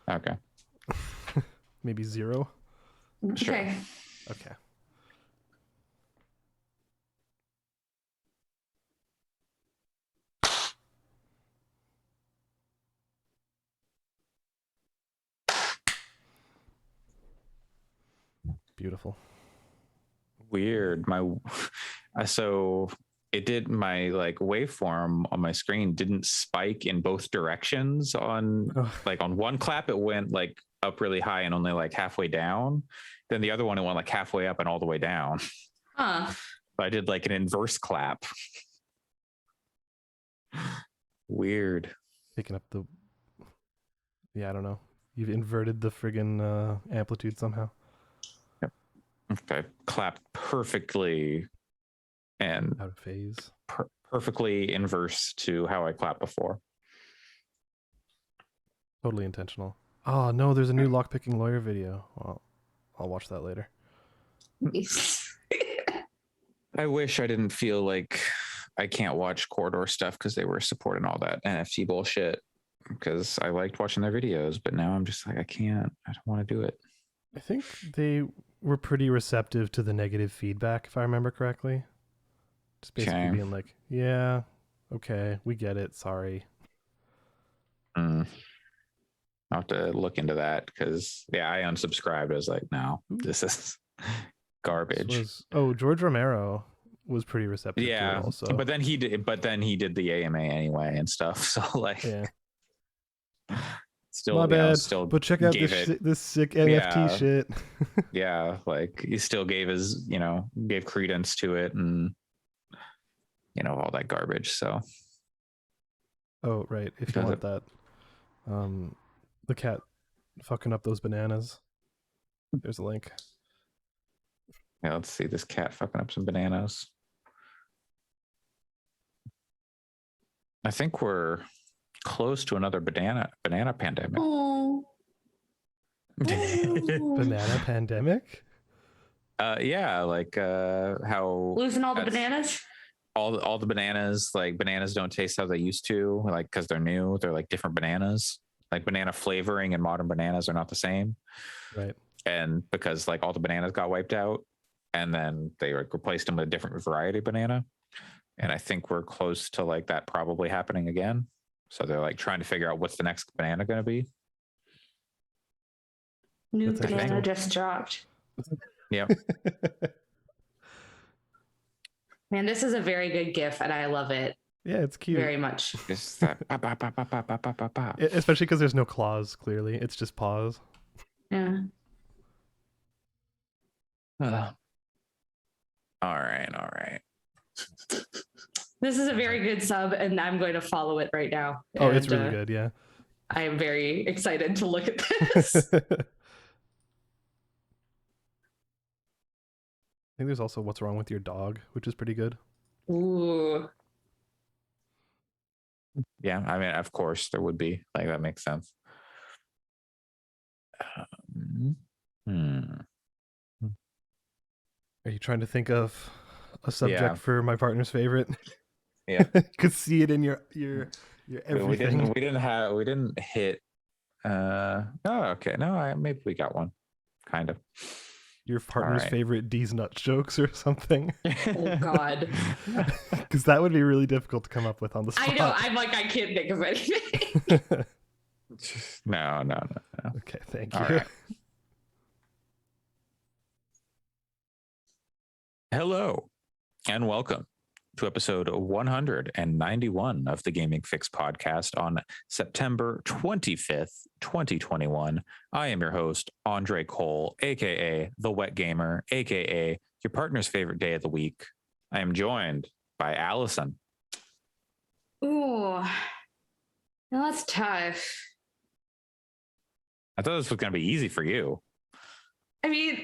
Okay. Maybe 0. Sure. Okay. Okay. Beautiful. Weird. So it did, my like waveform on my screen didn't spike in both directions on like on one clap it went like up really high and only like halfway down. Then the other one it went like halfway up and all the way down. Huh. So I did like an inverse clap. Weird. Picking up the... Yeah, I don't know. You've inverted the friggin' amplitude somehow. Yep. Okay. Clapped perfectly and out of phase. Perfectly inverse to how I clapped before. Totally intentional. Oh no, there's a new lockpicking lawyer video. Well, I'll watch that later. I wish I didn't feel like I can't watch Corridor stuff because they were supporting all that NFT bullshit, because I liked watching their videos, but now I'm just like, I don't want to do it. I think they were pretty receptive to the negative feedback, if I remember correctly. Just basically being like, yeah, okay, we get it, sorry. I'll have to look into that because, yeah, I unsubscribed. I was like, no, this is garbage. George Romero was pretty receptive to it also. But then he did the AMA anyway and stuff. So like, yeah. Still, my bad. Still, but check out this sick NFT shit. Yeah, like he still gave gave credence to it and all that garbage. So. Oh right, if you want that, the cat fucking up those bananas. There's a link. Yeah, let's see this cat fucking up some bananas. I think we're close to another banana pandemic. Oh. Banana pandemic? Yeah, like how losing all the bananas. All the bananas, like bananas don't taste how they used to, like because they're new. They're like different bananas. Like banana flavoring and modern bananas are not the same. Right. And because like all the bananas got wiped out, and then they like replaced them with a different variety of banana. And I think we're close to like that probably happening again. So they're like trying to figure out what's the next banana going to be. New banana just dropped. Yeah. Man, this is a very good GIF, and I love it. Yeah, it's cute. Very much. Especially because there's no claws, clearly. It's just paws. Yeah. All right. This is a very good sub, and I'm going to follow it right now. Oh, it's really good, yeah. I am very excited to look at this. I think there's also What's Wrong with Your Dog, which is pretty good. Ooh. Yeah, I mean, of course there would be. Like, that makes sense. Are you trying to think of a subject for my partner's favorite? Yeah. Could see it in your everything. We didn't hit okay. No, maybe we got one. Kind of. Your partner's favorite D's nuts jokes or something. Oh God. Because that would be really difficult to come up with on the spot. I know. I'm like, I can't think of anything. No. Okay, thank you. All right. Hello, and welcome to episode 191 of the Gaming Fix podcast on September 25th, 2021. I am your host, Andre Cole, aka The Wet Gamer, aka your partner's favorite day of the week. I am joined by Allison. Ooh, no, that's tough. I thought this was going to be easy for you. I mean,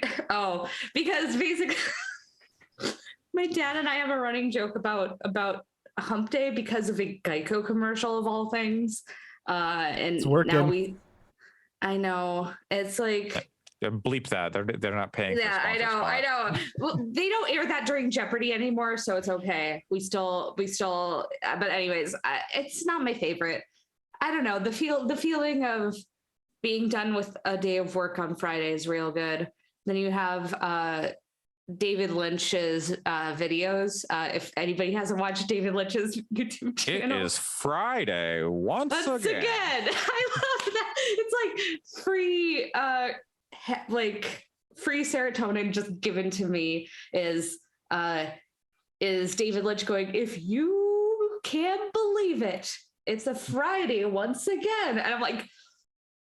because basically my dad and I have a running joke about hump day because of a Geico commercial of all things. And it's working. Now I know, it's like, bleep that. They're not paying. Yeah, I know. Well, they don't air that during Jeopardy anymore, so it's okay. We still. But anyways, it's not my favorite. I don't know, the feeling of being done with a day of work on Friday is real good. Then you have David Lynch's videos. If anybody hasn't watched David Lynch's YouTube channel, it is Friday once again. I love that. It's like free, free serotonin just given to me. Is David Lynch going, if you can't believe it, it's a Friday once again, and I'm like,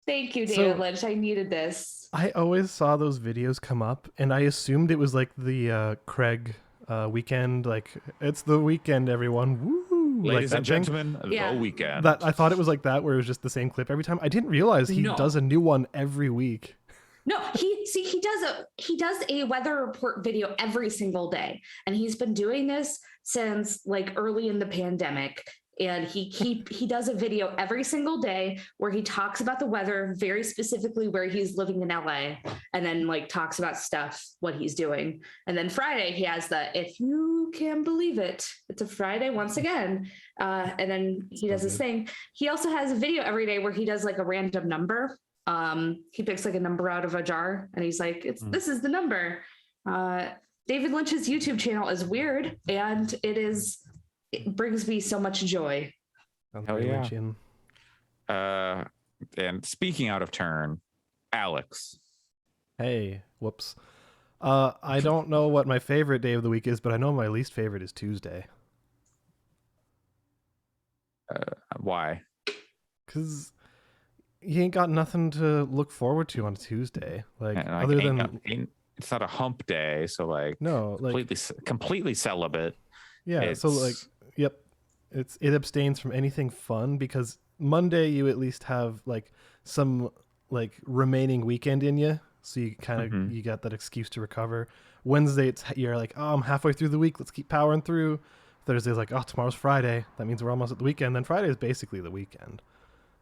thank you, David Lynch. I needed this. I always saw those videos come up, and I assumed it was like the Craig weekend, like it's the weekend, everyone. Woo! Ladies like and gentlemen, the weekend. That I thought it was like that, where it was just the same clip every time. I didn't realize he does a new one every week. No, he does a weather report video every single day, and he's been doing this since like early in the pandemic. And he does a video every single day where he talks about the weather, very specifically where he's living in LA, and then like talks about stuff, what he's doing. And then Friday he has the, if you can believe it, it's a Friday once again. And then he does this thing. He also has a video every day where he does like a random number. He picks like a number out of a jar, and he's like, this is the number. David Lynch's YouTube channel is weird, and it brings me so much joy. Hell yeah. And speaking out of turn, Alex. Hey, whoops. I don't know what my favorite day of the week is, but I know my least favorite is Tuesday. Why? Because you ain't got nothing to look forward to on Tuesday. Like other than it's not a hump day, so like no, like completely celibate. Yeah, so like yep, it abstains from anything fun, because Monday you at least have like some like remaining weekend in you, so you kind of you got that excuse to recover. Wednesday you're like, oh, I'm halfway through the week, let's keep powering through. Thursday's like, oh, tomorrow's Friday, that means we're almost at the weekend. Then Friday is basically the weekend,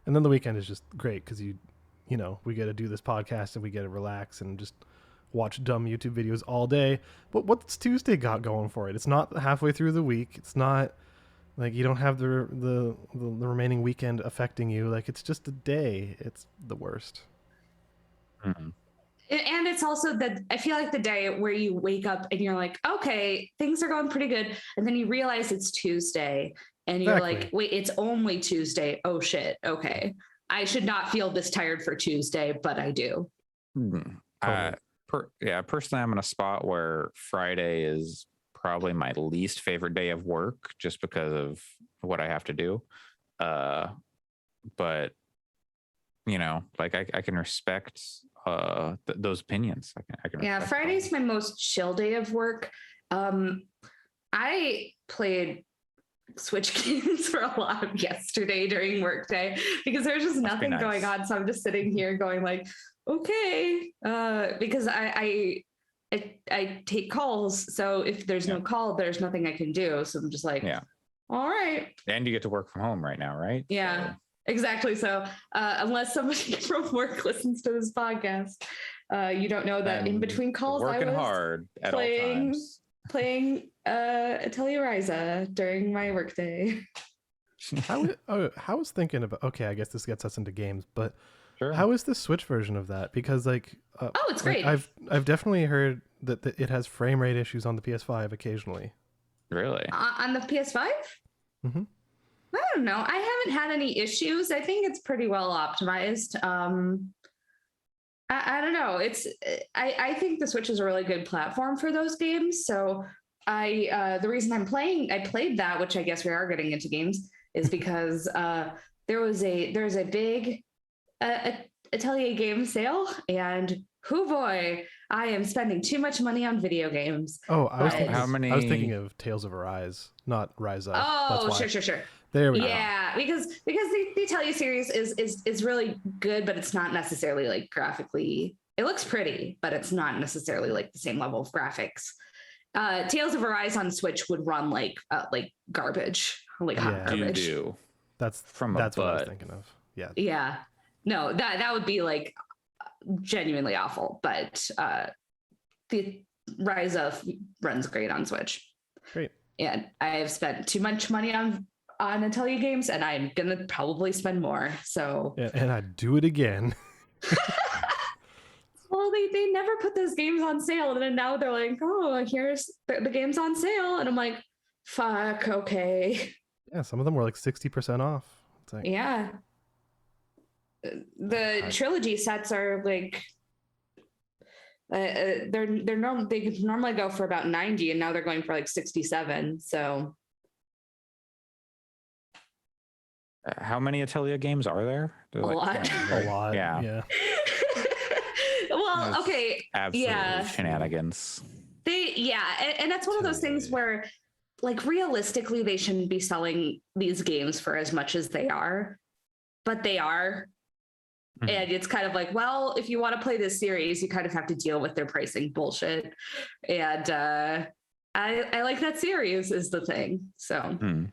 and then the weekend is just great because you know, we get to do this podcast and we get to relax and just watch dumb YouTube videos all day. But what's Tuesday got going for it? It's not halfway through the week. It's not like you don't have the remaining weekend affecting you. Like it's just a day. It's the worst. Mm-hmm. And it's also that I feel like the day where you wake up and you're like, okay, things are going pretty good, and then you realize it's Tuesday, and you're like, wait, it's only Tuesday. Oh shit. Okay, I should not feel this tired for Tuesday, but I do. Personally, I'm in a spot where Friday is probably my least favorite day of work, just because of what I have to do. But you know, like I can respect those opinions. I can Friday's my most chill day of work. I played Switch games for a lot yesterday during workday because there's just nothing going on. So I'm just sitting here going like, okay, because I take calls. So if there's no call, there's nothing I can do. So I'm just like, all right. And you get to work from home right now, right? Yeah, exactly. So unless somebody from work listens to this podcast, you don't know that in between calls, working hard at all times. Playing Atelier Ryza during my workday. I was thinking about, okay, I guess this gets us into games, but sure. How is the Switch version of that? Because like, it's great. I've definitely heard that it has frame rate issues on the PS5 occasionally. Really? On the PS5? Mm-hmm. I don't know. I haven't had any issues. I think it's pretty well optimized. I don't know. I think the Switch is a really good platform for those games. So the reason I played that, which I guess we are getting into games, is because there's a big Atelier game sale, and boy, I am spending too much money on video games. Oh, I was thinking of Tales of Arise, not Ryza. Oh, sure. There we go. Yeah, because the Atelier series is really good, but it's not necessarily like graphically. It looks pretty, but it's not necessarily like the same level of graphics. Tales of Arise on Switch would run like garbage, like hot garbage. You do. That's what I was thinking of. Yeah. Yeah. No, that would be like genuinely awful, but the Ryza runs great on Switch. Great. And I have spent too much money on Atelier games, and I'm gonna probably spend more. So and I'd do it again. Well, they never put those games on sale, and then now they're like, oh, here's the game's on sale, and I'm like, fuck, okay. Yeah, some of them were like 60% off. It's like, Yeah. The trilogy sets are like they normally go for about 90, and now they're going for like 67. So how many Atelier games are there? a lot. a lot. Yeah. Well, okay. Absolute shenanigans. And that's one of those things where, like, realistically, they shouldn't be selling these games for as much as they are, but they are. Mm-hmm. And it's kind of like, well, if you want to play this series, you kind of have to deal with their pricing bullshit. And I like that series is the thing. So.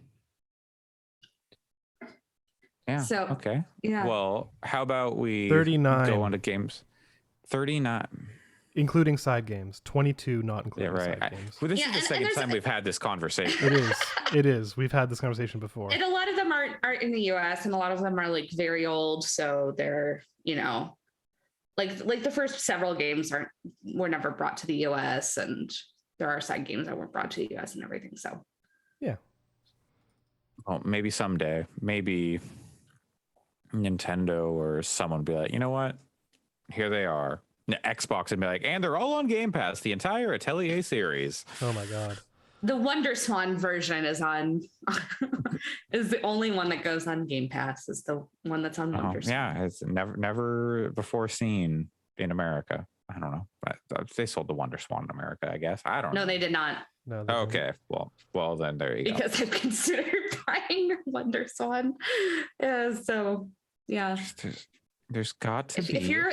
Yeah. So, okay. Yeah. Well, how about we 39 go on to games? 39. Including side games. 22 not including side games. Well, this is the second time we've had this conversation. It is. We've had this conversation before. And a lot of them aren't in the US, and a lot of them are like very old. So they're, like the first several games were never brought to the US, and there are side games that weren't brought to the US and everything. So yeah. Well, maybe someday, maybe Nintendo or someone would be like, you know what? Here they are. Xbox would be like, and they're all on Game Pass, the entire Atelier series. Oh my God. The WonderSwan version is the only one that goes on Game Pass, is the one that's on WonderSwan. Yeah, it's never before seen in America. I don't know. But they sold the WonderSwan in America, I guess. I don't know. No, they did not. No, okay. Well, then there you go. Because I've considered buying WonderSwan. So yeah. There's got to be. If you're,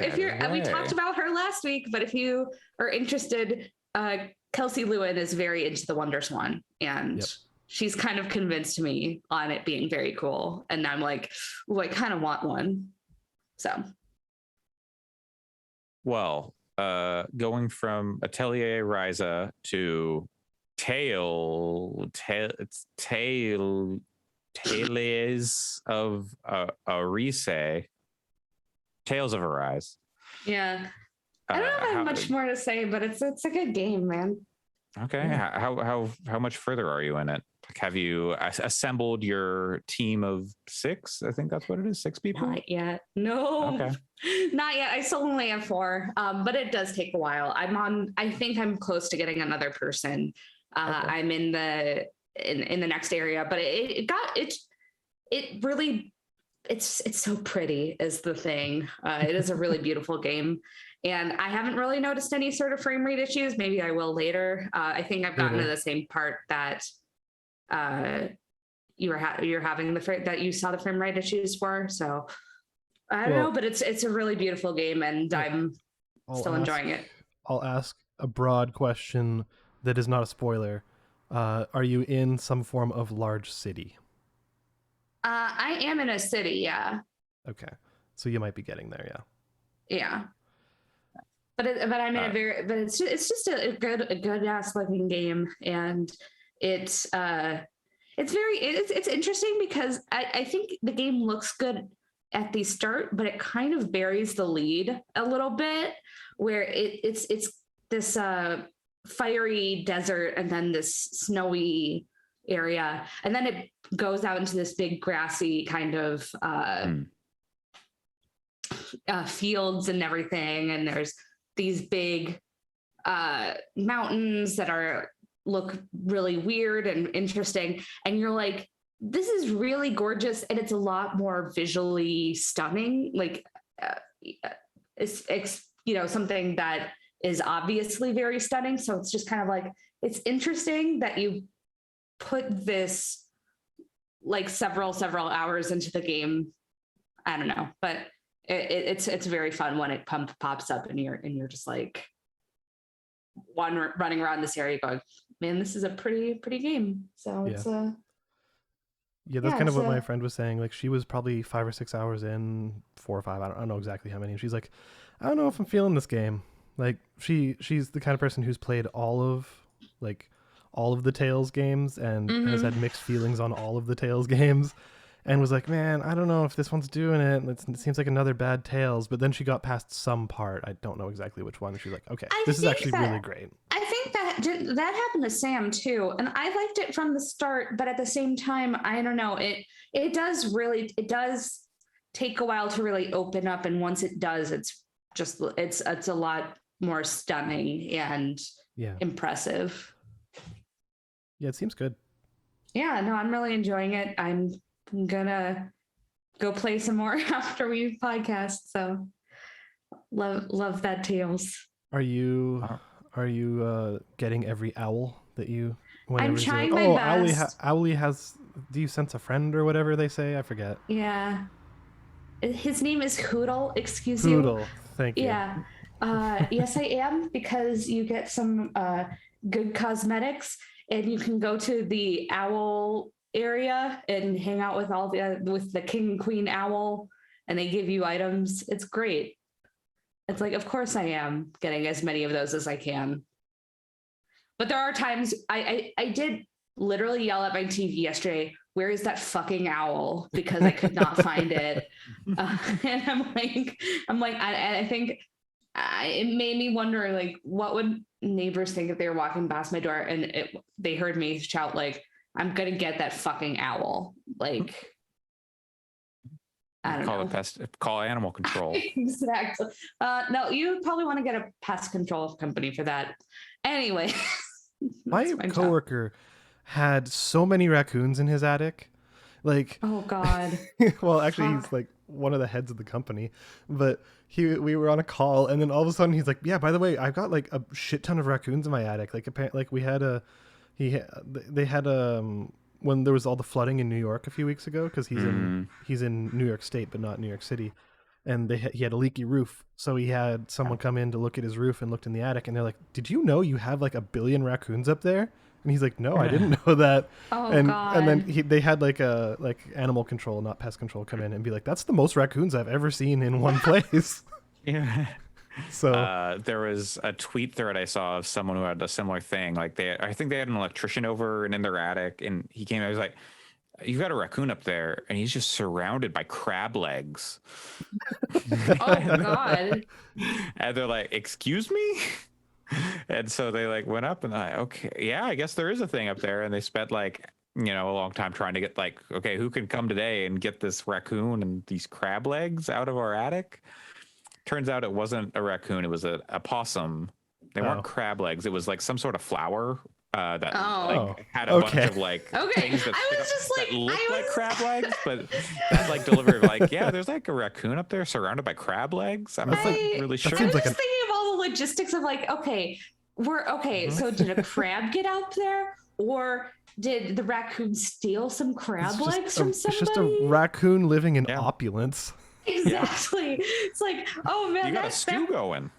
we talked about her last week, but if you are interested, Kelsey Lewin is very into the WonderSwan, and she's kind of convinced me on it being very cool. And I'm like, oh, I kind of want one. So. Well, going from Atelier Ryza to Tales of Arise. Tales of Arise. Yeah. I don't know if I have much more to say, but it's a good game, man. Okay. Yeah. How much further are you in it? Like, have you assembled your team of 6? I think that's what it is. 6 people? Not yet. No. Okay. Not yet. I still only have 4. But it does take a while. I think I'm close to getting another person. Okay. I'm in the next area, but it's so pretty is the thing. It is a really beautiful game, and I haven't really noticed any sort of frame rate issues. Maybe I will later. I think I've gotten to the same part that you're having that you saw the frame rate issues for. So I don't know, but it's a really beautiful game, and I'm still enjoying it. I'll ask a broad question that is not a spoiler. Are you in some form of large city? I am in a city, yeah. Okay, so you might be getting there, yeah. Yeah, but I'm in it's just a good ass looking game, and it's interesting because I think the game looks good at the start, but it kind of buries the lead a little bit, where it's this fiery desert and then this snowy area, and then it goes out into this big grassy kind of fields and everything, and there's these big mountains that look really weird and interesting, and you're like, this is really gorgeous, and it's a lot more visually stunning, like it's something that is obviously very stunning. So it's just kind of like, it's interesting that you put this like several hours into the game. I don't know, but it's very fun when it pops up and you're just like running around this area going, man, this is a pretty game. So it's that's kind of what my friend was saying. Like, she was probably 5 or 6 hours in, 4 or 5. I don't know exactly how many. And she's like, I don't know if I'm feeling this game. Like, she's the kind of person who's played all of the Tales games and has had mixed feelings on all of the Tales games. and was like, man, I don't know if this one's doing it. It seems like another bad Tales. But then she got past some part. I don't know exactly which one. And she's like, okay, this is actually really great. I think that happened to Sam too. And I liked it from the start, but at the same time, I don't know. It does take a while to really open up. And once it does, it's a lot more stunning and impressive. Yeah, it seems good. Yeah, no, I'm really enjoying it. I'm gonna go play some more after we podcast. So love that Tales. Are you getting every owl that you? I'm trying my best. Owly has. Do you sense a friend or whatever they say? I forget. Yeah, his name is Hoodle. Excuse you. Hoodle. Thank you. Yeah. Yes, I am, because you get some good cosmetics. And you can go to the owl area and hang out with with the king and queen owl, and they give you items. It's great. It's like, of course I am getting as many of those as I can. But there are times I did literally yell at my TV yesterday, where is that fucking owl? Because I could not find it. And I'm like, I think it made me wonder, like, what would neighbors think if they were walking past my door and they heard me shout, like, I'm gonna get that fucking owl. Like, I don't know. Call animal control. Exactly. No, you probably want to get a pest control company for that. Anyway. my coworker had so many raccoons in his attic. Like, oh God. Well, actually, he's like one of the heads of the company, but we were on a call, and then all of a sudden he's like, yeah, by the way, I've got like a shit ton of raccoons in my attic. Like, apparently, like they had when there was all the flooding in New York a few weeks ago, because he's in New York State but not New York City, and he had a leaky roof, so he had someone come in to look at his roof and looked in the attic, and they're like, did you know you have like 1 billion raccoons up there? And he's like, no, I didn't know that. God. And then they had like animal control, not pest control, come in and be like, that's the most raccoons I've ever seen in one place. Yeah. So there was a tweet thread I saw of someone who had a similar thing. Like, I think they had an electrician over and in their attic, and he came. I was like, "You've got a raccoon up there, and he's just surrounded by crab legs." Oh God! And they're like, "Excuse me." And so they like went up and okay, yeah, I guess there is a thing up there. And they spent like, a long time trying to get like, okay, who can come today and get this raccoon and these crab legs out of our attic? Turns out it wasn't a raccoon, it was a possum. They weren't crab legs. It was like some sort of flower that like had a bunch of like things that looked like crab legs, but that like delivered like, yeah, there's like a raccoon up there surrounded by crab legs. I'm not really sure. I was just thinking of all the logistics of like, so did a crab get out there, or did the raccoon steal some crab legs from somebody? It's just a raccoon living in opulence. Exactly. It's like, oh man, you got a stew going.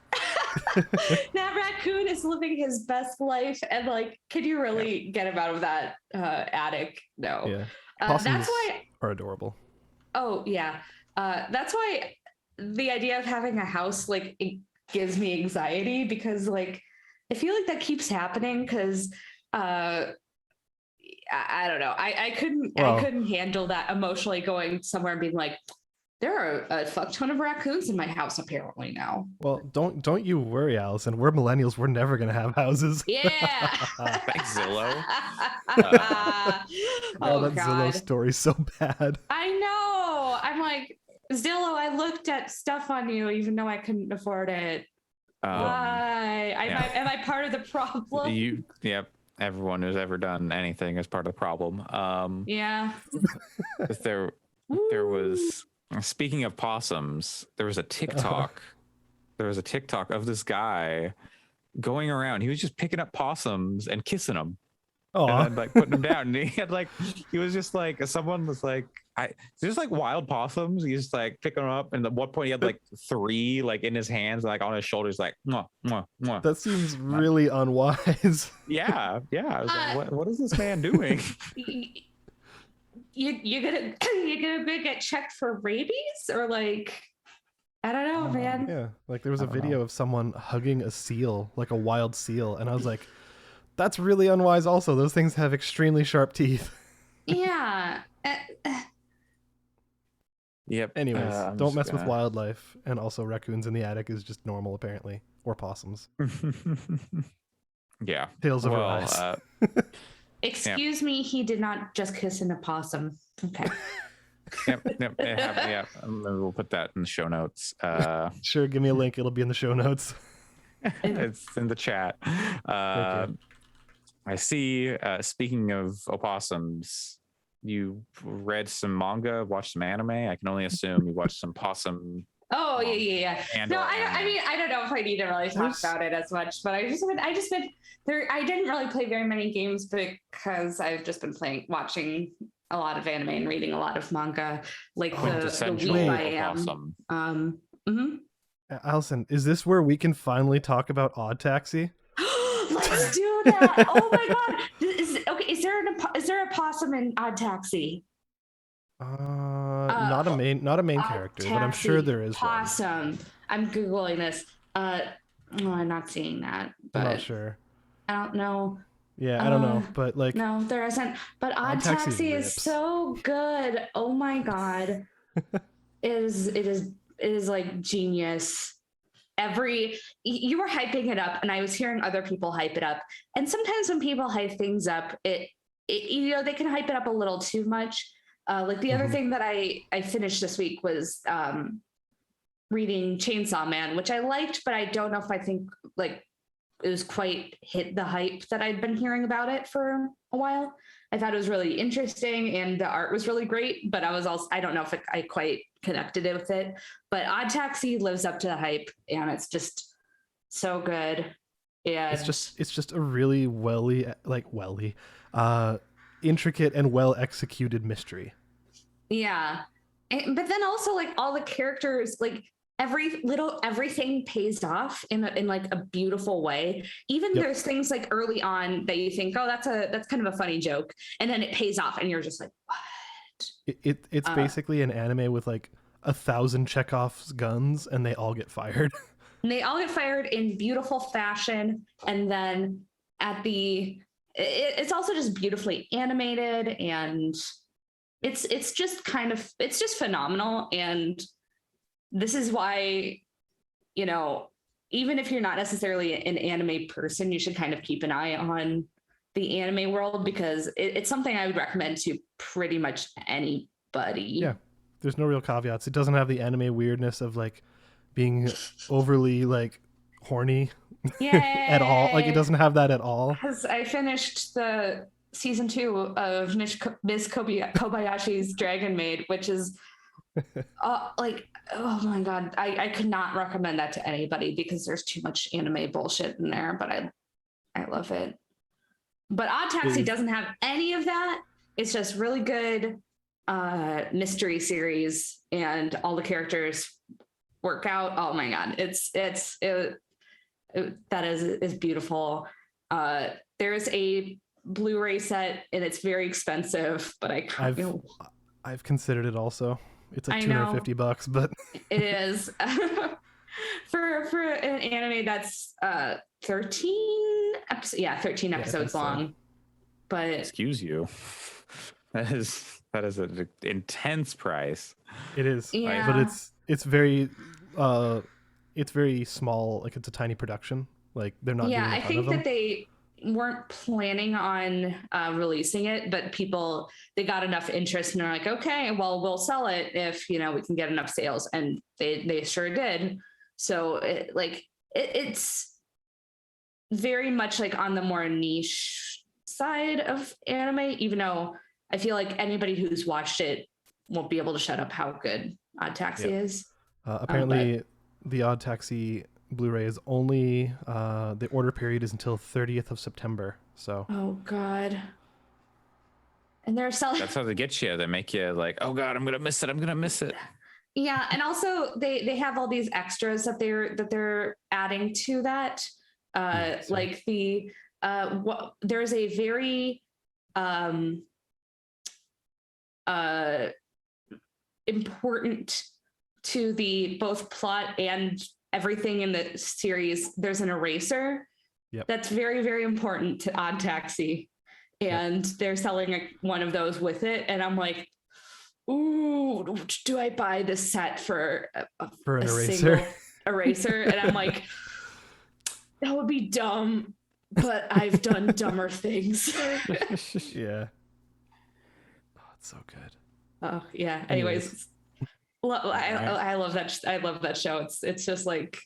That raccoon is living his best life, and like, can you really get him out of that attic? No. Yeah. That's why are adorable. Oh yeah. That's why the idea of having a house, like, it gives me anxiety, because like I feel like that keeps happening, because I don't know. I couldn't handle that emotionally, going somewhere and being like, there are a fuck ton of raccoons in my house apparently now. Well, don't you worry, Allison. We're millennials. We're never gonna have houses. Yeah. Thanks, Zillow. That Zillow story's so bad. I know. I'm like, Zillow, I looked at stuff on you even though I couldn't afford it. Why? Am I part of the problem? Yep. Everyone who's ever done anything is part of the problem. Yeah. There was. Speaking of possums, there was a TikTok. There was a TikTok of this guy going around. He was just picking up possums and kissing them, and then like putting them down. And he was just like, someone was like, there's like wild possums. He's just like picking them up, and at one point he had like 3 like in his hands, like on his shoulders, like mwah, mwah, mwah. That seems really unwise. Yeah. I was like, what is this man doing? You're gonna get checked for rabies, or like, I don't know, man. Yeah, like there was a video of someone hugging a seal, like a wild seal, and I was like, that's really unwise. Also, those things have extremely sharp teeth. Yeah. Yep. Anyways, I'm don't just mess with gonna- wildlife, and also raccoons in the attic is just normal apparently, or possums. Yeah. Tales of Well, Arise. Excuse me, he did not just kiss an opossum. Okay. yep. Yeah. We'll put that in the show notes. Sure, give me a link. It'll be in the show notes. It's in the chat. I see. Speaking of opossums, you read some manga, watched some anime. I can only assume you watched some possum. Oh yeah. No, I mean, I don't know if I need to really talk about it as much, but I just been there. I didn't really play very many games because I've just been watching a lot of anime and reading a lot of manga, like the week I am. Allison, is this where we can finally talk about Oddtaxi? Let's do that. Oh my god. Is there a possum in Oddtaxi? Not a main character, but I'm sure there is possum. One. I'm googling this. No, I'm not seeing that. But I'm not sure. I don't know. Yeah, I don't know, but like no, there isn't. But Oddtaxi is so good. Oh my god, it is like genius. You were hyping it up, and I was hearing other people hype it up. And sometimes when people hype things up, it they can hype it up a little too much. Like the other thing that I finished this week was reading Chainsaw Man, which I liked, but I don't know if I think like it was quite hit the hype that I'd been hearing about it for a while. I thought it was really interesting and the art was really great, but I don't know if I quite connected it with it. But Oddtaxi lives up to the hype, and it's just so good. Yeah, it's just a really intricate and well executed mystery. Yeah, but then also like all the characters, like everything pays off in like a beautiful way. Even there's things like early on that you think, oh, that's kind of a funny joke, and then it pays off, and you're just like, what? It's basically an anime with like 1,000 Chekhov's guns, and they all get fired. And they all get fired in beautiful fashion, and then it's also just beautifully animated, and it's just phenomenal. And this is why, even if you're not necessarily an anime person, you should kind of keep an eye on the anime world, because it's something I would recommend to pretty much anybody. Yeah, there's no real caveats. It doesn't have the anime weirdness of like being overly like horny at all. Like it doesn't have that at all. Because I finished the season 2 of Miss Kobayashi's Dragon Maid, which is like, oh my god, I could not recommend that to anybody because there's too much anime bullshit in there, but I love it. But Oddtaxi doesn't have any of that. It's just really good mystery series, and all the characters work out. Oh my god, that is beautiful. There's a Blu-ray set, and it's very expensive, but I've considered it also. It's like $250, but it is for an anime that's 13 episodes long. So. But excuse you, that is an intense price. It is, yeah. But it's very small. Like it's a tiny production. Like they're not. Yeah, doing a I ton think of them. that they weren't planning on releasing it, but they got enough interest, and they're like, okay, well, we'll sell it if we can get enough sales, and they sure did. So it's very much like on the more niche side of anime, even though I feel like anybody who's watched it won't be able to shut up how good Oddtaxi is. Apparently, the Oddtaxi Blu-ray is only the order period is until 30th of September. So. Oh God. And they're selling. That's how they get you. They make you like, oh God, I'm gonna miss it. Yeah, and also they have all these extras that they're adding to that. Like there's a very important to the both plot and everything in the series. There's an eraser that's very, very important to Oddtaxi, and they're selling one of those with it. And I'm like, ooh, do I buy this set for For an a eraser? single eraser? And I'm like, that would be dumb, but I've done dumber things. Yeah. Oh, it's so good. Oh yeah. Anyways, I love that. I love that show. It's just like,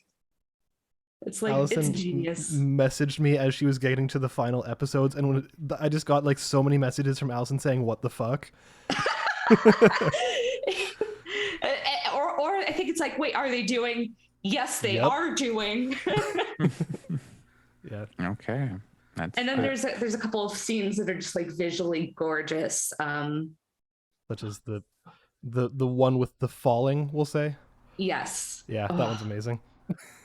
it's like, Allison it's genius. messaged me as she was getting to the final episodes, and when I just got like so many messages from Allison saying, "What the fuck?" or I think it's like, wait, are they doing? Yes, they are doing. Yeah. Okay. And then there's a couple of scenes that are just like visually gorgeous. Such as the one with the falling, we'll say. Yes. Yeah, that one's amazing.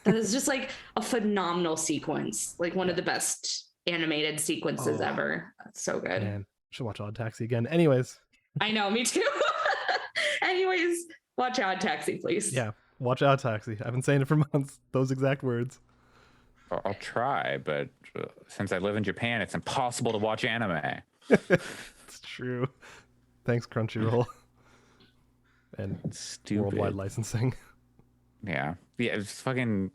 That is just like a phenomenal sequence, like one of the best animated sequences ever. That's so good. Man, should watch Oddtaxi again. Anyways. I know, me too. Anyways, watch Oddtaxi, please. Yeah, watch Oddtaxi. I've been saying it for months. Those exact words. I'll try, but since I live in Japan, it's impossible to watch anime. It's true. Thanks, Crunchyroll. And Stupid. worldwide licensing. Yeah. It's fucking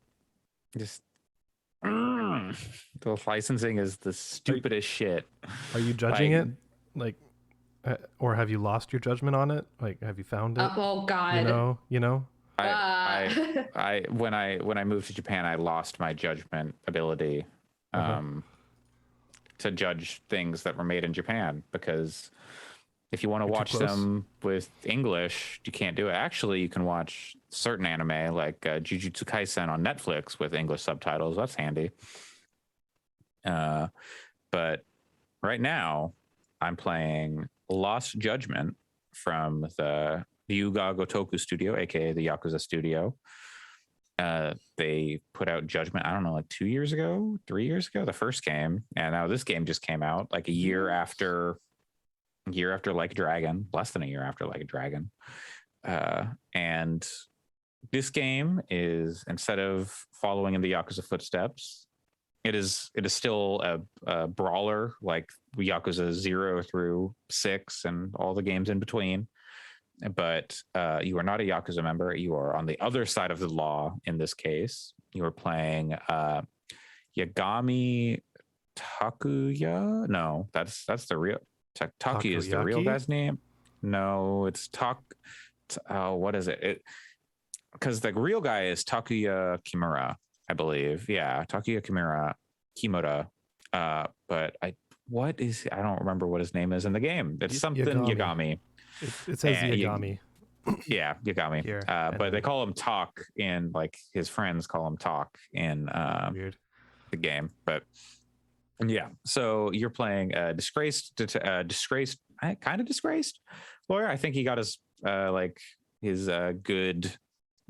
just. The licensing is the stupidest shit. Are you judging it? Like, or have you lost your judgment on it? Like, have you found it? Oh God. You know. I when I moved to Japan, I lost my judgment ability to judge things that were made in Japan, because if you want to watch them with English, you can't do it. Actually, you can watch certain anime like Jujutsu Kaisen on Netflix with English subtitles. That's handy. But right now, I'm playing Lost Judgment from the Ryuga Gotoku studio, aka the Yakuza studio. They put out Judgment, I don't know, like 3 years ago, the first game. And now this game just came out like a year after Like a Dragon, less than a year after Like a Dragon. And this game is, instead of following in the Yakuza footsteps, it is still a brawler like Yakuza 0 through 6 and all the games in between. But you are not a Yakuza member. You are on the other side of the law in this case. You are playing Yagami Takuya. No, that's the real. Taki is the real guy's name. No, it's what is it? Because the real guy is Takuya Kimura, I believe. Yeah, Takuya Kimura. But I don't remember what his name is in the game. It's something Yagami. It says Yagami. Yeah, Yagami. Here, but they call him Talk in, like, his friends call him Talk in the game. But yeah, so you're playing a disgraced lawyer. I think he got his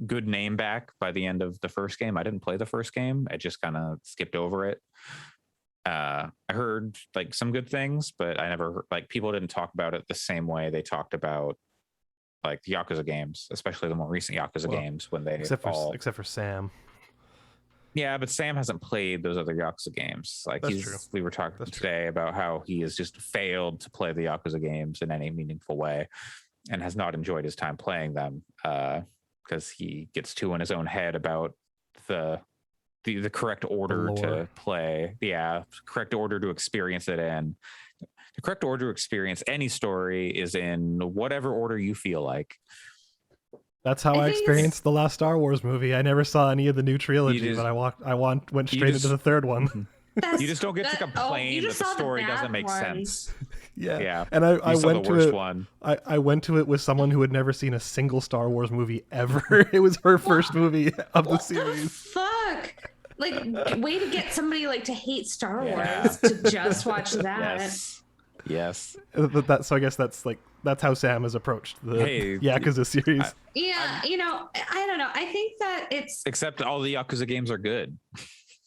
good name back by the end of the first game. I didn't play the first game. I just kind of skipped over it. I heard like some good things, but I never, like, people didn't talk about it the same way they talked about like the Yakuza games, especially the more recent Yakuza games, when they except for Sam. Yeah, but Sam hasn't played those other Yakuza games. Like, That's true. We were talking today about how he has just failed to play the Yakuza games in any meaningful way and has not enjoyed his time playing them because he gets too in his own head about the correct order to play. Yeah, correct order to experience it in. The correct order to experience any story is in whatever order you feel like. That's how I experienced the last Star Wars movie. I never saw any of the new trilogy, but I went straight into the third one. You just don't get to complain that the story doesn't make sense. Yeah. And I went to it. I went to it with someone who had never seen a single Star Wars movie ever. It was her first movie of the series. What the fuck? Like, way to get somebody like to hate Star Wars to just watch that. Yes. So I guess that's how Sam has approached the Yakuza series. I don't know. I think that it's, except all the Yakuza games are good.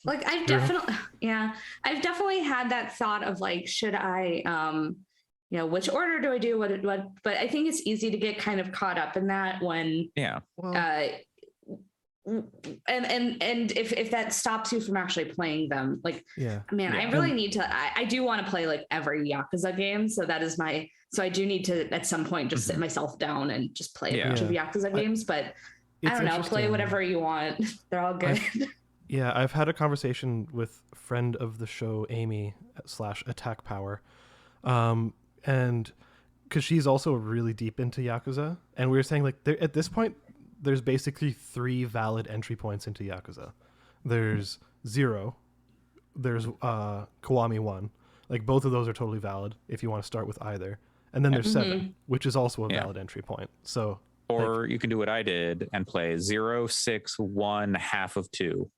Like, I've definitely had that thought of like, should I, which order do I do what? But I think it's easy to get kind of caught up in that when, and if that stops you from actually playing them, like, man, I really need to. I do want to play like every Yakuza game, so that is my. So I do need to at some point just sit myself down and just play a bunch of Yakuza games. But I don't know, play whatever you want. They're all good. I've had a conversation with a friend of the show, Amy / Attack Power, and because she's also really deep into Yakuza, and we were saying like at this point, there's basically 3 valid entry points into Yakuza. There's 0, there's Kiwami 1, like both of those are totally valid if you want to start with either, and then there's 7, which is also a valid entry point. So, or you can do what I did and play 0, 6, 1, half of 2.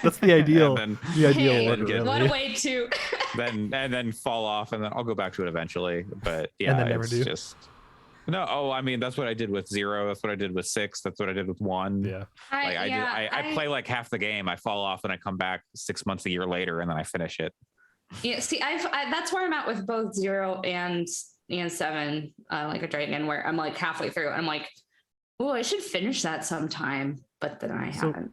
That's the ideal. And then, the ideal order. Really. What a way to. then fall off, and then I'll go back to it eventually. But yeah, and then never do. Just no. Oh, I mean, that's what I did with 0. That's what I did with 6. That's what I did with 1. Yeah. I play like half the game. I fall off, and I come back 6 months, a year later, and then I finish it. Yeah. See, that's where I'm at with both 0 and 7, like a dragon, where I'm like halfway through. I'm like, oh, I should finish that sometime, but then I haven't.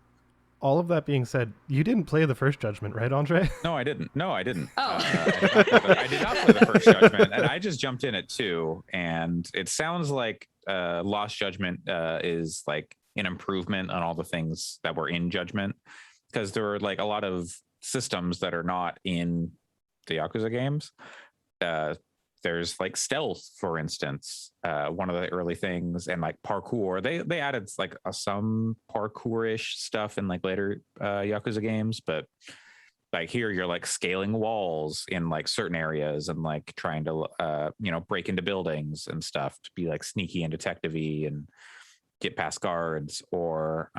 All of that being said, you didn't play the first Judgment, right, Andre? No, I didn't. Oh. I did not play I the first Judgment, and I just jumped in at 2. And it sounds like Lost Judgment is like an improvement on all the things that were in Judgment, because there are like a lot of systems that are not in the Yakuza games. There's like stealth, for instance, one of the early things, and like parkour. They added like some parkour-ish stuff in like later Yakuza games, but like here you're like scaling walls in like certain areas and like trying to break into buildings and stuff to be like sneaky and detective-y and get past guards, or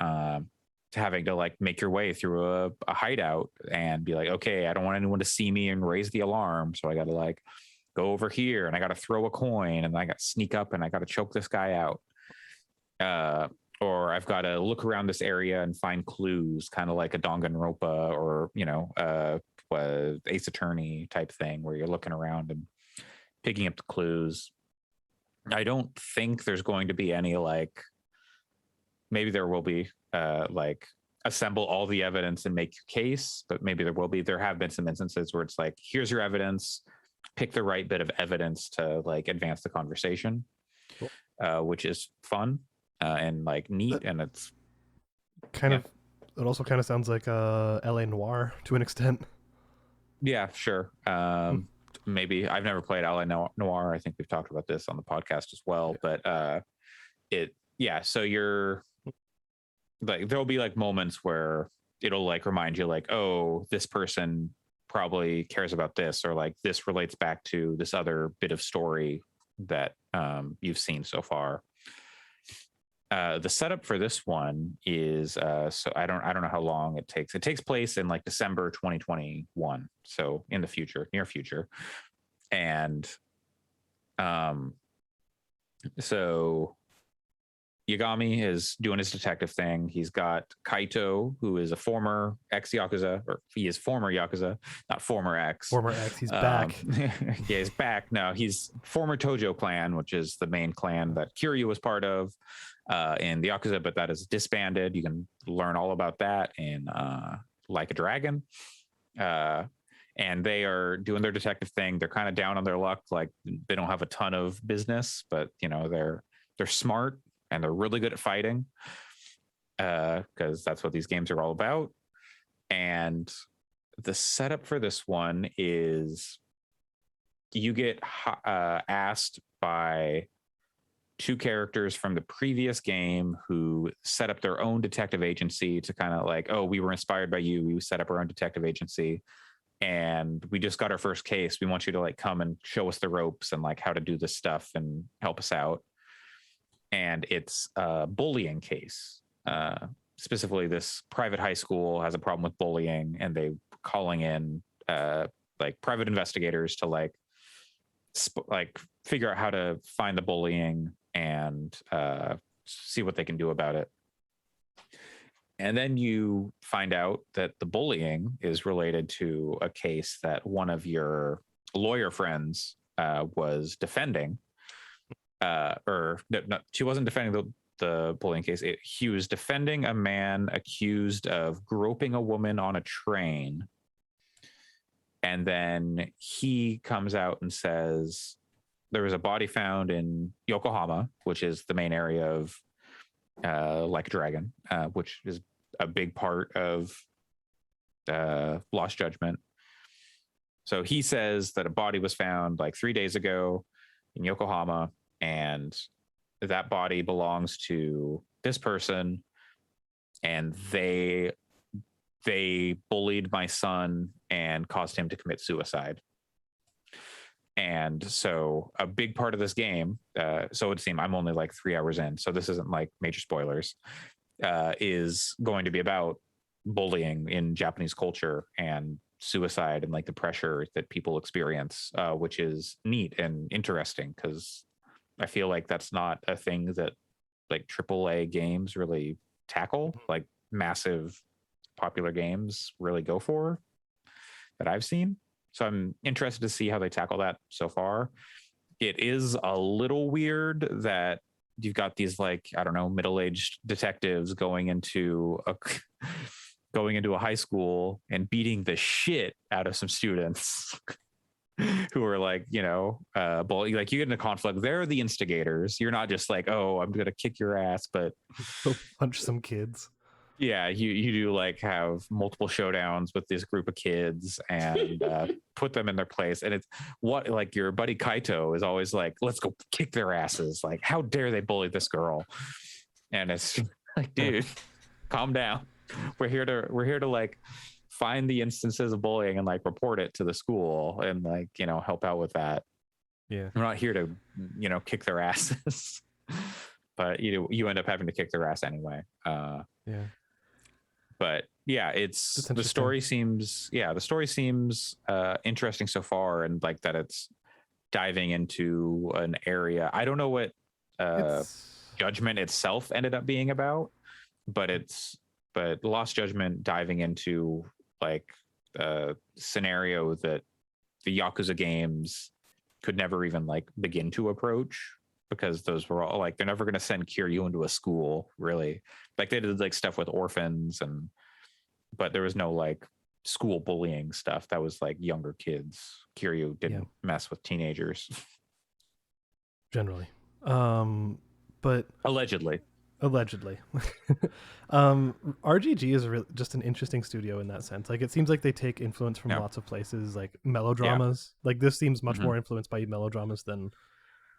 having to like make your way through a hideout and be like, okay, I don't want anyone to see me and raise the alarm, so I got to like go over here and I got to throw a coin and I got to sneak up and I got to choke this guy out. Or I've got to look around this area and find clues, kind of like a Danganronpa or, Ace Attorney type thing, where you're looking around and picking up the clues. I don't think there's going to be any like, maybe there will be like assemble all the evidence and make your case, but maybe there have been some instances where it's like, here's your evidence, pick the right bit of evidence to like advance the conversation. Cool. Which is fun and like neat, and it's kind of, it also kind of sounds like LA Noire to an extent. Yeah, sure. Maybe I've never played LA Noire. I think we've talked about this on the podcast as well, but so you're like, there'll be like moments where it'll like remind you like, oh, this person probably cares about this, or like this relates back to this other bit of story that you've seen so far. The setup for this one is so I don't know how long it takes. It takes place in like December 2021, so in the future, near future. And so Yagami is doing his detective thing. He's got Kaito, who is a former ex-Yakuza, or he is former Yakuza, not former ex. Former ex, he's back. Yeah, he's back. No, he's former Tojo clan, which is the main clan that Kiryu was part of in the Yakuza, but that is disbanded. You can learn all about that in Like a Dragon. And they are doing their detective thing. They're kind of down on their luck. Like, they don't have a ton of business, but they're smart. And they're really good at fighting, because that's what these games are all about. And the setup for this one is you get asked by 2 characters from the previous game who set up their own detective agency to kind of like, oh, we were inspired by you. We set up our own detective agency, and we just got our first case. We want you to like come and show us the ropes and like how to do this stuff and help us out. And it's a bullying case. Specifically, this private high school has a problem with bullying, and they calling in like private investigators to like figure out how to find the bullying and see what they can do about it. And then you find out that the bullying is related to a case that one of your lawyer friends was defending. Or no, she wasn't defending the bullying case. He was defending a man accused of groping a woman on a train. And then he comes out and says there was a body found in Yokohama, which is the main area of Like a Dragon, which is a big part of Lost Judgment. So he says that a body was found like 3 days ago in Yokohama, and that body belongs to this person, and they bullied my son and caused him to commit suicide. And so a big part of this game, so it would seem, I'm only like 3 hours in, so this isn't like major spoilers, is going to be about bullying in Japanese culture and suicide and like the pressure that people experience, which is neat and interesting, because I feel like that's not a thing that like AAA games really tackle, like massive popular games really go for, that I've seen. So I'm interested to see how they tackle that so far. It is a little weird that you've got these like, I don't know, middle-aged detectives going into a high school and beating the shit out of some students who are like, you know, like you get in a conflict. They're the instigators. You're not just like, oh, I'm going to kick your ass, but go punch some kids. Yeah, you do like have multiple showdowns with this group of kids and put them in their place. And it's what, like, your buddy Kaito is always like, let's go kick their asses. Like, how dare they bully this girl? And it's like, dude, calm down. We're here to like find the instances of bullying and like report it to the school and like, you know, help out with that. Yeah, we're not here to, you know, kick their asses. But you end up having to kick their ass anyway. Yeah. But yeah, the story seems interesting so far, and like that it's diving into an area. I don't know what Judgment itself ended up being about, but Lost Judgment diving into like a scenario that the Yakuza games could never even like begin to approach, because those were all like, they're never going to send Kiryu into a school, really. Like they did like stuff with orphans, but there was no like school bullying stuff. That was like younger kids. Kiryu didn't mess with teenagers. Generally. But allegedly. RGG is just an interesting studio in that sense. Like it seems like they take influence from lots of places, like melodramas. Like this seems much more influenced by melodramas than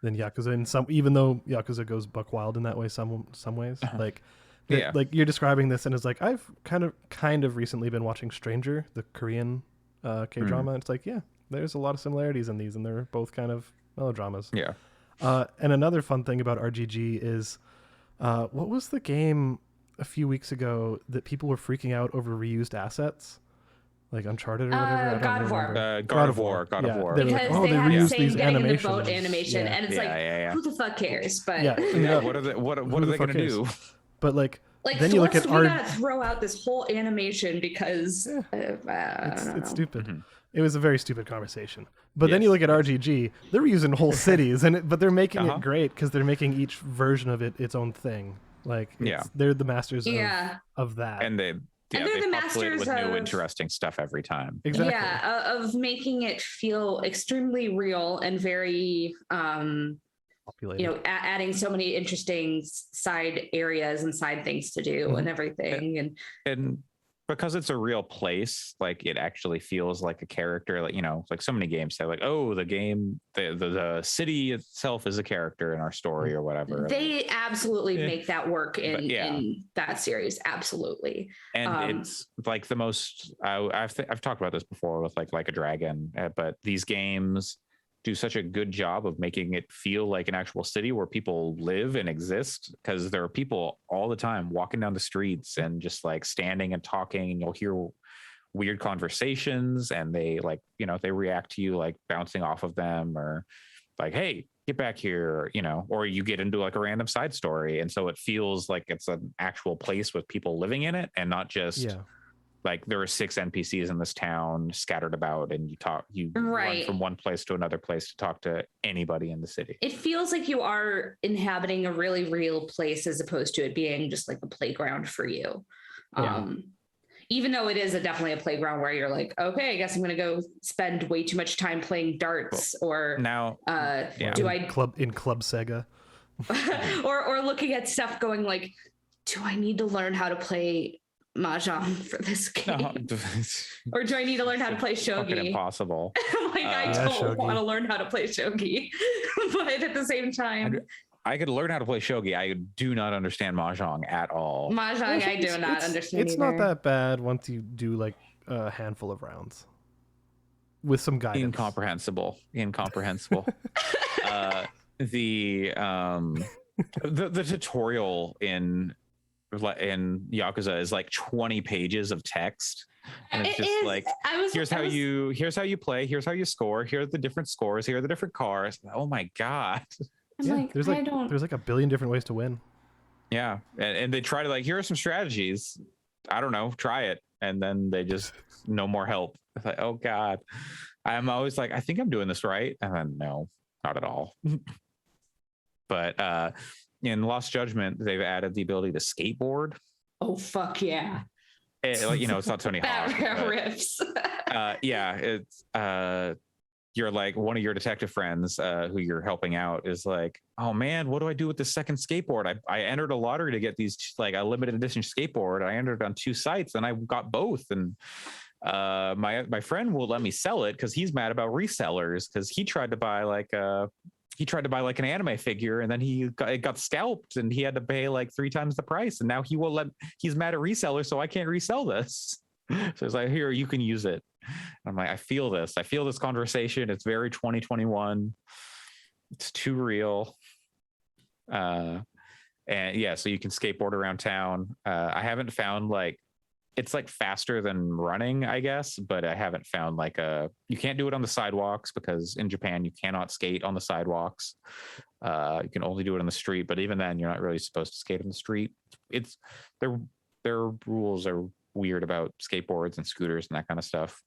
Yakuza, and even though Yakuza goes buck wild in that way, some ways. Like like you're describing this, and it's like I've kind of recently been watching Stranger, the Korean K-drama. It's like, yeah, there's a lot of similarities in these, and they're both kind of melodramas. Yeah. And another fun thing about RGG is what was the game a few weeks ago that people were freaking out over reused assets? Like Uncharted or whatever. God of War. God of War. Because like, they had the same these getting animations. in the boat animation, and it's who the fuck cares? But what are they going to do? But like then you look at we gotta throw out this whole animation because it's stupid. Mm-hmm. It was a very stupid conversation. But then you look at RGG, they're reusing whole cities, but they're making it great because they're making each version of it its own thing. Like they're the masters of that. And they the masters with new interesting stuff every time. Exactly. Yeah, of making it feel extremely real and very adding so many interesting side areas and side things to do and everything. And because it's a real place, like it actually feels like a character. Like, you know, like so many games say like, oh, the game, the city itself is a character in our story or whatever. They absolutely make that work in that series. Absolutely. And it's like the most, I've talked about this before with like a Dragon, but these games do such a good job of making it feel like an actual city where people live and exist, because there are people all the time walking down the streets and just like standing and talking, and you'll hear weird conversations, and they like, you know, they react to you like bouncing off of them, or like, hey, get back here, you know, or you get into like a random side story, and so it feels like it's an actual place with people living in it and not just like there are 6 NPCs in this town scattered about, and you run from one place to another place to talk to anybody in the city. It feels like you are inhabiting a really real place as opposed to it being just like a playground for you. Yeah. Even though it is definitely a playground where you're like, okay, I guess I'm going to go spend way too much time playing darts or now do I Club Sega or looking at stuff going like, do I need to learn how to play Mahjong for this game? No. Or do I need to learn how to play shogi? Fucking impossible. Like I don't want to learn how to play shogi, but at the same time, I could learn how to play shogi. I do not understand Mahjong at all. Mahjong, I do not understand. It's not that bad once you do like a handful of rounds with some guidance. Incomprehensible. The tutorial in Yakuza is like 20 pages of text, and it's just like, here's how you play, here's how you score, here are the different scores, here are the different cars. Oh my god. There's like a billion different ways to win. Yeah, and they try to like, here are some strategies. I don't know, try it, and then they just no more help. It's like, oh god. I'm always like, I think I'm doing this right, and then no, not at all. But in Lost Judgment, they've added the ability to skateboard. Oh fuck yeah! It's not Tony Hawk. Riffs. It's you're like, one of your detective friends who you're helping out is like, oh man, what do I do with the second skateboard? I entered a lottery to get these, like a limited edition skateboard. I entered on 2 sites and I got both, and my friend will let me sell it because he's mad about resellers, because he tried to buy like an anime figure, and then it got scalped and he had to pay like 3 times the price, and now he's mad at resellers, so I can't resell this. So it's like, here, you can use it. I'm like, I feel this conversation. It's very 2021. It's too real. And yeah, so you can skateboard around town. I haven't found like, it's like faster than running, I guess, but I haven't found like you can't do it on the sidewalks, because in Japan you cannot skate on the sidewalks. You can only do it on the street, but even then you're not really supposed to skate on the street. It's their rules are weird about skateboards and scooters and that kind of stuff,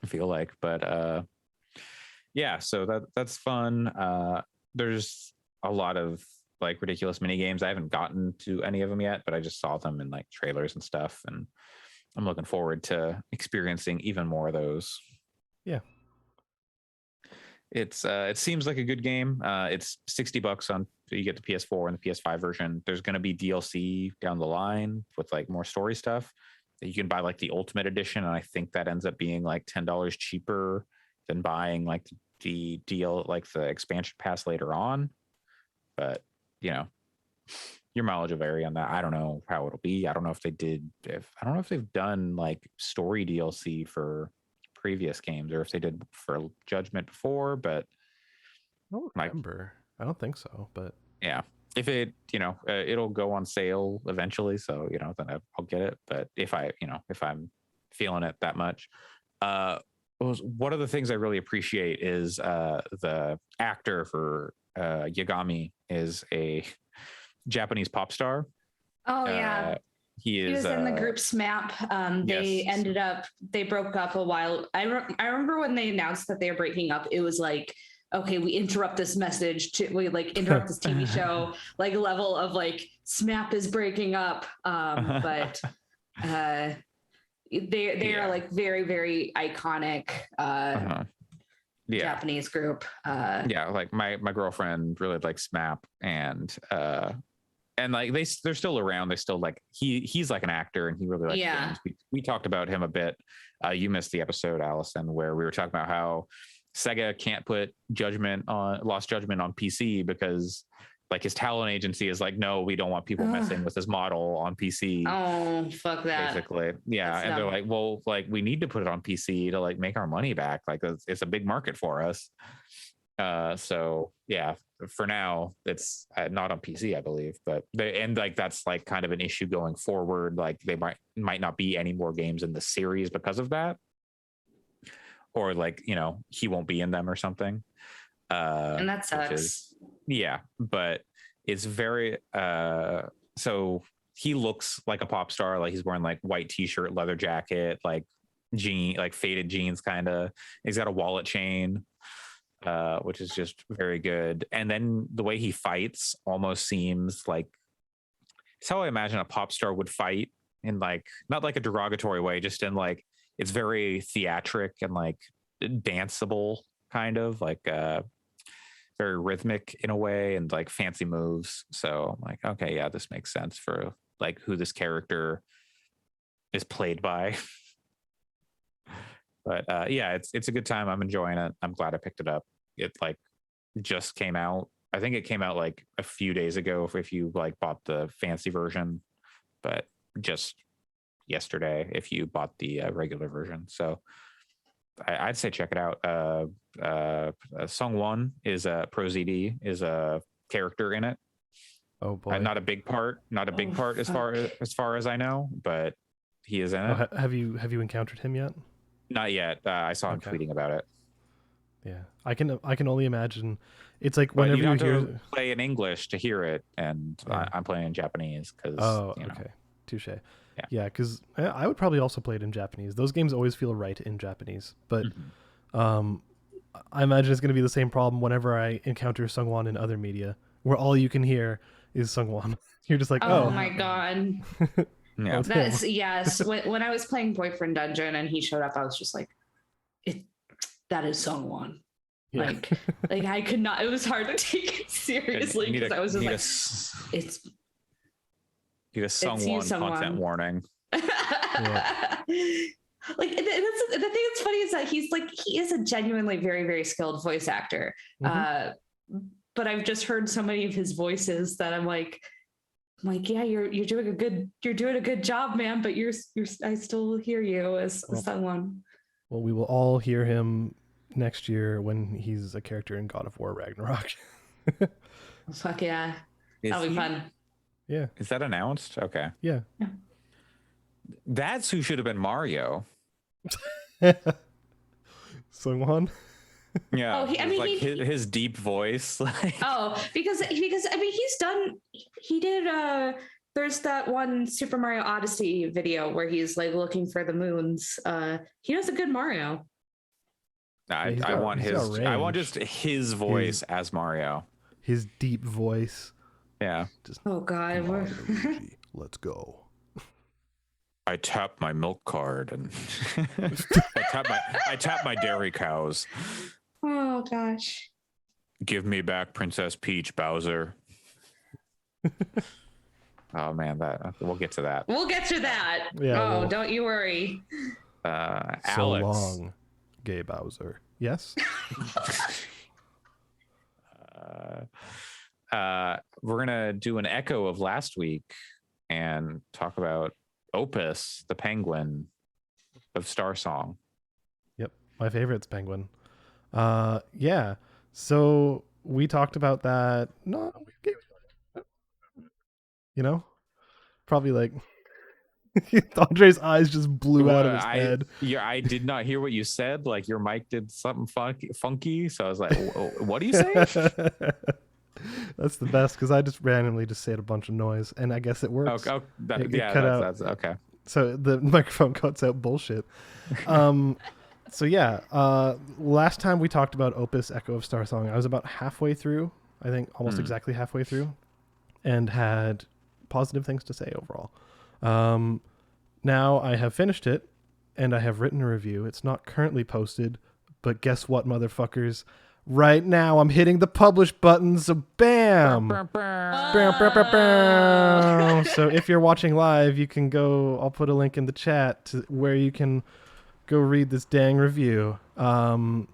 I feel like. But yeah, so that's fun. There's a lot of like ridiculous mini games. I haven't gotten to any of them yet, but I just saw them in like trailers and stuff, and I'm looking forward to experiencing even more of those. Yeah. It seems like a good game. It's $60 you get the PS4 and the PS5 version. There's going to be DLC down the line with like more story stuff that you can buy, like the Ultimate Edition, and I think that ends up being like $10 cheaper than buying like the deal, like the expansion pass later on. But your mileage will vary on that. I don't know how it'll be. I don't know if they've done like story DLC for previous games, or if they did for Judgment before, but I don't remember. I don't think so, but yeah, if it, it'll go on sale eventually, so then I'll get it. But if I'm feeling it that much, one of the things I really appreciate is the actor for Yagami is a Japanese pop star. Oh yeah. He was in the group's map. They broke up a while. I remember when they announced that they were breaking up, it was like, okay, we interrupt this interrupt this TV show, like level of like SMAP is breaking up. But they are like very, very iconic Japanese group. Like my girlfriend really likes SMAP, and like they're still around. They still like he's like an actor, and he really likes games. We talked about him a bit. You missed the episode, Allison, where we were talking about how Sega can't put Lost Judgment on PC because like his talent agency is like, no, we don't want people messing with this model on PC. Oh, fuck that. Basically. Yeah. That's they're like, well, like we need to put it on PC to like make our money back. Like it's a big market for us. So yeah, for now it's not on PC, I believe, but that's like kind of an issue going forward. Like they might not be any more games in the series because of that, or like, he won't be in them or something. And that sucks. But it's very, so he looks like a pop star. Like he's wearing like white t-shirt, leather jacket, like faded jeans kind of. He's got a wallet chain, which is just very good. And then the way he fights almost seems like it's how I imagine a pop star would fight, in like not like a derogatory way, just in like it's very theatric and like danceable, kind of like very rhythmic in a way, and like fancy moves. So I'm like, okay, yeah, this makes sense for like who this character is played by. But yeah, it's a good time. I'm enjoying it. I'm glad I picked it up. It like just came out. I think it came out like a few days ago if you like bought the fancy version, but just yesterday if you bought the regular version. So I'd say check it out. Song One is Pro ZD is a character in it. Oh boy, not a big part as far as I know, but he is in it. Have you encountered him yet? Not yet. I saw him tweeting about it. Yeah, I can only imagine. It's like whenever you hear play in English to hear it, and I'm playing in Japanese because. Oh, okay, touche. Yeah, because I would probably also play it in Japanese. Those games always feel right in Japanese, but I imagine it's going to be the same problem whenever I encounter Sungwon in other media, where all you can hear is Sungwon. You're just like, oh my god. Yeah, that's yes. When I was playing Boyfriend Dungeon and he showed up, I was just like, that is Sungwon. Yeah. Like I could not. It was hard to take it seriously because I was just like, it's. Need a Sungwon content warning. Yeah. Like the thing that's funny is that he is a genuinely very, very skilled voice actor. But I've just heard so many of his voices that I'm like, yeah, you're doing a good job, man. But I still hear you as someone. Well, we will all hear him next year when he's a character in God of War Ragnarok. Fuck yeah, that'll be fun. Yeah. Is that announced? Okay. Yeah. That's who should have been Mario. Sungwon? Yeah. His deep voice. Because I mean he did there's that one Super Mario Odyssey video where he's like looking for the moons. He does a good Mario. I want just his voice as Mario. His deep voice. Yeah. Oh God. Let's go. I tap my milk card and I tap my dairy cows. Oh gosh. Give me back Princess Peach, Bowser. Oh man, we'll get to that. We'll get to that. Yeah, don't you worry. So Alex. long, gay Bowser. Yes. We're gonna do an echo of last week and talk about Opus, the penguin of Starsong. Yep, my favorite's penguin. Yeah. So we talked about that. No, probably like Andre's eyes just blew out of his head. Yeah, I did not hear what you said. Like your mic did something funky. So I was like, what do you say? That's the best because I just randomly said a bunch of noise, and I guess it works. That's okay. So the microphone cuts out bullshit. So yeah, last time we talked about Opus Echo of Starsong, I was about halfway through, I think almost exactly halfway through, and had positive things to say overall. Now I have finished it, and I have written a review. It's not currently posted, but guess what, motherfuckers? Right now, I'm hitting the publish button, so bam! So if you're watching live, you can go, I'll put a link in the chat to where you can go read this dang review. I'll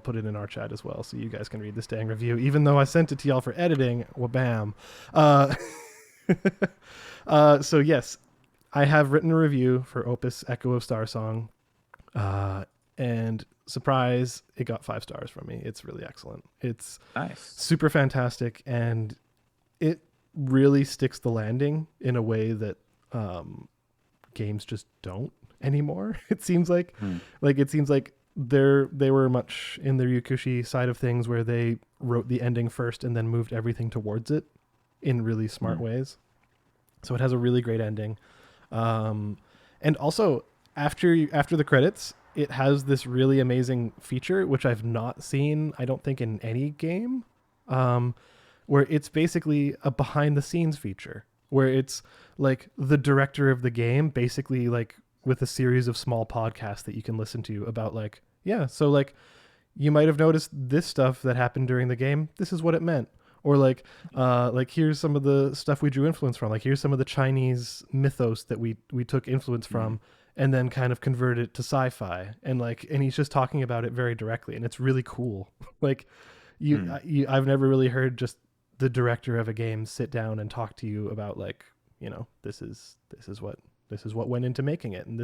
put it in our chat as well, so you guys can read this dang review, even though I sent it to y'all for editing. Wabam. So yes, I have written a review for Opus Echo of Starsong. And surprise, it got 5 stars from me. It's really excellent. It's nice, super fantastic, and it really sticks the landing in a way that games just don't anymore. It seems like, they were much in the Ryukushi side of things, where they wrote the ending first and then moved everything towards it in really smart ways. So it has a really great ending. And also after the credits, it has this really amazing feature, which I've not seen, I don't think, in any game, where it's basically a behind the scenes feature, where it's like the director of the game, basically like with a series of small podcasts that you can listen to about like, yeah, so like you might have noticed this stuff that happened during the game. This is what it meant. Or like here's some of the stuff we drew influence from. Like here's some of the Chinese mythos that we took influence from, and then kind of converted it to sci-fi. And he's just talking about it very directly, and it's really cool. Like I've never really heard just the director of a game sit down and talk to you about like, you know, this is what went into making it, and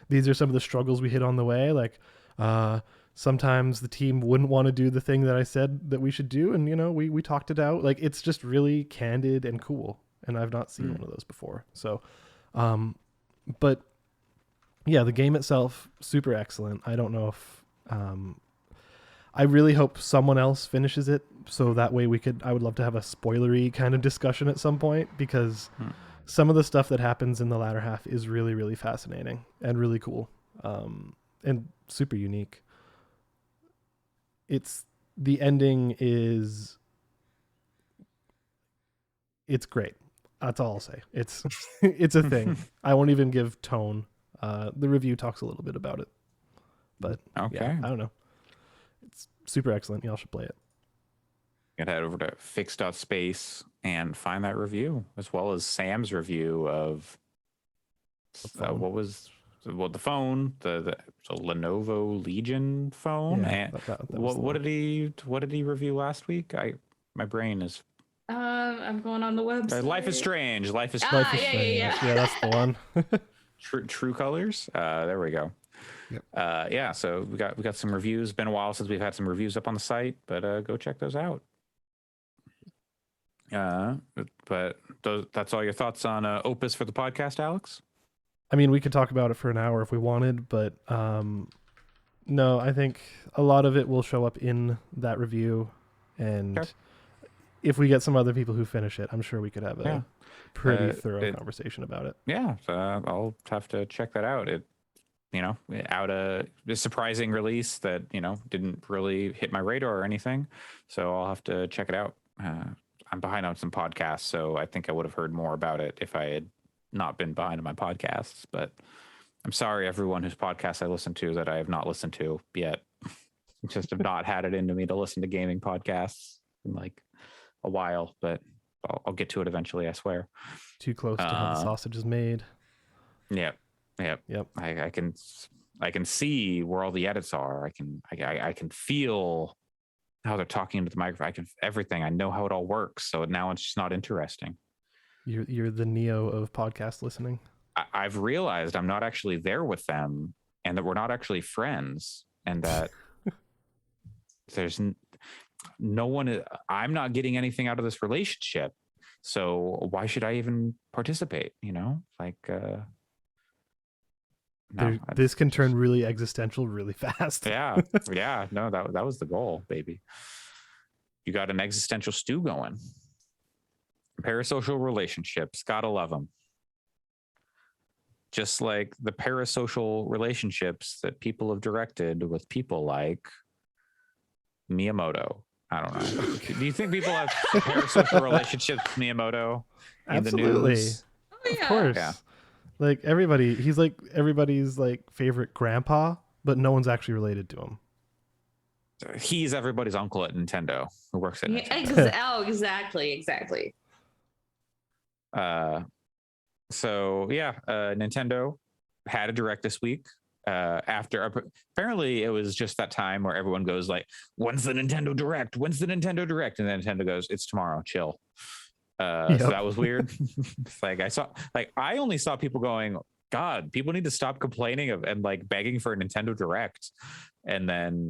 these are some of the struggles we hit on the way. Like sometimes the team wouldn't want to do the thing that I said that we should do, and you know, we talked it out. Like it's just really candid and cool, and I've not seen one of those before. So but yeah, the game itself, super excellent. I don't know if I really hope someone else finishes it, so that way I would love to have a spoilery kind of discussion at some point, because some of the stuff that happens in the latter half is really, really fascinating and really cool, and super unique. The ending is, it's great. That's all I'll say. It's a thing. I won't even give tone. The review talks a little bit about it, but okay. Yeah, I don't know. It's super excellent. Y'all should play it. You can head over to fix.space and find that review, as well as Sam's review of the phone, the Lenovo Legion phone. Yeah, And what did he review last week? My brain is. I'm going on the website. Life is Strange. Life is Strange. Yeah, that's the one. True Colors. There we go. Yep. Yeah. So we got some reviews. Been a while since we've had some reviews up on the site, but go check those out. But that's all your thoughts on Opus for the podcast, Alex? I mean, we could talk about it for an hour if we wanted, but no, I think a lot of it will show up in that review, and if we get some other people who finish it, I'm sure we could have a pretty thorough conversation about it. Yeah, I'll have to check that out. It, you know, out a surprising release that, you know, didn't really hit my radar or anything, so I'll have to check it out. I'm behind on some podcasts, so I think I would have heard more about it if I had not been behind on my podcasts. But I'm sorry, everyone whose podcasts I listen to that I have not listened to yet. Just have not had it into me to listen to gaming podcasts in like a while, but I'll get to it eventually, I swear. Too close to how the sausage is made. Yep. I can see where all the edits are. I can feel how they're talking into the microphone. Everything. I know how it all works. So now it's just not interesting. You're the Neo of podcast listening. I've realized I'm not actually there with them, and that we're not actually friends, and that there's no one. I'm not getting anything out of this relationship. So why should I even participate? You know, like. No, this can turn really existential really fast. Yeah. No, that was the goal, baby. You got an existential stew going. Parasocial relationships, gotta love them. Just like the parasocial relationships that people have directed with people like Miyamoto. I don't know. Do you think people have parasocial relationships with Miyamoto in Absolutely. the news? Oh, yeah. Of course. Yeah. Like everybody, he's like everybody's like favorite grandpa, but no one's actually related to him. He's everybody's uncle at Nintendo who works at Nintendo. Exactly. So yeah, Nintendo had a direct this week. After apparently it was just that time where everyone goes like, "When's the Nintendo Direct? When's the Nintendo Direct?" And then Nintendo goes, "It's tomorrow. Chill." So that was weird. I only saw people going, God, people need to stop complaining and like begging for a Nintendo Direct. And then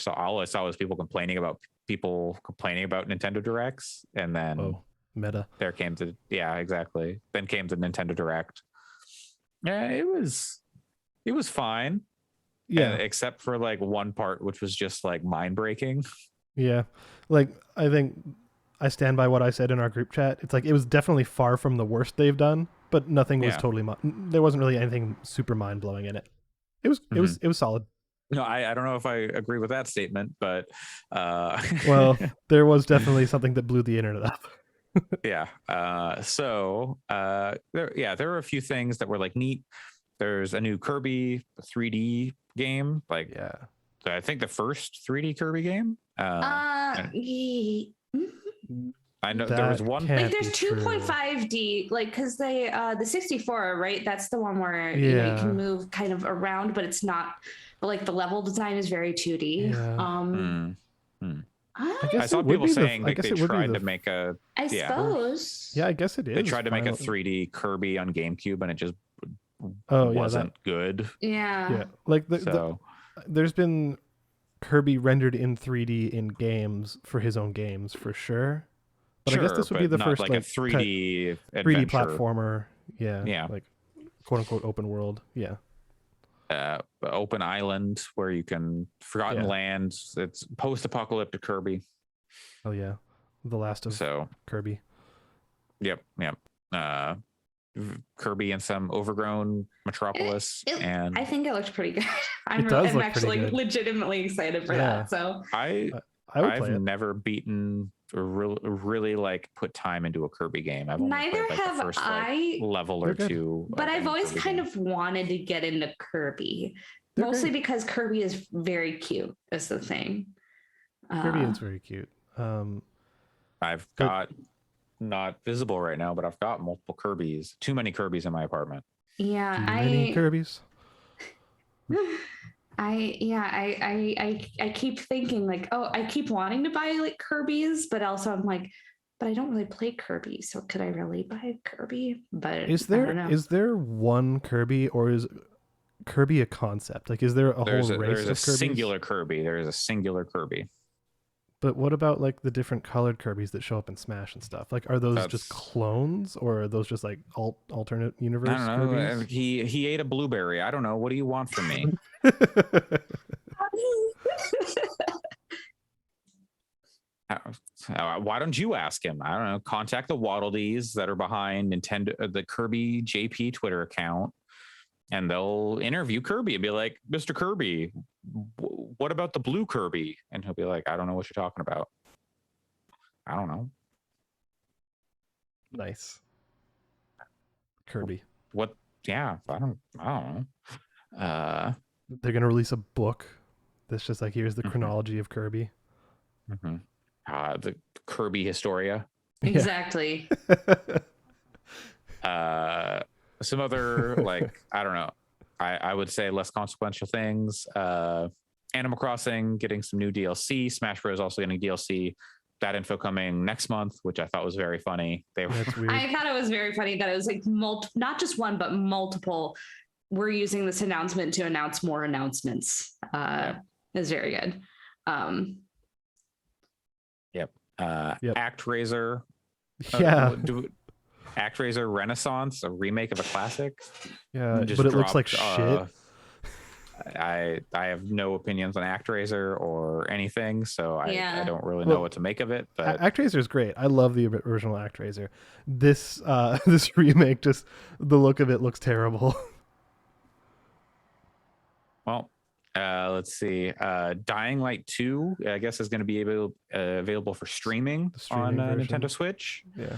all I saw was people complaining about Nintendo Directs. And then meta. Then came the Nintendo Direct. Yeah, it was fine. Yeah. Except for like one part, which was just like mind breaking. Yeah. Like I think I stand by what I said in our group chat. It's like it was definitely far from the worst they've done, but nothing was totally. There wasn't really anything super mind blowing in it. It was solid. No, I don't know if I agree with that statement, but well, there was definitely something that blew the internet up. yeah. There were a few things that were like neat. There's a new Kirby 3D game. Like, I think the first 3D Kirby game. I know there was one. Like, there's 2.5D, like, because they the 64, right? That's the one where you know, you can move kind of around, but it's not. But like the level design is very 2D. I saw people saying like they tried to make a. I suppose. Yeah, I guess it is. They tried to make a 3D Kirby on GameCube, and it just wasn't good. Yeah. Like there's been Kirby rendered in 3D in games for his own games for sure. But I guess this would be the first like a 3D 3D platformer. Yeah. Like quote unquote open world. Yeah. Open island where you can Forgotten Lands. It's post-apocalyptic Kirby. Oh yeah, the last of Kirby. Yep. Kirby and some overgrown metropolis, and I think it looks pretty good. I'm actually legitimately excited for that. So I've never beaten or really like put time into a Kirby game. I've only neither played, have the first, I level or two. But I've always kind of wanted to get into Kirby, mostly because Kirby is very cute. Is the thing. Kirby is very cute. I've got not visible right now, but I've got multiple Kirbys. Too many Kirbys in my apartment. Yeah, too many Kirbys. I keep thinking like, I keep wanting to buy like Kirby's, but also I'm like, but I don't really play Kirby, so could I really buy Kirby? But is there one Kirby, or is Kirby a concept? Like, is there a whole race of Kirbys? There's a singular Kirby. There is a singular Kirby. But what about like the different colored Kirbys that show up in Smash and stuff? Like, are those just clones, or are those just like alternate universe? I don't know. Kirbys? He ate a blueberry. I don't know. What do you want from me? Why don't you ask him? I don't know. Contact the Waddle Dees that are behind Nintendo, the Kirby JP Twitter account, and they'll interview Kirby and be like, Mr. Kirby, what about the blue Kirby? And he'll be like, I don't know what you're talking about. I don't know. Nice. Kirby. What? Yeah, I don't know. They're going to release a book that's just like, here's the chronology of Kirby. The Kirby Historia. Exactly. Some other, like, I don't know. I would say less consequential things. Animal Crossing getting some new DLC. Smash Bros. Also getting DLC. That info coming next month, which I thought was very funny. I thought it was very funny that it was like not just one, but multiple. We're using this announcement to announce more announcements. It's very good. Yep. ActRaiser. ActRaiser Renaissance, a remake of a classic. Yeah, but it looks like shit. I have no opinions on ActRaiser or anything, so I don't really know what to make of it. But ActRaiser is great. I love the original ActRaiser. This this remake, just the look of it looks terrible. Well, let's see. Dying Light 2, I guess, is going to be available for streaming on Nintendo Switch. Yeah.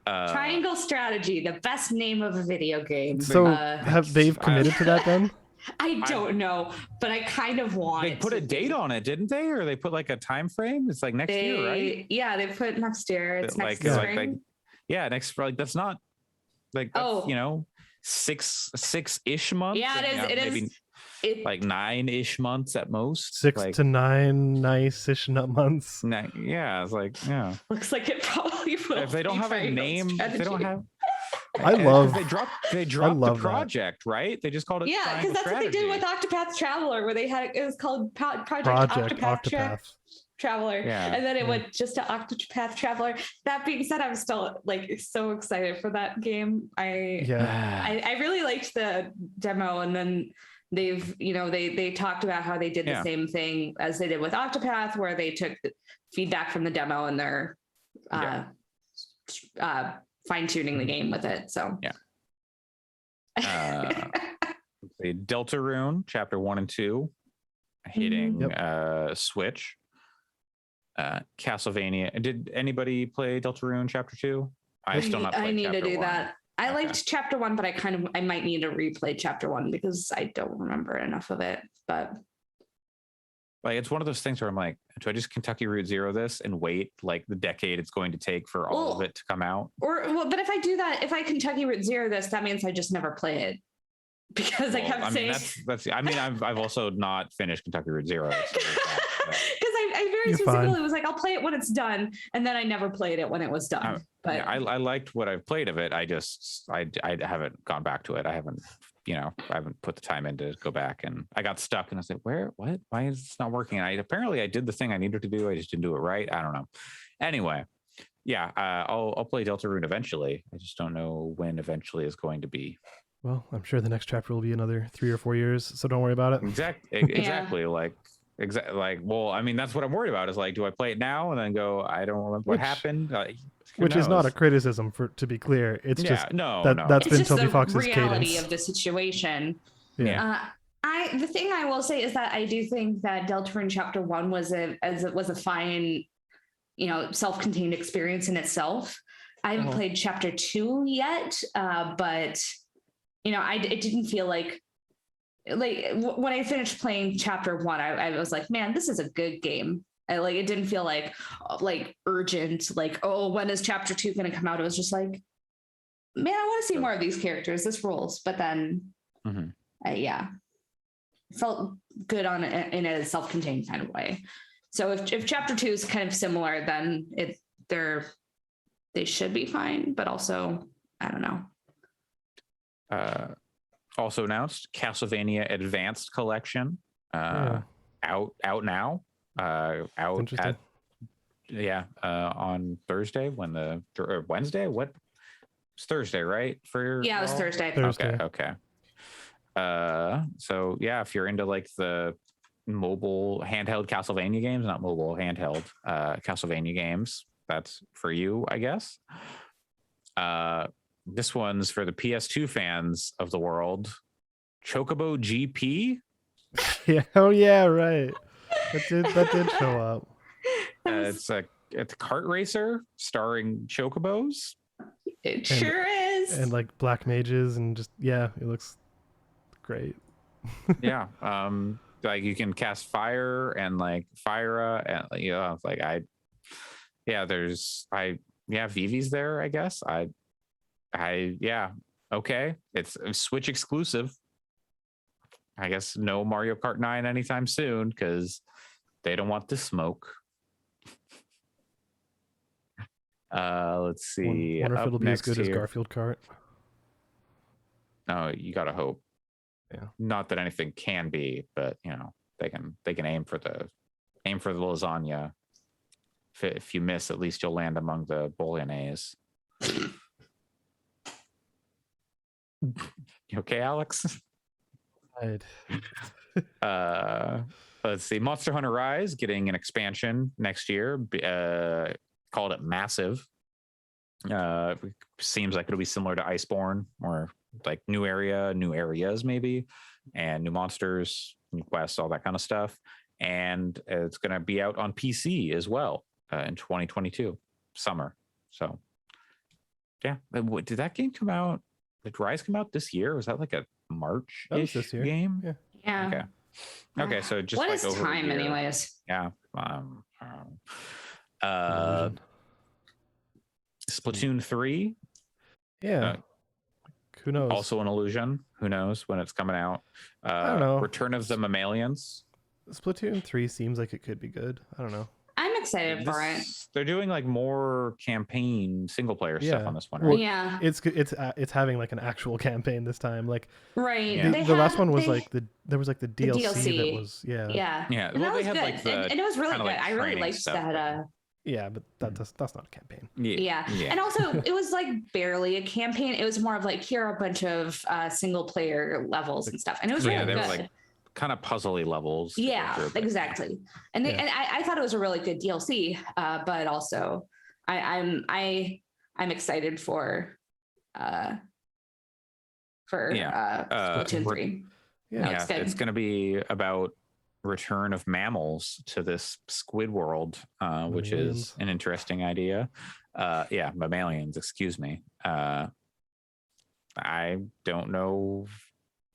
Triangle Strategy, the best name of a video game. So have they committed to that then? I don't know, but I kind of want. They put a date on it, didn't they? Or they put like a time frame? It's like next year, right? Yeah, they put next year. It's next spring. Next. Like that's not like that's, 6-ish months. Yeah, it is. Maybe like 9-ish months at most. 6 to 9 nice-ish months. Yeah, it's like Looks like it probably will. If they don't have a name, if they don't have. They dropped the project, right? They just called it. Yeah, because that's what they did with Octopath Traveler, where it was called Project Octopath Traveler. Yeah. And then it went just to Octopath Traveler. That being said, I'm still like so excited for that game. I really liked the demo, and then they talked about how they did the same thing as they did with Octopath, where they took the feedback from the demo and they're fine tuning the game with it. So the Deltarune Chapter 1 and 2 hitting Switch. Castlevania. Did anybody play Deltarune Chapter 2? I still not. I need to do 1. that. I liked Chapter 1, but I might need to replay Chapter 1 because I don't remember enough of it. But like, it's one of those things where I'm like, do I just Kentucky Route Zero this and wait like the decade it's going to take for all of it to come out? But if I do that, if I Kentucky Route Zero this, that means I just never play it because I kept saying. That's. I mean, I've also not finished Kentucky Route Zero. Because I very specifically was like, I'll play it when it's done, and then I never played it when it was done. But I liked what I've played of it. I haven't gone back to it. I haven't put the time in to go back, and I got stuck, and I said, what? Why is this not working? And I did the thing I needed to do. I just didn't do it right. I don't know. Anyway, I'll play Deltarune eventually. I just don't know when eventually is going to be. Well, I'm sure the next chapter will be another 3 or 4 years, so don't worry about it. Exactly. Well, I mean, that's what I'm worried about is like, do I play it now and then go, I don't remember what happened? Which is not a criticism, to be clear. It's just that's it's been Toby Fox's reality cadence of the situation. Yeah. The thing I will say is that I do think that Deltarune Chapter 1 was a fine, self-contained experience in itself. I haven't played Chapter 2 yet, but it didn't feel like when I finished playing Chapter 1, I was like, man, this is a good game. It didn't feel like urgent, when is Chapter 2 going to come out? It was just like, man, I want to see more of these characters. This rules. But then, felt good in a self-contained kind of way. So if Chapter 2 is kind of similar, then they should be fine. But also, I don't know. Also announced Castlevania Advanced Collection out now. On Thursday or Wednesday. It's Thursday, right? It was Thursday. Okay. So if you're into like the mobile handheld Castlevania games, not mobile handheld Castlevania games, that's for you, I guess. This one's for the PS2 fans of the world. Chocobo GP. Yeah. Oh yeah, right. That did show up. It's a kart racer starring chocobos. It sure is. And like black mages and just it looks great. Yeah. Like you can cast fire and like Fyra and there's Vivi's there, I guess. Okay. It's a Switch exclusive. I guess no Mario Kart 9 anytime soon because they don't want the smoke. Let's see. Wonder if it'll be as good as Garfield Kart. Oh, you gotta hope. Yeah. Not that anything can be, but they can aim for the lasagna. If you miss, at least you'll land among the bolognese. You okay, Alex? Right. Let's see. Monster Hunter Rise getting an expansion next year. Called it Massive. Seems like it'll be similar to Iceborne, or like new areas maybe, and new monsters, new quests, all that kind of stuff. And it's going to be out on PC as well in 2022 summer. So did that game come out? Did Rise come out this year? Was that like a March-ish this year game? Yeah. Okay. So just what like is over time, anyways? Yeah. Splatoon 3. Yeah. Who knows? Also an illusion. Who knows when it's coming out? I don't know. Return of the Mammalians. Splatoon 3 seems like it could be good. I don't know. I'm excited for it. They're doing like more campaign single player stuff on this one, right? Well, yeah. It's having like an actual campaign this time. Like right. The last one was there was like the DLC that was Yeah. And well, they had good. Like and it was really good. I really liked stuff, that. Yeah, but that's not a campaign. Yeah. And also it was like barely a campaign. It was more of like here are a bunch of single player levels and stuff. And it was really good. Were like kind of puzzly levels. Yeah, exactly. And I thought it was a really good DLC, but also I'm excited for Splatoon 3. Yeah, it's going to be about return of mammals to this squid world, which is an interesting idea. Mammalians, excuse me. I don't know.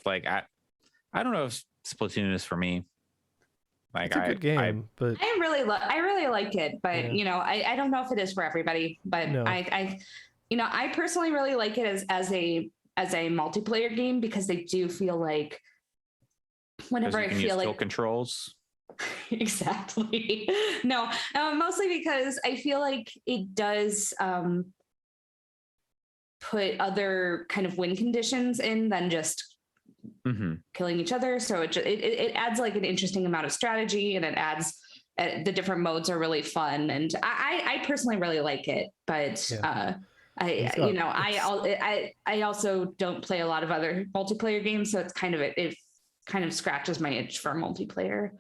Like, I don't know if Splatoon is for me. Like, it's a good game, but I really like it, but yeah. I don't know if it is for everybody. But No. I personally really like it as a multiplayer game, because they do feel like whenever I feel like controls. Exactly. No, mostly because I feel like it does put other kind of win conditions in than just killing each other. So it adds like an interesting amount of strategy, and it adds the different modes are really fun, and I personally really like it. But I also don't play a lot of other multiplayer games, so it's kind of scratches my itch for multiplayer.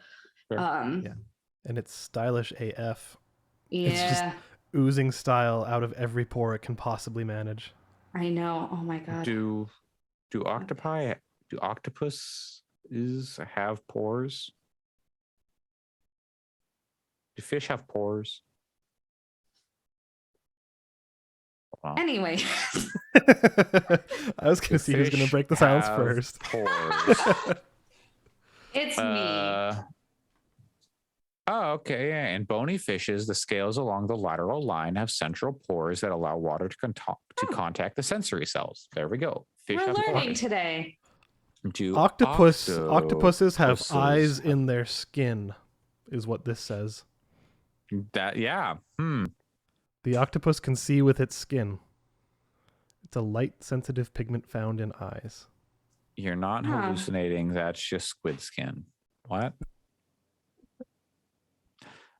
Sure. And it's stylish AF. Yeah, it's just oozing style out of every pore it can possibly manage. I know. Oh my god. Do octopus have pores? Do fish have pores? Anyway. I was gonna see who's gonna break the silence first. Pores. It's me. Oh, okay. Yeah. In bony fishes, the scales along the lateral line have central pores that allow water to contact the sensory cells. There we go. We're learning today. Octopuses have eyes in their skin, is what this says. The octopus can see with its skin. It's a light-sensitive pigment found in eyes. You're not hallucinating. That's just squid skin. What?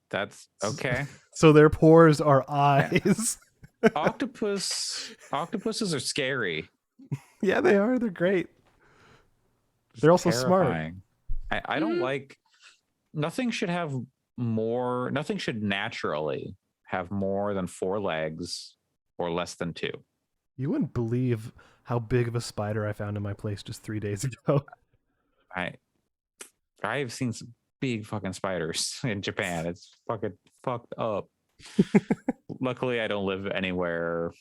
That's okay. So their pores are eyes. Yeah. Octopuses are scary. Yeah, they are. They're great. They're also terrifying. Smart. I don't like. Nothing should naturally have more than 4 legs or less than 2. You wouldn't believe how big of a spider I found in my place just 3 days ago. I've seen some big fucking spiders in Japan. It's fucking fucked up. Luckily, I don't live anywhere,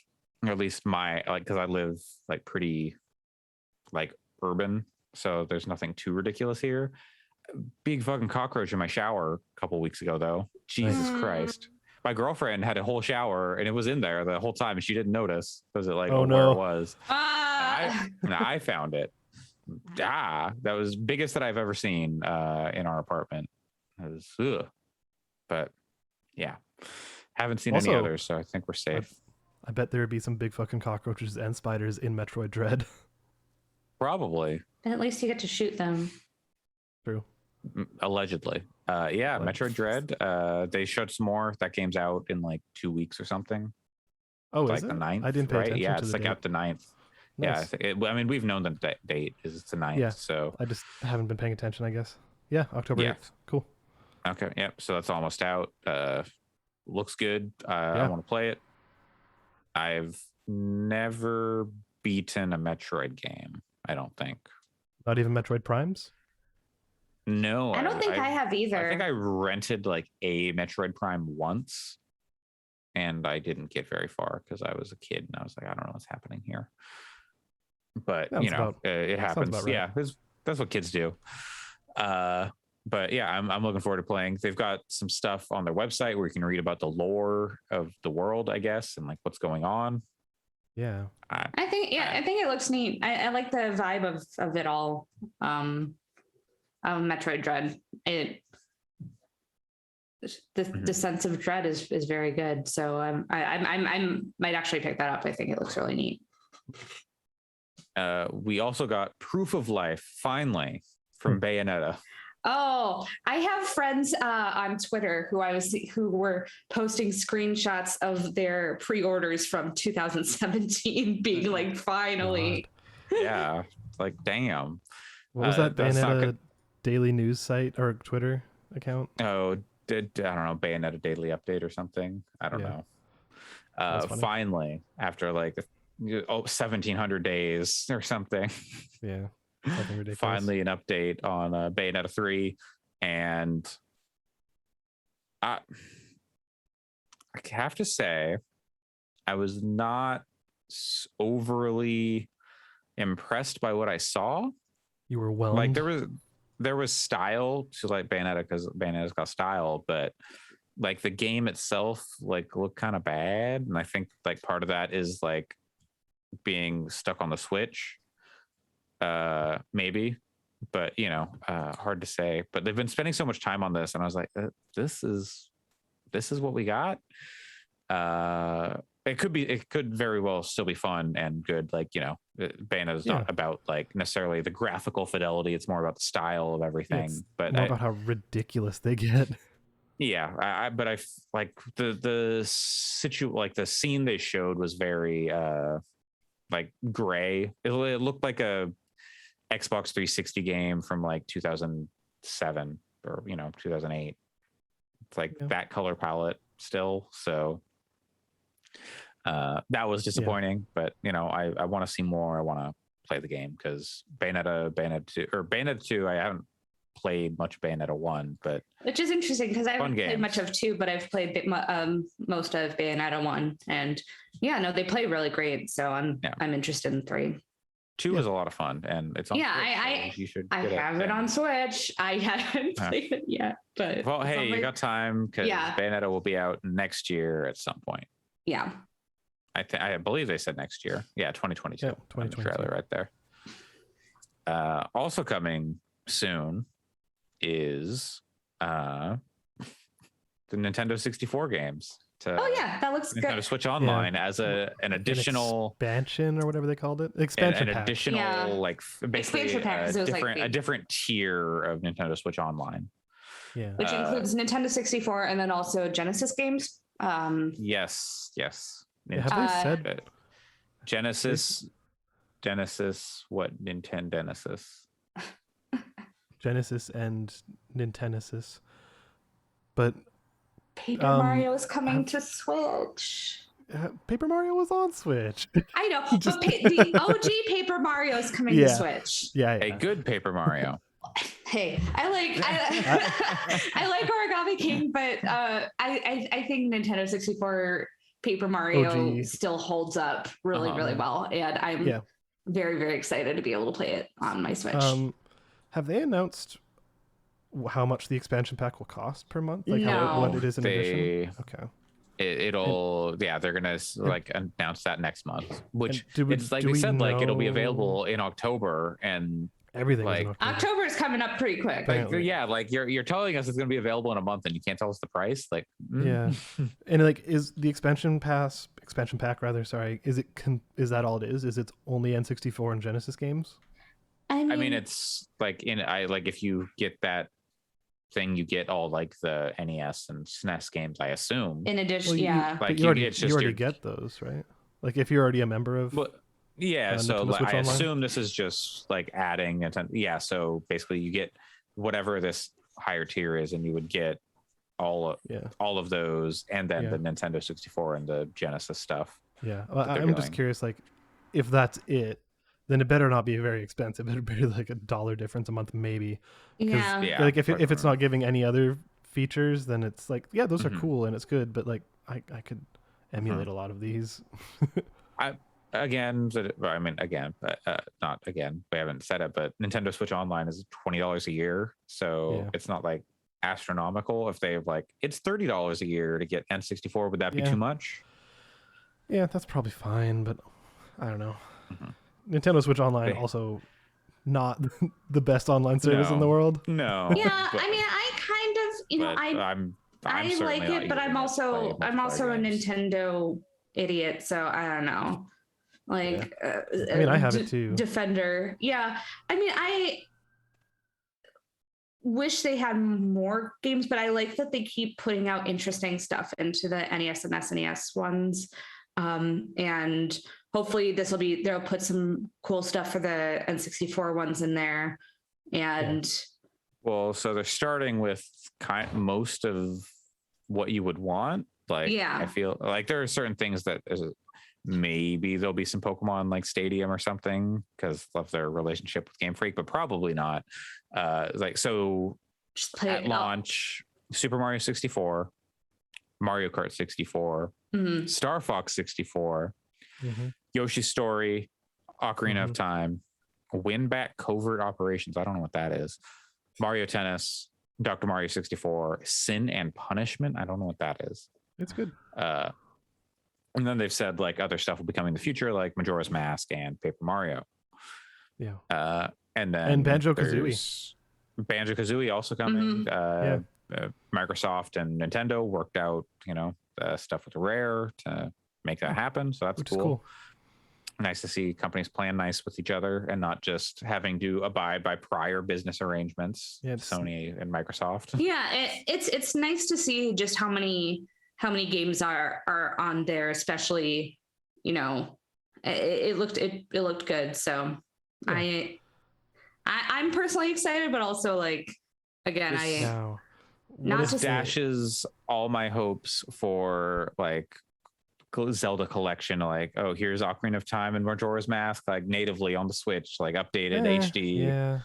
or at least because I live like pretty like urban, so there's nothing too ridiculous here. Big fucking cockroach in my shower a couple weeks ago, though. Jesus Christ. My girlfriend had a whole shower and it was in there the whole time and she didn't notice because it where it was. I found it. That was biggest that I've ever seen in our apartment. But yeah, haven't seen any others, so I think we're safe. I bet there would be some big fucking cockroaches and spiders in Metroid Dread. Probably. And at least you get to shoot them. True. Allegedly. Metroid Dread. They showed some more. That game's out in like 2 weeks or something. Oh, it's is like it? The 9th, I didn't pay attention Yeah, to it's the like date. out the 9th. Nice. Yeah, I mean, we've known the date is the 9th. Yeah, so I just haven't been paying attention, I guess. Yeah, October 8th. Cool. Okay, yep. So that's almost out. Looks good. I want to play it. I've never beaten a Metroid game, I don't think. Not even Metroid Primes? No, I don't think I have either. I think I rented like a Metroid Prime once, and I didn't get very far because I was a kid and I was like, I don't know what's happening here. But it happens. Right. Yeah, that's what kids do. But yeah, I'm looking forward to playing. They've got some stuff on their website where you can read about the lore of the world, I guess, and like what's going on. Yeah, I think it looks neat. I like the vibe of it all. Metroid Dread. The sense of dread is very good. So I might actually pick that up. I think it looks really neat. We also got Proof of Life finally from Bayonetta. Oh, I have friends on Twitter who were posting screenshots of their pre-orders from 2017 being like, finally. Yeah, like damn. What was that Bayonetta daily news site or Twitter account? Oh, I don't know, Bayonetta Daily Update or something. I don't know. Finally, after like 1,700 days or something. Yeah. Something ridiculous. Finally, an update on Bayonetta 3, and I have to say, I was not overly impressed by what I saw. You were whelmed. Like there was style to like Bayonetta, because Bayonetta's got style, but like the game itself like looked kind of bad, and I think like part of that is like being stuck on the Switch, maybe, but hard to say. But they've been spending so much time on this, and I was like, this is what we got. It could very well still be fun and good. Like, Bayonetta is not about like necessarily the graphical fidelity. It's more about the style of everything. But more about how ridiculous they get. Yeah, but I like the scene they showed was very like gray. It looked like a Xbox 360 game from like 2007 or 2008. It's like that color palette still. So that was disappointing. But I want to see more. I want to play the game, because Bayonetta 2, I haven't played much Bayonetta 1, but which is interesting because I haven't played much of 2, but I've played most of Bayonetta 1, and they play really great. So I'm interested in 3. 2 is a lot of fun, and it's on Switch, so you should I have it on Switch. I haven't played it yet, but hey, you got time, because Bayonetta will be out next year at some point. Yeah, I believe they said next year. 2022. 2022. Trailer right there. Also coming soon is the Nintendo 64 games. That looks Nintendo good. Switch Online as an additional expansion, or whatever they called it. Expansion pack. Additional like basically a different tier of Nintendo Switch Online. Yeah. Which includes Nintendo 64 and then also Genesis games. Yes. Have they said Genesis? What Nintendo Genesis? Genesis and Nintendosis, but Paper Mario is coming to Switch. Paper Mario was on Switch. I know, but the OG Paper Mario is coming to Switch. Yeah, a good Paper Mario. Hey, I like Origami King, but I think Nintendo 64 Paper Mario OG still holds up really well, and I'm very, very excited to be able to play it on my Switch. Have they announced how much the expansion pack will cost per month? Like no. what it is in addition? Okay. They're gonna like announce that next month, which it's like they said like it'll be available in October, and everything like October is coming up pretty quick. Like, like you're telling us it's gonna be available in a month, and you can't tell us the price. Like and like is the expansion pack sorry, is that all it is? Is it only N64 and Genesis games? I mean it's like if you get that thing, you get all like the NES and SNES games, I assume. In addition, like you already get those, right? Like if you're already a member of so like, I assume this is just like adding so basically you get whatever this higher tier is, and you would get all of those, and then the Nintendo 64 and the Genesis stuff. Well, I'm just curious, like if that's it, then it better not be very expensive. It better be like $1 difference a month, maybe. Like if it's not giving any other features, then it's like, those are cool and it's good, but like I could emulate a lot of these. Not again. We haven't said it, but Nintendo Switch Online is $20 a year, so it's not like astronomical. If they like, it's $30 a year to get N64, would that be too much? Yeah, that's probably fine, but I don't know. Nintendo Switch Online also not the best online service in the world. No. Yeah, but, I mean, I kind of, I like it, but I'm also a Nintendo idiot, so I don't know. Like, I mean, I have it too. Defender. Yeah. I mean, I wish they had more games, but I like that they keep putting out interesting stuff into the NES and SNES ones. And hopefully they'll put some cool stuff for the N64 ones in there. And so they're starting with most of what you would want. Like, Yeah. I feel like there are certain things that maybe there'll be some Pokemon like Stadium or something because of their relationship with Game Freak, but probably not. Like, so Just play at launch, Super Mario 64, Mario Kart 64, Star Fox 64, Yoshi's Story, Ocarina of Time, Win Back Covert Operations. I don't know what that is. Mario Tennis, Dr. Mario 64, Sin and Punishment. I don't know what that is. It's good. And then they've said like other stuff will be coming in the future, like Majora's Mask and Paper Mario. Yeah. And then Banjo-Kazooie. Banjo-Kazooie also coming. Microsoft and Nintendo worked out, stuff with Rare to make that happen. So that's cool. Nice to see companies playing nice with each other and not just having to abide by prior business arrangements. Sony and Microsoft. Yeah, it's nice to see just how many games are on there, especially, it looked good. So I'm personally excited, but also like, again, this dashes all my hopes for like Zelda collection. Like, oh, here's Ocarina of Time and Majora's Mask, like natively on the Switch, like updated HD. Yeah.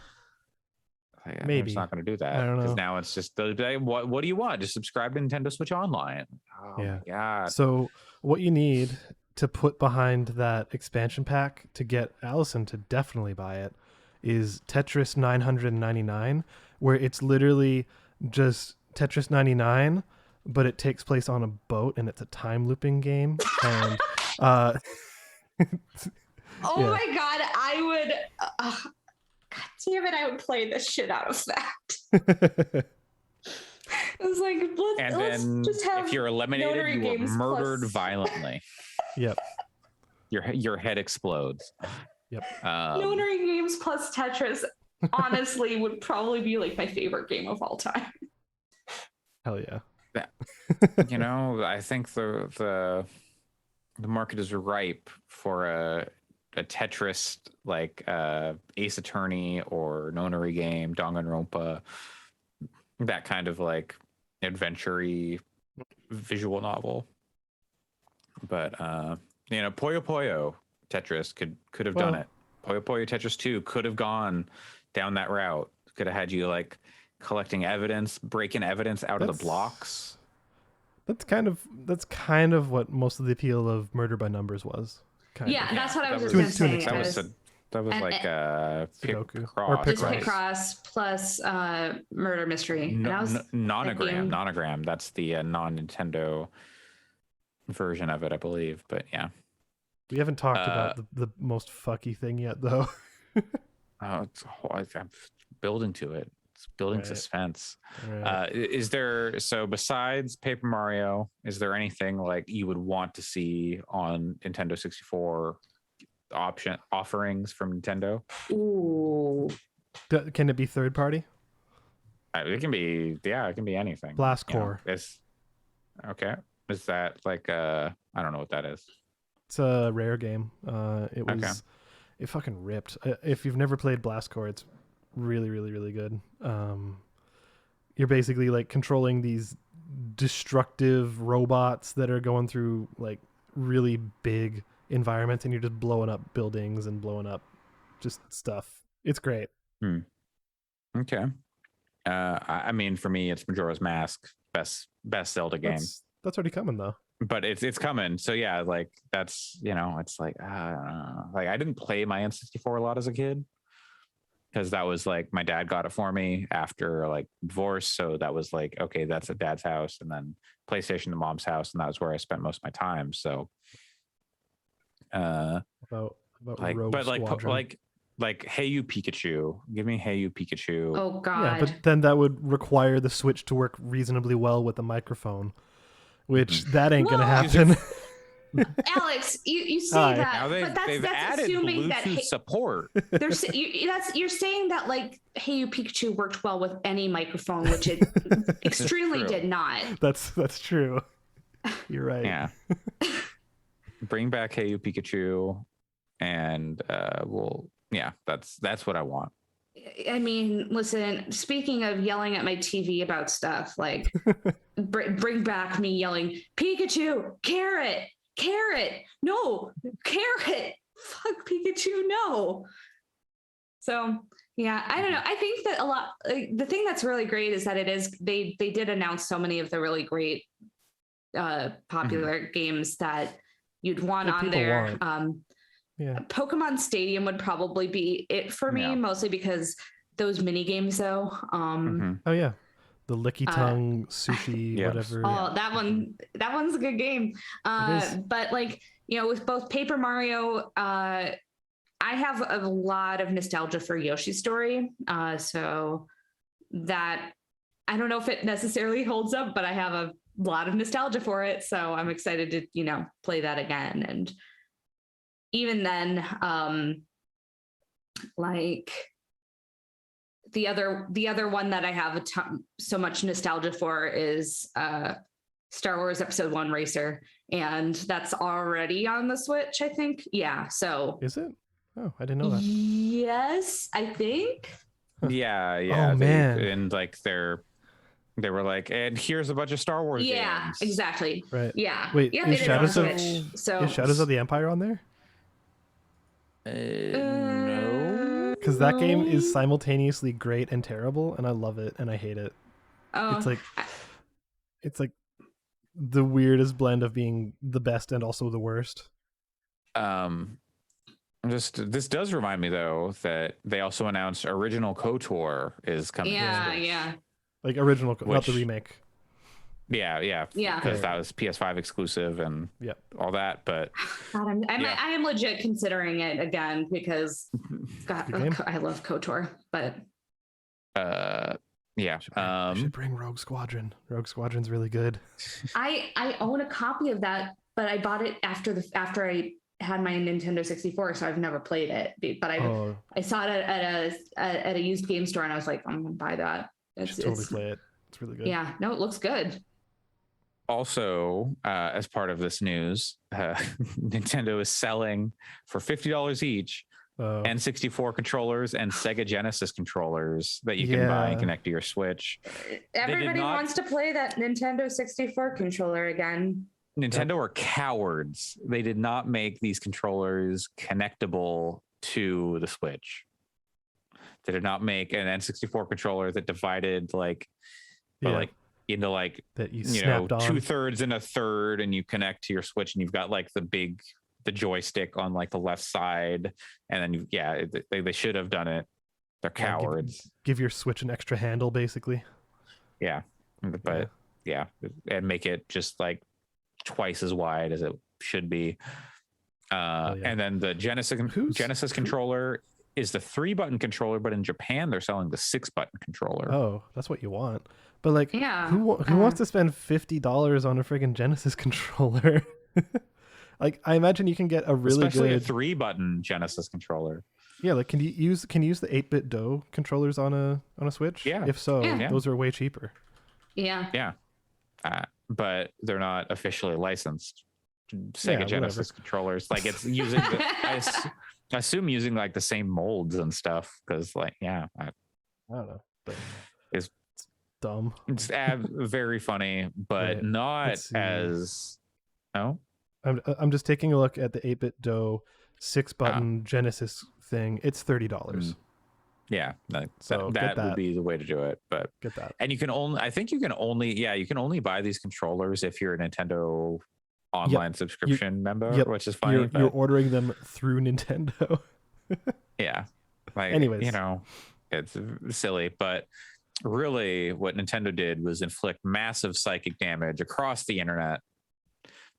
Maybe I'm just not going to do that because now it's just what do you want? Just subscribe to Nintendo Switch Online. Oh my god! So what you need to put behind that expansion pack to get Allison to definitely buy it is Tetris 999, where it's literally just Tetris 99, but it takes place on a boat and it's a time looping game. And my god, I would. God damn it, I would play the shit out of that. It was like, let's just have if you're eliminated, you are murdered violently. Yep. Your head explodes. Yep. Notary games plus Tetris, honestly, would probably be like my favorite game of all time. Hell yeah. I think the market is ripe for a Tetris like Ace Attorney or Nonary game, Danganronpa, that kind of like adventure-y visual novel. But Puyo Puyo Tetris could have done it. Puyo Puyo Tetris 2 could have gone down that route. Could have had you like collecting evidence, breaking evidence out of the blocks. That's kind of what most of the appeal of Murder by Numbers was. That's what I was just going to say. That was like Picross. Just Picross plus Murder Mystery. Nonogram. That's the non-Nintendo version of it, I believe. But yeah. We haven't talked about the most fucky thing yet, though. I'm building to it. It's building suspense. Is there, so besides Paper Mario, is there anything like you would want to see on Nintendo 64 offerings from Nintendo? Ooh. Can it be third party? It can be anything. Blast Core. Okay. Is that like I don't know what that is. It's a Rare game. It fucking ripped. If you've never played Blast Core, it's really, really, really good. You're basically like controlling these destructive robots that are going through like really big environments, and you're just blowing up buildings and blowing up just stuff. It's great. Okay. I mean, for me, it's Majora's Mask, best Zelda game. That's already coming though. But it's coming. So yeah, like that's it's like like I didn't play my N64 a lot as a kid because that was like my dad got it for me after like divorce. So that was like, okay, that's at dad's house, and then PlayStation to mom's house, and that was where I spent most of my time. So about Rogue Squadron. like Hey You Pikachu, give me Hey You Pikachu. Oh god. Yeah, but then that would require the Switch to work reasonably well with the microphone, which that ain't gonna happen. Alex, you say that, but they've that's added assuming Bluetooth that support. You're saying that like Hey You Pikachu worked well with any microphone, which it extremely did not. That's true. You're right. Yeah. Bring back Hey You Pikachu, and that's what I want. I mean, listen, speaking of yelling at my TV about stuff, like bring back me yelling Pikachu, carrot, no, carrot, fuck Pikachu, no. So yeah, I don't know. I think that a lot. The thing that's really great is that they did announce so many of the really great popular games that you'd want on there. Yeah. Pokemon Stadium would probably be it for me, mostly because those mini games though. Oh yeah. The licky tongue sushi, whatever. Oh, that one's a good game. But like, with both Paper Mario, I have a lot of nostalgia for Yoshi's Story. So that, I don't know if it necessarily holds up, but I have a lot of nostalgia for it. So I'm excited to, play that again. And even then, like the other one that I have so much nostalgia for is Star Wars Episode 1 Racer. And that's already on the Switch, I think. Yeah. So is it? Oh, I didn't know that. Yes, I think. Yeah. Oh, man. And like they were like, and here's a bunch of Star Wars games. Yeah, exactly. Right. Yeah. Wait, yeah, is Shadows is Shadows of the Empire on there? No. Because that game is simultaneously great and terrible, and I love it and I hate it. Oh, it's like the weirdest blend of being the best and also the worst. This does remind me though that they also announced Original KOTOR is coming. Yeah. Like original, not the remake. Yeah. Because that was PS5 exclusive and all that. But God, I am legit considering it again because God, I love KOTOR. But we should bring Rogue Squadron. Rogue Squadron's really good. I own a copy of that, but I bought it after I had my Nintendo 64, so I've never played it. But I saw it at a used game store, and I was like, I'm gonna buy that. It's totally play it. It's really good. Yeah, no, it looks good. Also, as part of this news, Nintendo is selling for $50 each N64 controllers and Sega Genesis controllers that you can buy and connect to your Switch. Everybody wants to play that Nintendo 64 controller again. Nintendo are cowards. They did not make these controllers connectable to the Switch. They did not make an N64 controller that divided into that you 2/3 and a third, and you connect to your Switch, and you've got like the joystick on like the left side, and then they should have done it. They're cowards. Give your Switch an extra handle, basically. Yeah, but and make it just like twice as wide as it should be. And then the Genesis controller is the 3-button controller, but in Japan they're selling the 6-button controller. Oh, that's what you want. But like, who wants to spend $50 on a friggin' Genesis controller? Like, I imagine you can get a really especially good a 3-button Genesis controller. Yeah, like can you use the 8-bit DOE controllers on a Switch? Yeah. If so, those are way cheaper. Yeah. Yeah. But they're not officially licensed Sega Genesis controllers. Like it's using I assume using like the same molds and stuff because I don't know. But it's dumb. It's very funny, but not as I'm just taking a look at the 8-bit DOE 6-button Genesis thing. It's $30. Yeah, so that would be the way to do it. But get that. And you can only buy these controllers if you're a Nintendo online subscription member, which is funny. You're ordering them through Nintendo. Yeah. Like, anyways, it's silly, but really what Nintendo did was inflict massive psychic damage across the internet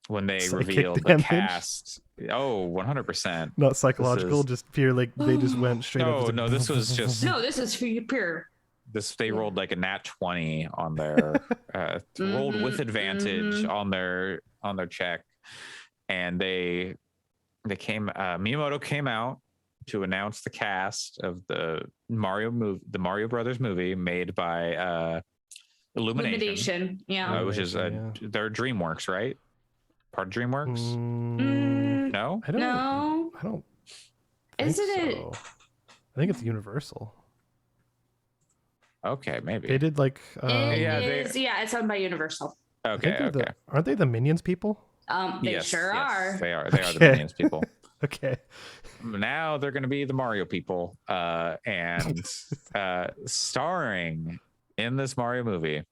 when they revealed the cast. 100%. Not psychological, just pure, like they just went straight up. No, this was just this is pure. They rolled like a nat 20 on their rolled with advantage on their check, and they came Miyamoto came out to announce the cast of the Mario Brothers movie made by Illumination. Which is their DreamWorks, right? Part of DreamWorks? No? I don't Isn't it? I think it's Universal. Okay, maybe. They did like it's owned by Universal. Okay. Aren't they the Minions people? They sure are. They are the Minions people. Okay. Now they're going to be the Mario people, and starring in this Mario movie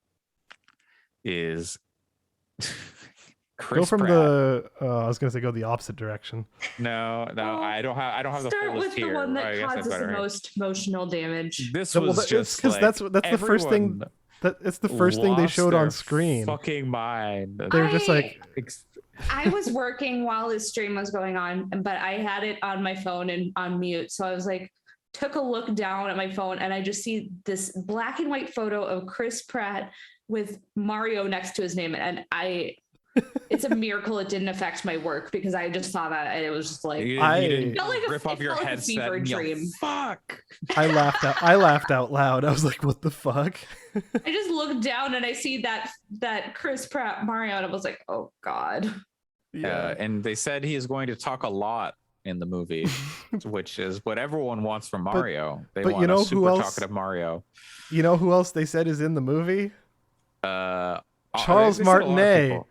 is Chris Go from Pratt. I was gonna say go the opposite direction. No, I don't have the full list here. Start with the one that I guess causes the most emotional damage. This was just because that's the first thing. It's the first thing they showed on screen. Fucking mind. They were just like. I was working while this stream was going on, but I had it on my phone and on mute. So I was like, took a look down at my phone, and I just see this black and white photo of Chris Pratt with Mario next to his name, and it's a miracle it didn't affect my work, because I just saw that and it was just like I felt like rip off your headset. Fever dream. Fuck. I laughed out loud. I was like, "What the fuck?" I just looked down and I see that Chris Pratt Mario, and I was like, "Oh God." Yeah. And they said he is going to talk a lot in the movie, which is what everyone wants from Mario. They want a super talkative Mario. You know who else they said is in the movie? Charles they Martinet.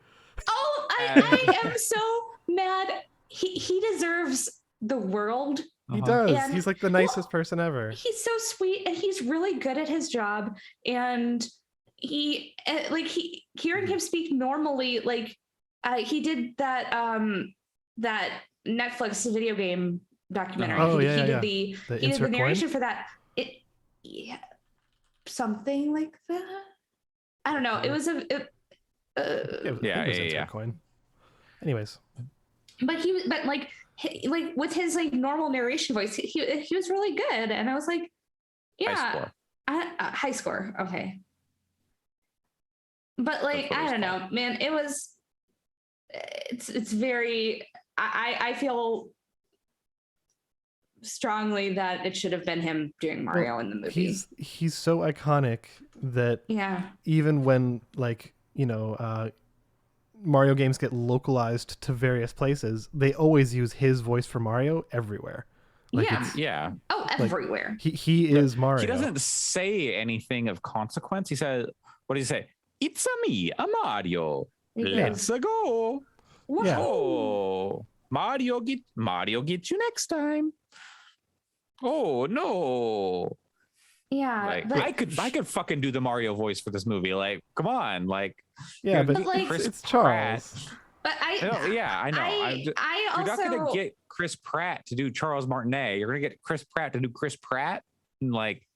Oh, I am so mad. He deserves the world. He does. And, he's like the nicest person ever. He's so sweet, and he's really good at his job. And hearing him speak normally, like he did that Netflix video game documentary. He did the narration for that. Something like that. I don't know. It was Coin. Anyways, but with his like normal narration voice, he was really good, and I was like, yeah, high score. Okay, but like I don't know, man. It's very. I feel strongly that it should have been him doing Mario in the movie. He's so iconic that even when Mario games get localized to various places, they always use his voice for Mario everywhere. Oh, everywhere. He is Mario. He doesn't say anything of consequence. He says, what does he say? It's me, a Mario. Let's go. Whoa. Mario get you next time. Oh no. Yeah, I could fucking do the Mario voice for this movie. Like, come on, like. Yeah, but it's Charles. But I know. You're not gonna get Chris Pratt to do Charles Martinet. You're gonna get Chris Pratt to do Chris Pratt, and like.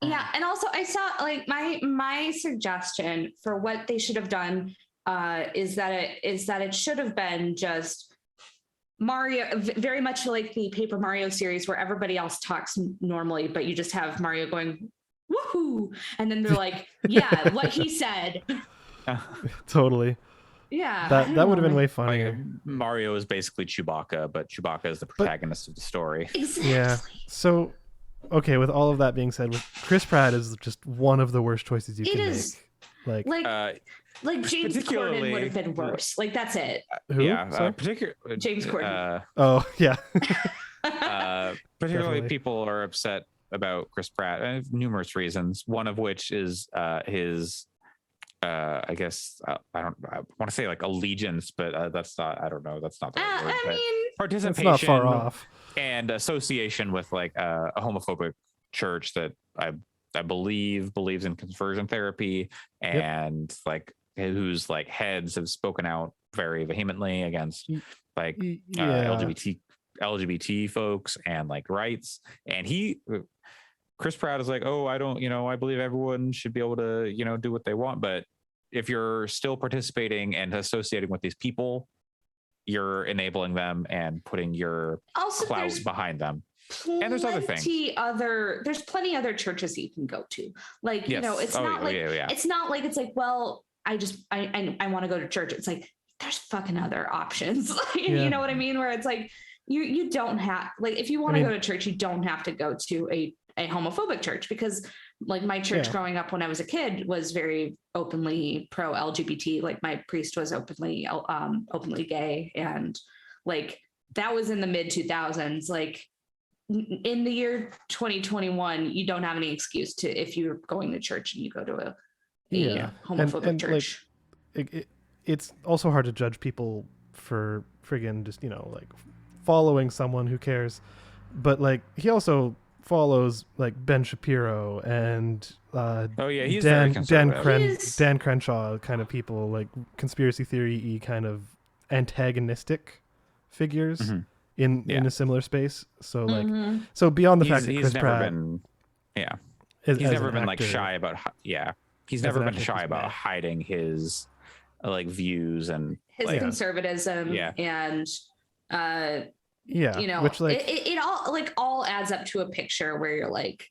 Yeah, and also I saw like my suggestion for what they should have done is that it should have been just Mario, very much like the Paper Mario series, where everybody else talks normally, but you just have Mario going woohoo, and then they're like, yeah, what he said. Totally. Yeah, that would have been way funnier. Mario is basically Chewbacca, but Chewbacca is the protagonist of the story. Exactly. Yeah. So, okay, with all of that being said, Chris Pratt is just one of the worst choices you can make. Like James Corden would have been worse. Like that's it. Who? Yeah, James Corden. Particularly, people are upset about Chris Pratt, and numerous reasons. One of which is his. I guess I want to say like allegiance, but that's not. I don't know. That's not the right word. I mean, participation. That's not far off. And association with like a homophobic church that I believe believes in conversion therapy, and like whose like heads have spoken out very vehemently against like LGBT folks and like rights. And Chris Pratt is like, oh, I don't, I believe everyone should be able to, do what they want. But if you're still participating and associating with these people, you're enabling them and putting your clout behind them. And there's other things. There's plenty other churches you can go to. Like, it's not like it's like, well, I want to go to church. It's like, there's fucking other options. You know what I mean? Where it's like, you don't have, like, if you want to go to church, you don't have to go to a homophobic church, because like my church growing up when I was a kid was very openly pro LGBT. Like my priest was openly gay, and like that was in the mid 2000s. Like in the year 2021, you don't have any excuse to, if you're going to church and you go to a homophobic and church. Like, it's also hard to judge people for friggin' just, like following someone. Who cares? But like, he also follows like Ben Shapiro and he's very conservative. Dan Crenshaw kind of people, like conspiracy theory kind of antagonistic figures in a similar space. So like, so beyond the fact that Chris Pratt he's never been like shy about he's never been shy about hiding his like views and his like, conservatism and which like it all like all adds up to a picture where you're like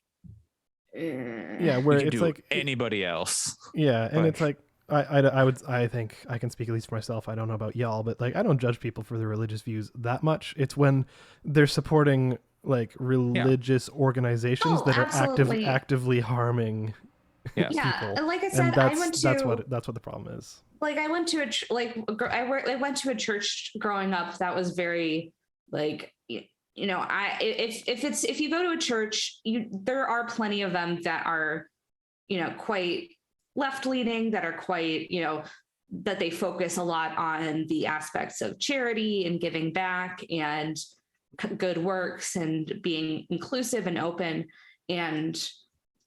where it's like anybody else and it's like I think I can speak at least for myself. I don't know about y'all, but like I don't judge people for their religious views that much. It's when they're supporting like religious organizations that are actively harming people. And like I said, that's what the problem is. Like I went to I went to a church growing up that was very like, if you go to a church, there are plenty of them that are, quite left-leaning, that are quite, that they focus a lot on the aspects of charity and giving back and good works and being inclusive and open. And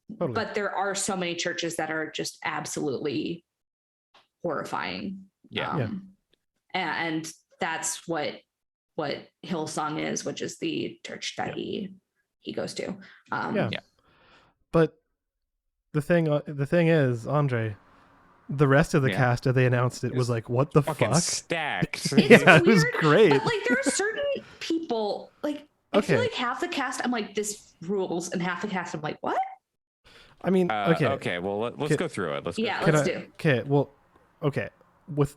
but there are so many churches that are just absolutely horrifying. And that's what Hillsong is, which is the church that he goes to. But the thing is, Andre, the rest of the cast that they announced it was like, what the fuck? Stacked. It was great. But like, there are certain people, like I feel like half the cast, I'm like, this rules, and half the cast, I'm like, what? I mean, okay. Well, let's go through it. Let's do. Okay. Well, okay. With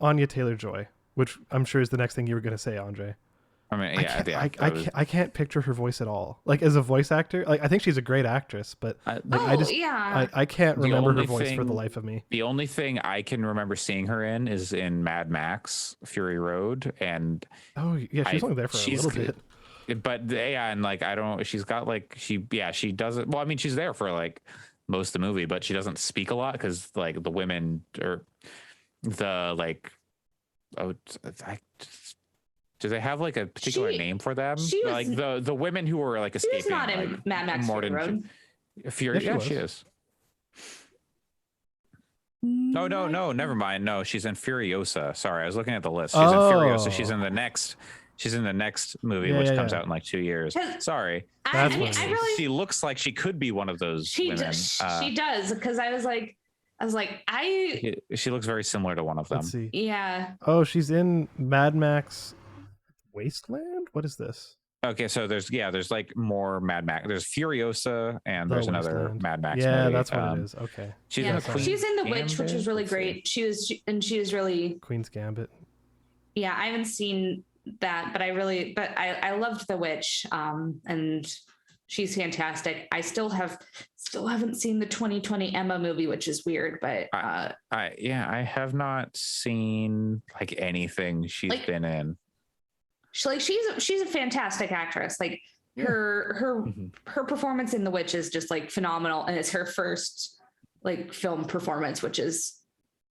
Anya Taylor-Joy, which I'm sure is the next thing you were going to say, Andre. I mean, I can't picture her voice at all. Like as a voice actor, like I think she's a great actress, but I can't remember her voice for the life of me. The only thing I can remember seeing her in is in Mad Max: Fury Road, and she's only there for a little bit. But and like she's got like she doesn't. Well, I mean, she's there for like most of the movie, but she doesn't speak a lot because like the women or the like. Do they have like a particular name for them? Like the women who were like escaping. She's not in like, Mad Max Fury Road. She is. No, never mind. No, she's in Furiosa. Sorry, I was looking at the list. She's in Furiosa. She's in the next. She's in the next movie, which comes out in like 2 years. Sorry, she looks like she could be one of those women. She does, because I was like, she looks very similar to one of them. Let's see. Yeah. Oh, she's in Mad Max Wasteland? What is this? Okay, so there's like more Mad Max. There's Furiosa and there's another Mad Max movie. That's what it is. Okay. She's in The Witch, which was really great. She was really Queen's Gambit. Yeah, I haven't seen that, but I loved The Witch, and she's fantastic. I still haven't seen the 2020 Emma movie, which is weird, but I have not seen like anything she's been in. She's a fantastic actress. Like her performance in The Witch is just like phenomenal, and it's her first like film performance, which is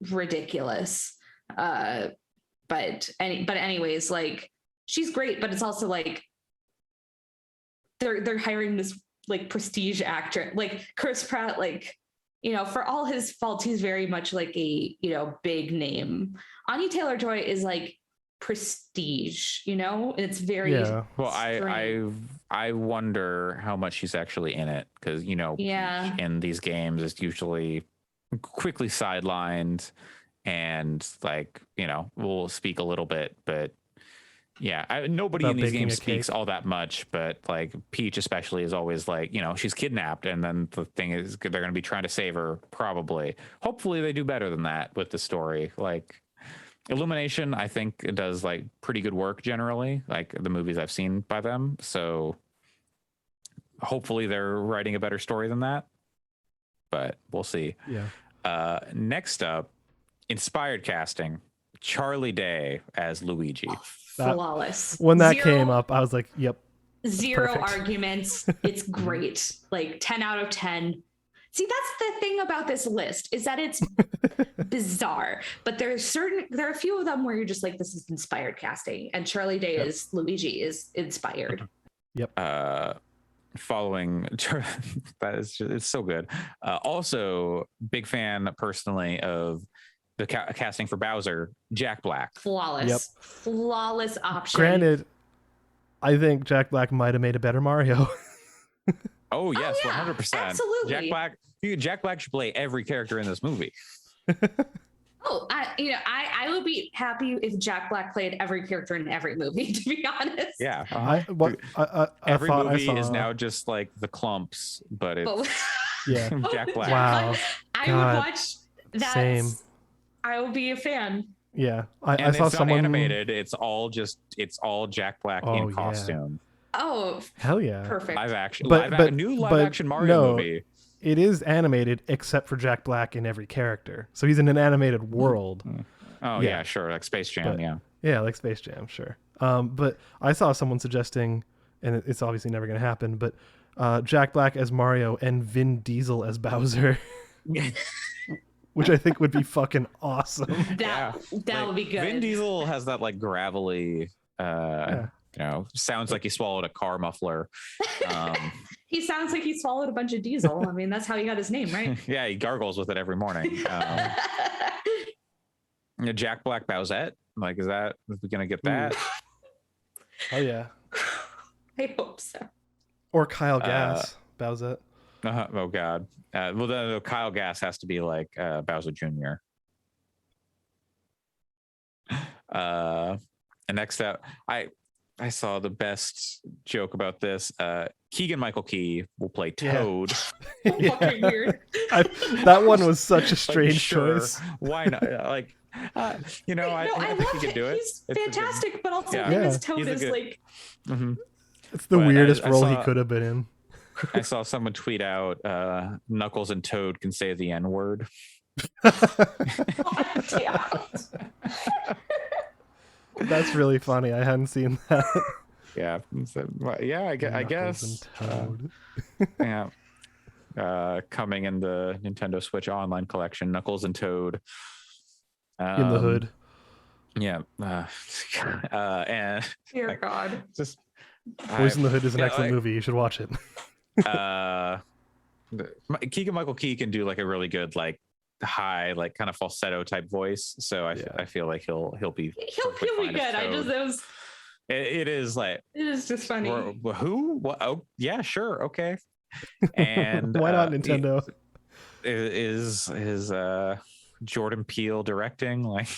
ridiculous. But anyways, like she's great, but it's also like they're hiring this like prestige actor, like Chris Pratt, like, for all his faults, he's very much like a, big name. Anya Taylor-Joy is like prestige, it's very well, I wonder how much she's actually in it, because in these games it's usually quickly sidelined and like we'll speak a little bit, but nobody in these games speaks all that much, but like Peach especially is always like, she's kidnapped, and then the thing is they're going to be trying to save her, probably. Hopefully they do better than that with the story. Like Illumination, I think it does like pretty good work generally, like the movies I've seen by them, so hopefully they're writing a better story than that, but we'll see. Next up, inspired casting, Charlie Day as Luigi. Flawless. When that came up, I was like, yep. Zero Perfect. arguments. It's great. Like 10 out of 10. See, that's the thing about this list is that it's bizarre, but there are a few of them where you're just like, this is inspired casting, and Charlie Day as Luigi is inspired. Yep. Following that is just, it's so good. Also, big fan personally of the casting for Bowser, Jack Black. Flawless option. Granted, I think Jack Black might have made a better Mario. Oh yes, yeah, 100%. absolutely. Jack Black should play every character in this movie. Oh, I would be happy if Jack Black played every character in every movie, to be honest. Yeah. Every movie is now just like the Clumps, but it's yeah. Jack Black. Wow. I would watch that. Same. I will be a fan. Yeah. I saw it's someone not animated. It's all Jack Black in costume. Oh, hell yeah. Perfect. Live action. But live action Mario movie. It is animated except for Jack Black in every character. So he's in an animated world. Oh yeah, sure. Like Space Jam, Yeah, like Space Jam, sure. But I saw someone suggesting, and it's obviously never going to happen, but Jack Black as Mario and Vin Diesel as Bowser. Which I think would be fucking awesome. That would be good. Vin Diesel has that like gravelly sounds like he swallowed a car muffler. He sounds like he swallowed a bunch of diesel. I mean, that's how he got his name, right? Yeah, he gargles with it every morning. Jack Black Bowsette, like, are we gonna get that? Oh yeah. I hope so. Or Kyle Gass Bowsette. Oh god. Well, then Kyle Gass has to be like Bowser Jr. And next up, I saw the best joke about this. Keegan-Michael Key will play Toad. Yeah. Fucking weird. That one was such a strange choice. Why not? Like, I think he could do it. He's fantastic, but also Yeah. him as Toad is like. Mm-hmm. It's the weirdest role he saw- could have been in. I saw someone tweet out, Knuckles and Toad can say the N-word. That's really funny. I hadn't seen that. Yeah. I guess. Yeah. Coming in the Nintendo Switch Online collection, Knuckles and Toad. In the hood. Yeah. And Dear God. Boys in the Hood is an excellent movie. You should watch it. Keegan-Michael Key can do like a really good like high like kind of falsetto type voice, so I feel like he'll be good. It is like it is just funny. Who? What? Oh yeah, sure, okay. And why not Nintendo? Is Jordan Peele directing like?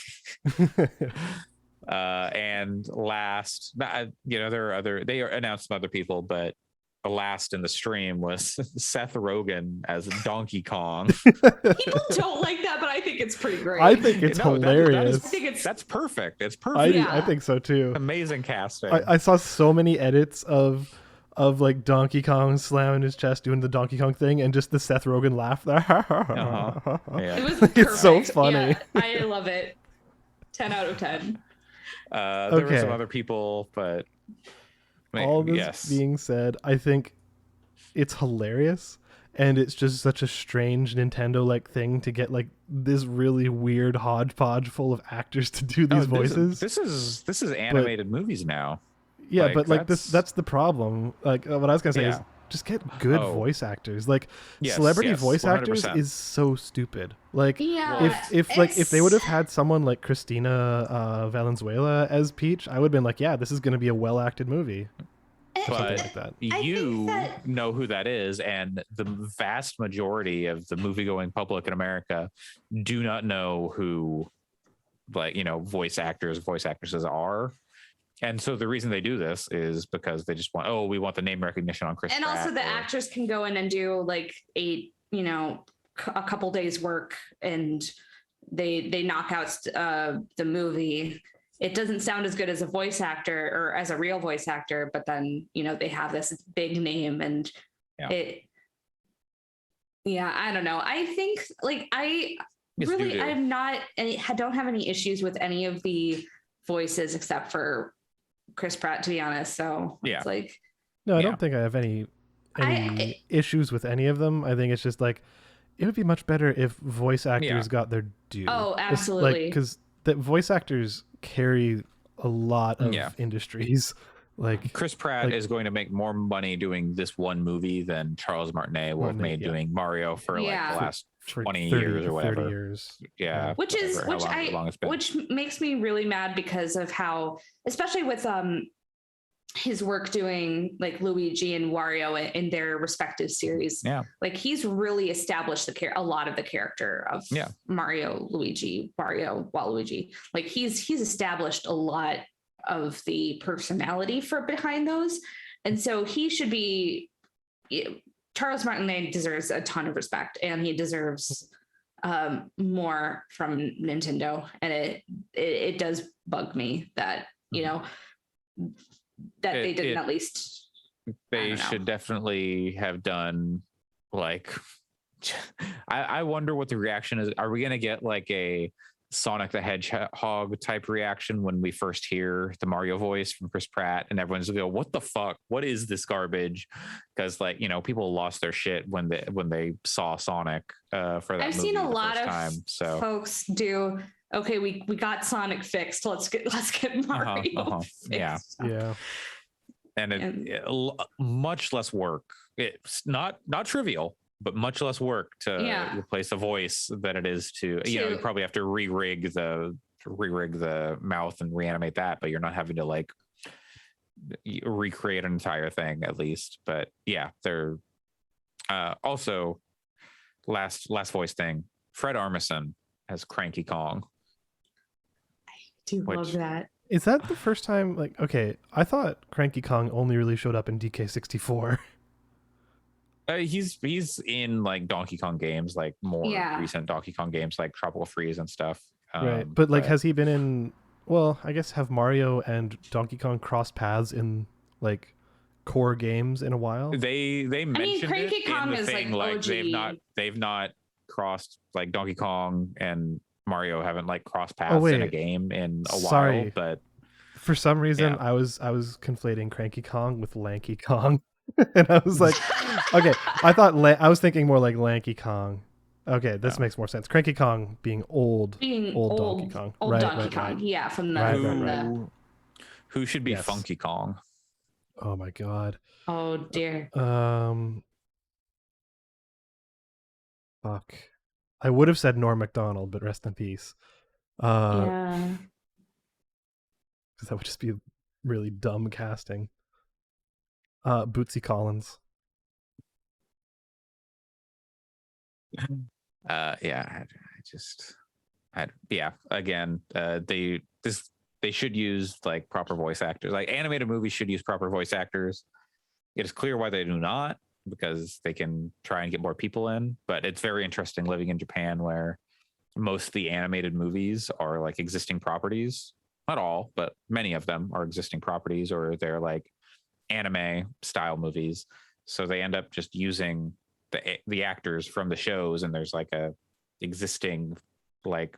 And last, there are they announced some other people, but the last in the stream was Seth Rogen as Donkey Kong. People don't like that, but I think it's pretty great. I think it's hilarious. That's perfect. It's perfect. I think so too. Amazing casting. I saw so many edits of like Donkey Kong slamming his chest doing the Donkey Kong thing, and just the Seth Rogen laugh there. Yeah. It was perfect. It's so funny. Yeah, I love it. 10 out of 10. There were some other people, but all this being said, I think it's hilarious, and it's just such a strange Nintendo like thing to get like this really weird hodgepodge full of actors to do these voices. This is animated movies now. Yeah, but like that's the problem. Like what I was gonna say is just get good voice actors. Like celebrity voice 100%. Actors is so stupid. Like if they would have had someone like Christina Valenzuela as Peach, I would have been like, yeah, this is going to be a well acted movie. But like that. You know who that is, and the vast majority of the movie going public in America do not know who voice actresses are. And so the reason they do this is because they just we want the name recognition on Chris. And Pratt, also the actors can go in and do like a couple days work, and they knock out the movie. It doesn't sound as good as a voice actor or as a real voice actor, but then they have this big name, and I don't know. I think like I don't have any issues with any of the voices except for Chris Pratt, to be honest. So it's like No, I Yeah. don't think I have any I issues with any of them. I think it's just like it would be much better if voice actors got their due. Oh, Like, absolutely. because the voice actors carry a lot of industries. Like Chris Pratt is going to make more money doing this one movie than Charles Martinet will have made doing Mario for like the last for 20 30, years or whatever. 30 years. Yeah. Which makes me really mad because of how, especially with his work doing like Luigi and Wario in their respective series. Yeah. Like he's really established a lot of the character of Mario, Luigi, Wario, Waluigi. Like he's established a lot of the personality for behind those. And so he should be, Charles Martinet deserves a ton of respect, and he deserves more from Nintendo. And it does bug me that, you know, that they didn't at least. They should definitely have done like, I wonder what the reaction is. Are we going to get like a Sonic the Hedgehog type reaction when we first hear the Mario voice from Chris Pratt, and everyone's gonna go, what the fuck, what is this garbage? Because like, you know, people lost their shit when they saw Sonic for that I've movie seen a the lot first of time. So folks do, okay, we got Sonic fixed, let's get Mario fixed. Yeah. And it much less work. It's not trivial, but much less work to replace a voice than it is to, you know, you probably have to re-rig the mouth and reanimate that, but you're not having to like recreate an entire thing at least. But yeah, they're also last voice thing, Fred Armisen as Cranky Kong. I do love that. Is that the first time? Like, okay, I thought Cranky Kong only really showed up in DK64. He's in like Donkey Kong games, like more recent Donkey Kong games, like Tropical Freeze and stuff. Right, but like, has he been in? Well, I guess have Mario and Donkey Kong crossed paths in like core games in a while? They mentioned Cranky Kong is thing, like they've not crossed, like Donkey Kong and Mario haven't like crossed paths in a game in a while. But for some reason, I was conflating Cranky Kong with Lanky Kong. And I was like, okay, I was thinking more like Lanky Kong. Okay, this makes more sense. Cranky Kong being old Donkey Kong. Old Donkey Kong. Yeah, from the who should be Funky Kong? Oh my god. Oh dear. Fuck. I would have said Norm Macdonald, but rest in peace. Because that would just be really dumb casting. Bootsy Collins. Again, they should use like proper voice actors. Like animated movies should use proper voice actors. It is clear why they do not, because they can try and get more people in. But it's very interesting living in Japan, where most of the animated movies are like existing properties. Not all, but many of them are existing properties, or they're like anime style movies. So they end up just using the actors from the shows, and there's like a existing like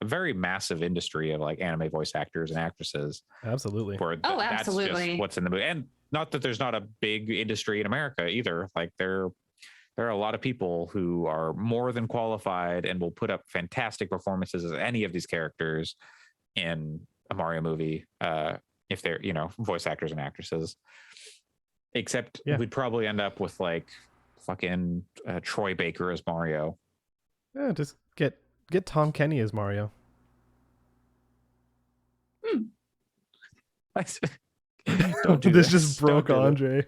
a very massive industry of like anime voice actors and actresses. Absolutely. That's just what's in the movie. And not that there's not a big industry in America either. Like there are a lot of people who are more than qualified and will put up fantastic performances as any of these characters in a Mario movie, if they're, you know, voice actors and actresses. Except we'd probably end up with like fucking Troy Baker as Mario. Yeah, just get Tom Kenny as Mario. Don't do this. Just broke Andre.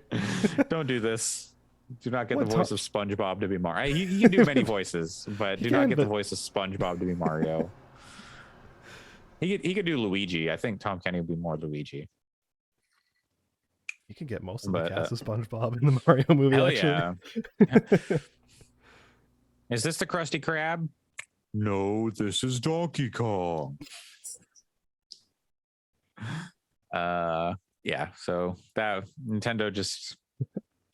Don't do this. Do not get the voice of SpongeBob to be Mario. You can do many voices, but do not get the voice of SpongeBob to be Mario. He could do Luigi. I think Tom Kenny would be more Luigi. You can get most of the cast of SpongeBob in the Mario movie. Hell actually. Yeah. Is this the Krusty Krab? No, this is Donkey Kong. So that Nintendo just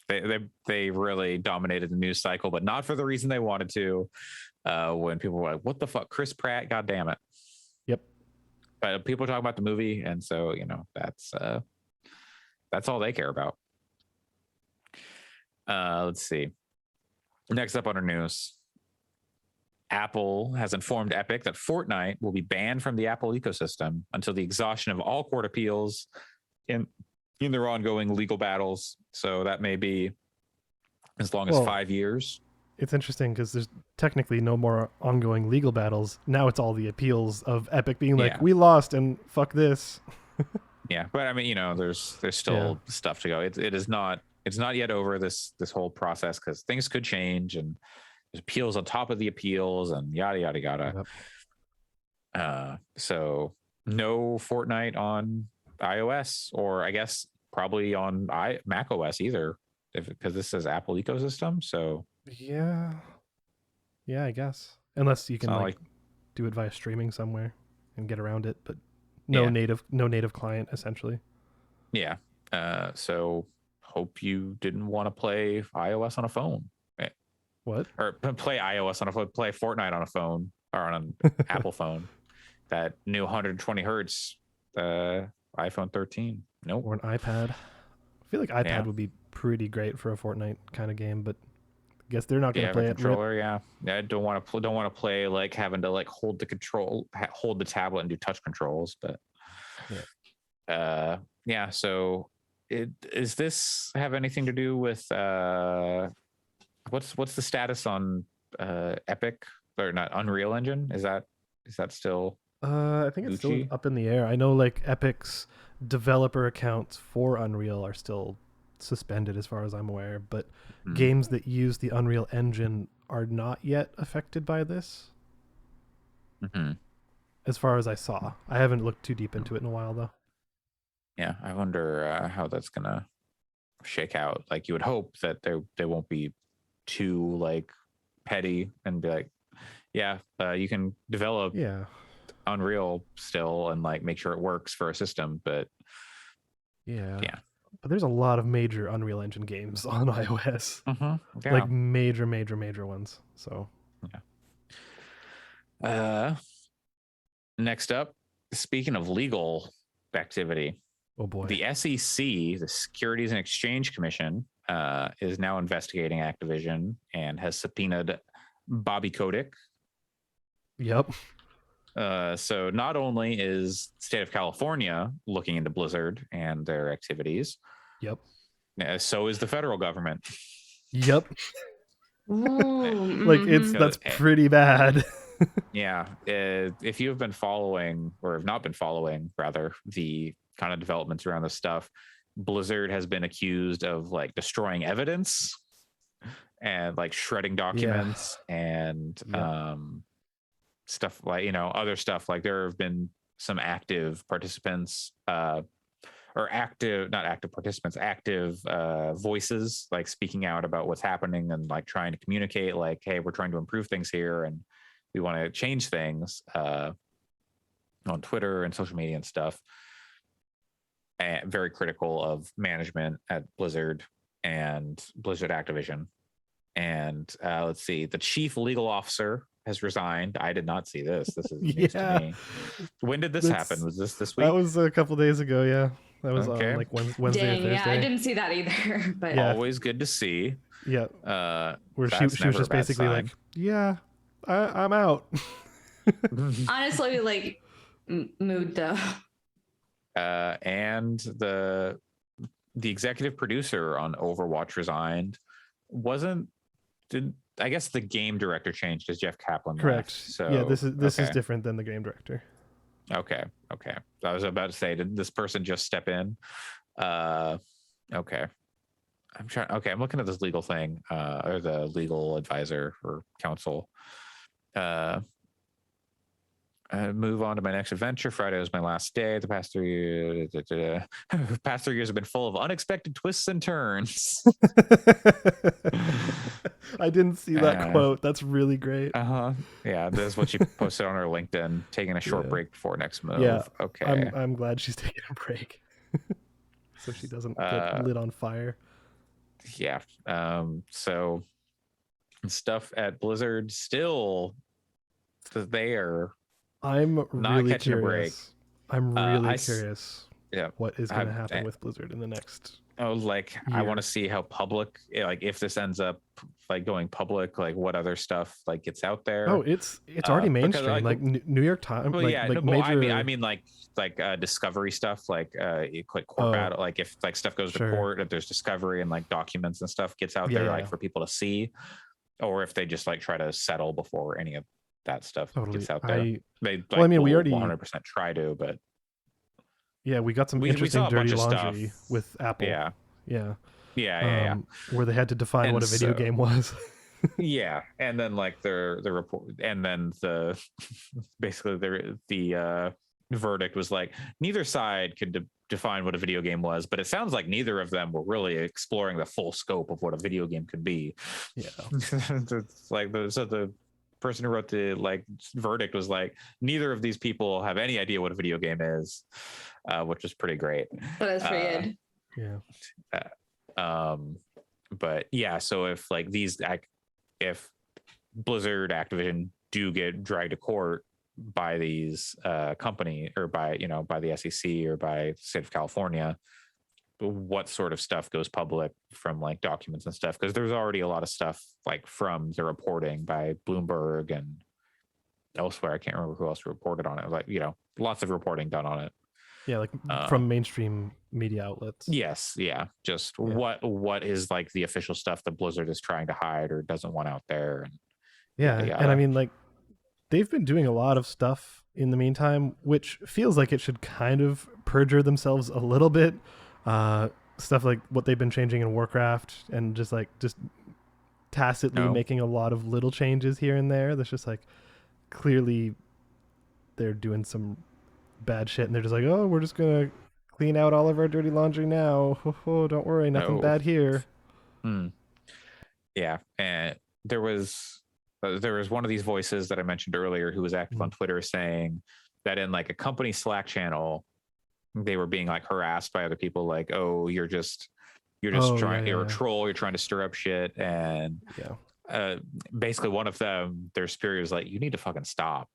they really dominated the news cycle, but not for the reason they wanted to. When people were like, what the fuck, Chris Pratt, god damn it. Yep. But people talk about the movie, and so, you know, that's all they care about. Let's see. Next up on our news, Apple has informed Epic that Fortnite will be banned from the Apple ecosystem until the exhaustion of all court appeals in their ongoing legal battles. So that may be as long as 5 years. It's interesting because there's technically no more ongoing legal battles. Now it's all the appeals of Epic being like, we lost and fuck this. Yeah, but I mean, you know, there's still stuff to go. It's not yet over this whole process because things could change and there's appeals on top of the appeals and yada yada yada. Yep. So no Fortnite on iOS, or I guess probably on Mac OS either, because this is Apple ecosystem. So yeah, I guess unless you can like do it via streaming somewhere and get around it, but no native client essentially. Yeah. So hope you didn't want to play iOS on a phone. What? Or play iOS on a phone, play Fortnite on a phone or on an Apple phone. That new 120 hertz iPhone 13. Nope. Or an iPad. I feel like iPad would be pretty great for a Fortnite kind of game, but I guess they're not going to play it. Controller, I don't want to play like having to like hold the tablet and do touch controls, but so does this have anything to do with what's the status on Epic, or not Unreal Engine? Is that still I think it's still up in the air. I know like Epic's developer accounts for Unreal are still suspended as far as I'm aware, but games that use the Unreal Engine are not yet affected by this. As far as I saw. I haven't looked too deep into it in a while though. Yeah, I wonder how that's gonna shake out. Like you would hope that they won't be too like petty and be like, you can develop Unreal still and like make sure it works for a system, but but there's a lot of major Unreal Engine games on iOS, like major ones. So next up, speaking of legal activity, oh boy, the SEC, the Securities and Exchange Commission, is now investigating Activision and has subpoenaed Bobby Kotick. Yep. So not only is the state of California looking into Blizzard and their activities, so is the federal government. Yep. Like that's pretty bad. If you have been following, or have not been following rather, the kind of developments around this stuff, Blizzard has been accused of like destroying evidence and like shredding documents and stuff like, other stuff. Like there have been some active participants, or active voices, like speaking out about what's happening and like trying to communicate like, hey, we're trying to improve things here and we want to change things on Twitter and social media and stuff. And very critical of management at Blizzard and Blizzard Activision. And let's see, the chief legal officer has resigned. I did not see this. This is news to me. When did this happen? Was this week? That was a couple days ago. Yeah, that was on like Wednesday or Thursday. Yeah, I didn't see that either. But always good to see. Yeah. Where she was just basically like, I'm out. Honestly, like mood though. And the executive producer on Overwatch resigned. I guess the game director changed as Jeff Kaplan. Correct. Left, so yeah, this is different than the game director. Okay. I was about to say, did this person just step in? Okay. I'm looking at this legal thing, or the legal advisor or counsel. Move on to my next adventure. Friday was my last day. The past 3 years, past 3 years have been full of unexpected twists and turns. I didn't see that quote. That's really great. Yeah, this is what she posted on her LinkedIn. Taking a short break before next move. Yeah. Okay. I'm glad she's taking a break, so she doesn't get lit on fire. Yeah. So stuff at Blizzard still there. I'm not really catching curious. a break. I'm really curious. what is going to happen with Blizzard in the next. I want to see how public, like if this ends up like going public, like what other stuff like gets out there. Oh, it's already mainstream, like New York Times. Well, major... I mean like discovery stuff, like you click court battle, like if like stuff goes to court, if there's discovery and like documents and stuff gets out there, like for people to see, or if they just like try to settle before any of that stuff gets out there. We already 100% try to, but. Yeah, we got some interesting dirty laundry with Apple. Yeah. Where they had to define what a video game was. And then like the report, and then the basically the verdict was like neither side could define what a video game was, but it sounds like neither of them were really exploring the full scope of what a video game could be. Yeah, it's like the person who wrote the like verdict was like neither of these people have any idea what a video game is, which was pretty great. That's pretty good. But yeah, so if like if Blizzard, Activision do get dragged to court by these company, or by the SEC or by the state of California, what sort of stuff goes public from like documents and stuff? Because there's already a lot of stuff like from the reporting by Bloomberg and elsewhere. I can't remember who else reported on it. Like, lots of reporting done on it. Yeah, like from mainstream media outlets. Yes, yeah. Just what is like the official stuff that Blizzard is trying to hide or doesn't want out there. And, and I mean, like, they've been doing a lot of stuff in the meantime, which feels like it should kind of perjure themselves a little bit. Stuff like what they've been changing in Warcraft, and just tacitly making a lot of little changes here and there. That's just like clearly they're doing some bad shit, and they're just like, oh, we're just gonna clean out all of our dirty laundry now. Oh, don't worry, nothing bad here. Yeah, and there was one of these voices that I mentioned earlier who was active on Twitter saying that in like a company Slack channel, they were being like harassed by other people, like, oh, you're a troll, you're trying to stir up shit. And basically one of them, their superior was like, you need to fucking stop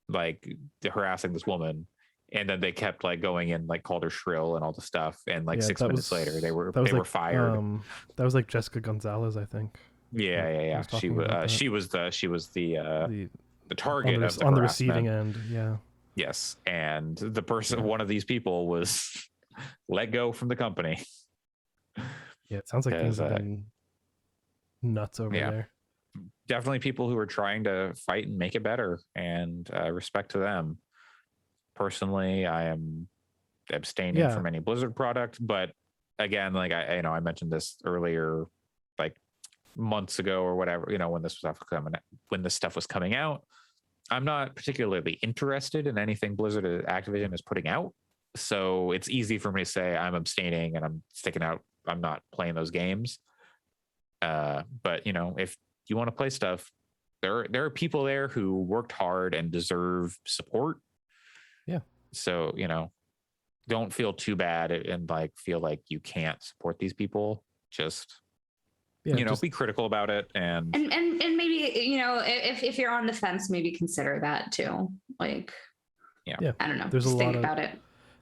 like harassing this woman. And then they kept like going and like called her shrill and all the stuff. And like 6 minutes later, they were fired. That was like Jessica Gonzalez, I think. Yeah. She was the target on the receiving end. Yeah. Yes, and the person, one of these people, was let go from the company. Yeah, it sounds like things have been nuts over there. Definitely people who are trying to fight and make it better, and respect to them. Personally, I am abstaining from any Blizzard product, but again, like I mentioned this earlier, like months ago or whatever, when this stuff was coming out. I'm not particularly interested in anything Blizzard or Activision is putting out. So it's easy for me to say I'm abstaining and I'm sticking out. I'm not playing those games. But if you want to play stuff, there are people there who worked hard and deserve support. Yeah. So, don't feel too bad and like feel like you can't support these people. Just be critical about it, and maybe if you're on the fence, maybe consider that too. Like, I don't know. Think about it.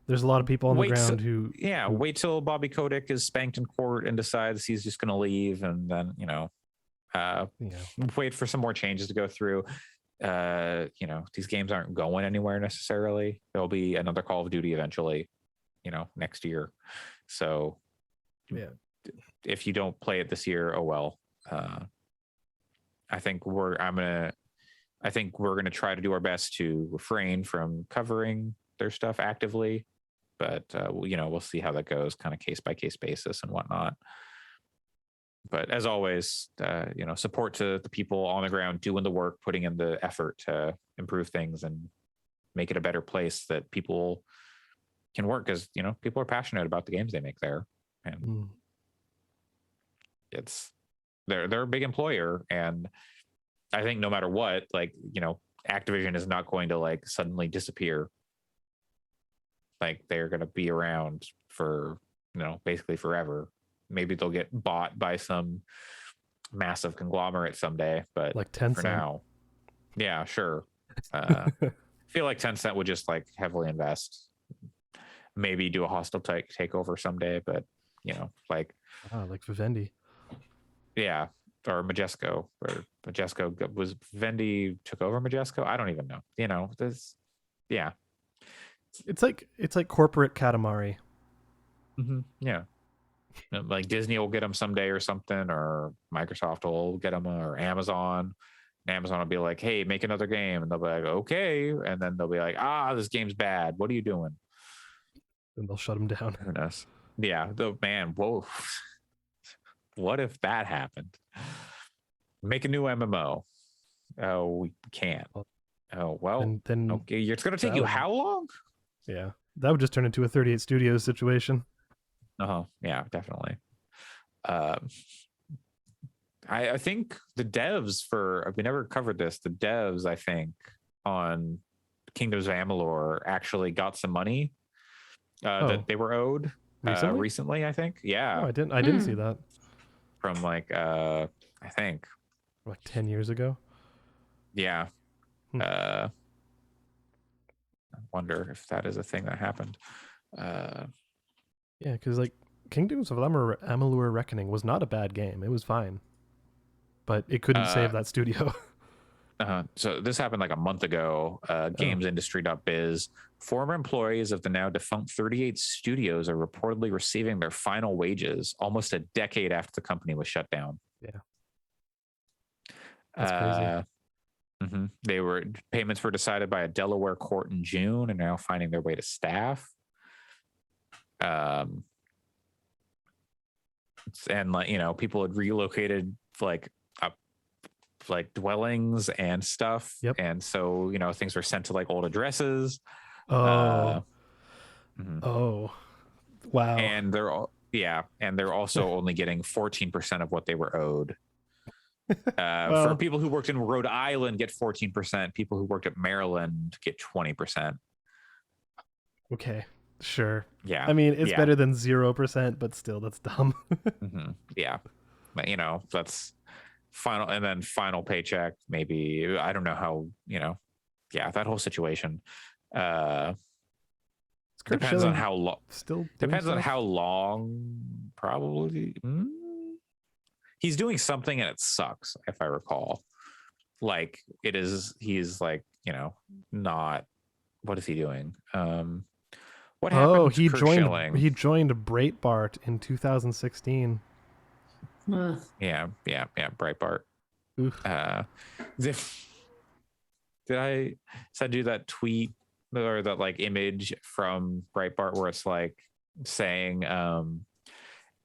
There's a lot of people on the ground who wait till Bobby Kotick is spanked in court and decides he's just going to leave, and then wait for some more changes to go through. These games aren't going anywhere necessarily. There'll be another Call of Duty eventually, next year. So if you don't play it this year, oh well. I think we're gonna try to do our best to refrain from covering their stuff actively, but we'll see how that goes, kind of case by case basis and whatnot. But as always, support to the people on the ground doing the work, putting in the effort to improve things and make it a better place that people can work, because people are passionate about the games they make there, and they're a big employer, and I think no matter what, like, Activision is not going to like suddenly disappear. Like, they're going to be around for basically forever. Maybe they'll get bought by some massive conglomerate someday, but like Tencent. For now, yeah, sure. I feel like Tencent would just like heavily invest. maybe do a hostile takeover someday, but like Vivendi. yeah, or Majesco, or Majesco was Vivendi took over Majesco. I don't even know. This, yeah. It's like corporate Katamari. Yeah. Like Disney will get them someday or something, or Microsoft will get them, or Amazon. And Amazon will be like, hey, make another game. And they'll be like, okay. And then they'll be like, this game's bad. What are you doing? And they'll shut them down. Who knows? Yeah. Man, whoa. What if that happened? Make a new MMO. Oh, we can't. Oh, well. Then okay. It's going to take you how long? Yeah. That would just turn into a 38 Studios situation. Yeah, definitely. I think the devs we never covered this. The devs, I think, on Kingdoms of Amalur actually got some money that they were owed recently. I think. Yeah. Oh, I didn't see that. From I think like 10 years ago. Yeah. I wonder if that is a thing that happened. Yeah, because like Kingdoms of Amalur Reckoning was not a bad game. It was fine, but it couldn't save that studio. So this happened like a month ago. GamesIndustry.biz. Former employees of the now defunct 38 Studios are reportedly receiving their final wages almost a decade after the company was shut down. Yeah, that's crazy. Payments were decided by a Delaware court in June and are now finding their way to staff. And people had relocated like dwellings and stuff. Yep. And so things were sent to like old addresses. Oh wow. And they're also only getting 14% of what they were owed. For people who worked in Rhode Island get 14%. People who worked at Maryland get 20%. Okay, sure. Yeah. I mean, it's better than 0%, but still, that's dumb. Yeah. But that's final, and then final paycheck, maybe. I don't know how, that whole situation. Depends on how long. Still depends on how long. Probably. He's doing something and it sucks, if I recall. Like it is. He's like not. What is he doing? What happened? Oh, he joined Breitbart in 2016. Yeah, Breitbart. Did I send you that tweet or that like image from Breitbart where it's like saying,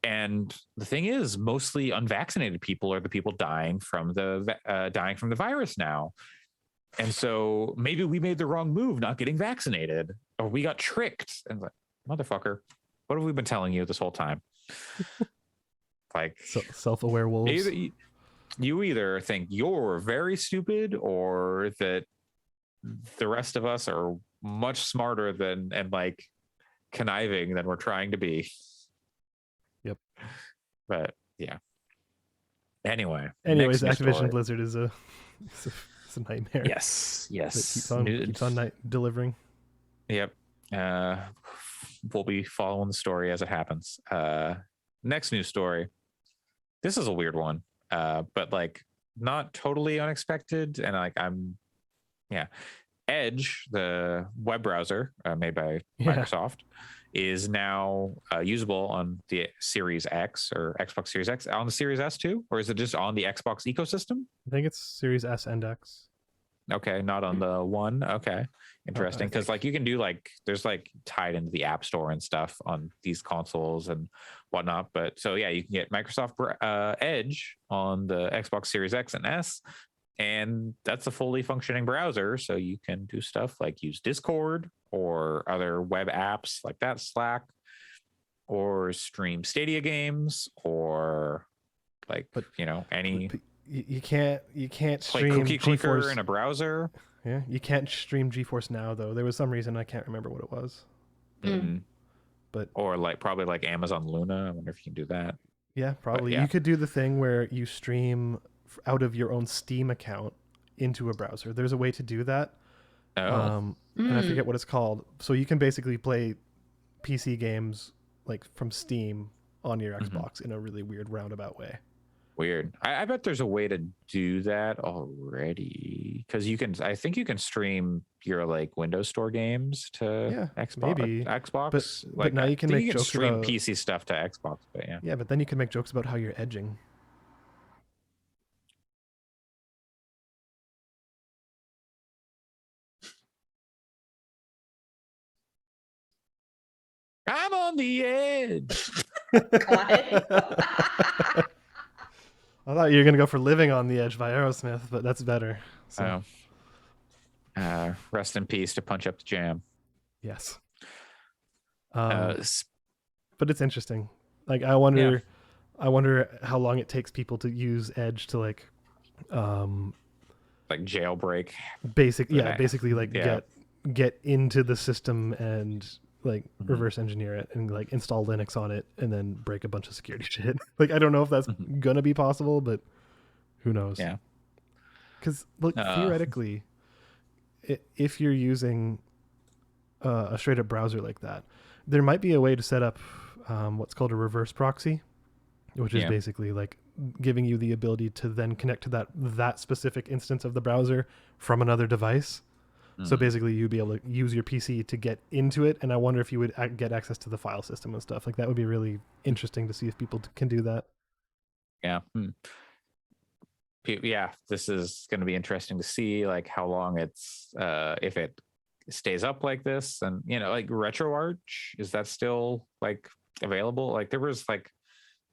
and the thing is, mostly unvaccinated people are the people dying from the virus now. And so maybe we made the wrong move not getting vaccinated, or we got tricked. And like, motherfucker, what have we been telling you this whole time? Like self-aware wolves. You either think you're very stupid or that the rest of us are much smarter and like conniving than we're trying to be. Yep. But yeah. Anyways, Activision Blizzard is a nightmare. Yes. It keeps on delivering. Yep. We'll be following the story as it happens. Next news story. This is a weird one, but like not totally unexpected. And Edge, the web browser made by Microsoft, is now usable on the Series X or Xbox Series X. On the Series S too, or is it just on the Xbox ecosystem? I think it's Series S and X. Okay, not on the one. Okay, interesting. Because like you can do like there's like tied into the App Store and stuff on these consoles and whatnot. But so yeah, you can get Microsoft Edge on the Xbox Series X and S, and that's a fully functioning browser. So you can do stuff like use Discord or other web apps like that, Slack, or stream Stadia games, or like any. You can't stream Cookie Clicker GeForce in a browser. Yeah, you can't stream GeForce Now though. There was some reason I can't remember what it was. But or like probably like Amazon Luna. I wonder if you can do that. Yeah, probably. You could do the thing where you stream out of your own Steam account into a browser. There's a way to do that. And I forget what it's called. So you can basically play PC games like from Steam on your Xbox in a really weird roundabout way. Weird. I bet there's a way to do that already, because I think you can stream your like Windows Store games to Xbox. But now you can make jokes stream about PC stuff to Xbox. But yeah, but then you can make jokes about how you're edging. I'm on the edge. I thought you were gonna go for "Living on the Edge" by Aerosmith, but that's better. So. Rest in peace to Punch Up the Jam. Yes. But it's interesting. Like I wonder how long it takes people to use Edge to like jailbreak. Basically like get into the system and like reverse engineer it and like install Linux on it and then break a bunch of security shit. Like I don't know if that's gonna be possible, but who knows? Yeah. Because look, theoretically, if you're using a straight up browser like that, there might be a way to set up what's called a reverse proxy, which is basically like giving you the ability to then connect to that specific instance of the browser from another device. So basically you'd be able to use your PC to get into it. And I wonder if you would get access to the file system and stuff. Like that would be really interesting to see if people can do that. Yeah. Yeah, this is going to be interesting to see like how long it's if it stays up like this. And like RetroArch, is that still like available? Like there was like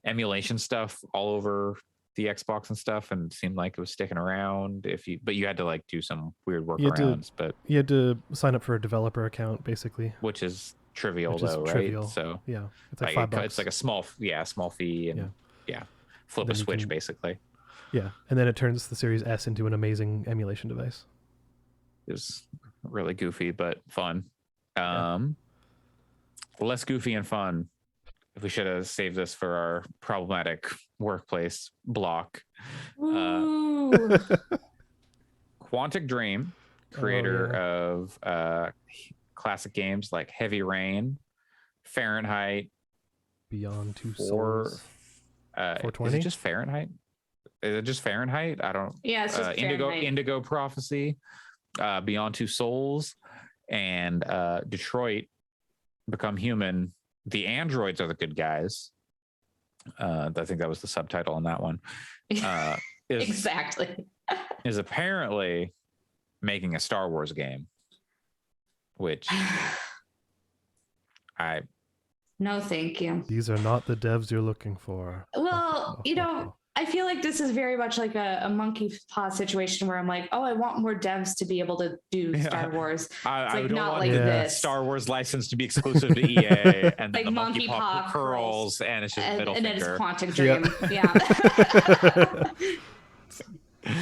emulation stuff all over the Xbox and stuff, and it seemed like it was sticking around but you had to like do some weird workarounds. But you had to sign up for a developer account basically, which is trivial right? So yeah, it's like $5. It's like a small fee, and flip a switch basically. Yeah, and then it turns the Series S into an amazing emulation device. It was really goofy but fun. Less goofy and fun. If we should have saved this for our problematic workplace block. Quantic Dream, creator of classic games like Heavy Rain, Fahrenheit, Beyond Two Souls, 420. Is it just Fahrenheit? Is it just Fahrenheit? I don't. Yeah, it's just Indigo Prophecy, Beyond Two Souls, and Detroit Become Human. The androids are the good guys. I think that was the subtitle on that one. Exactly. Is apparently making a Star Wars game, which no, thank you. These are not the devs you're looking for. Well, I feel like this is very much like a monkey paw situation where I'm like, oh, I want more devs to be able to do Star Wars. I don't want this Star Wars license to be exclusive to EA, and like the monkey paw curls, and it's just middle finger. And it's Quantic Dream. Yeah.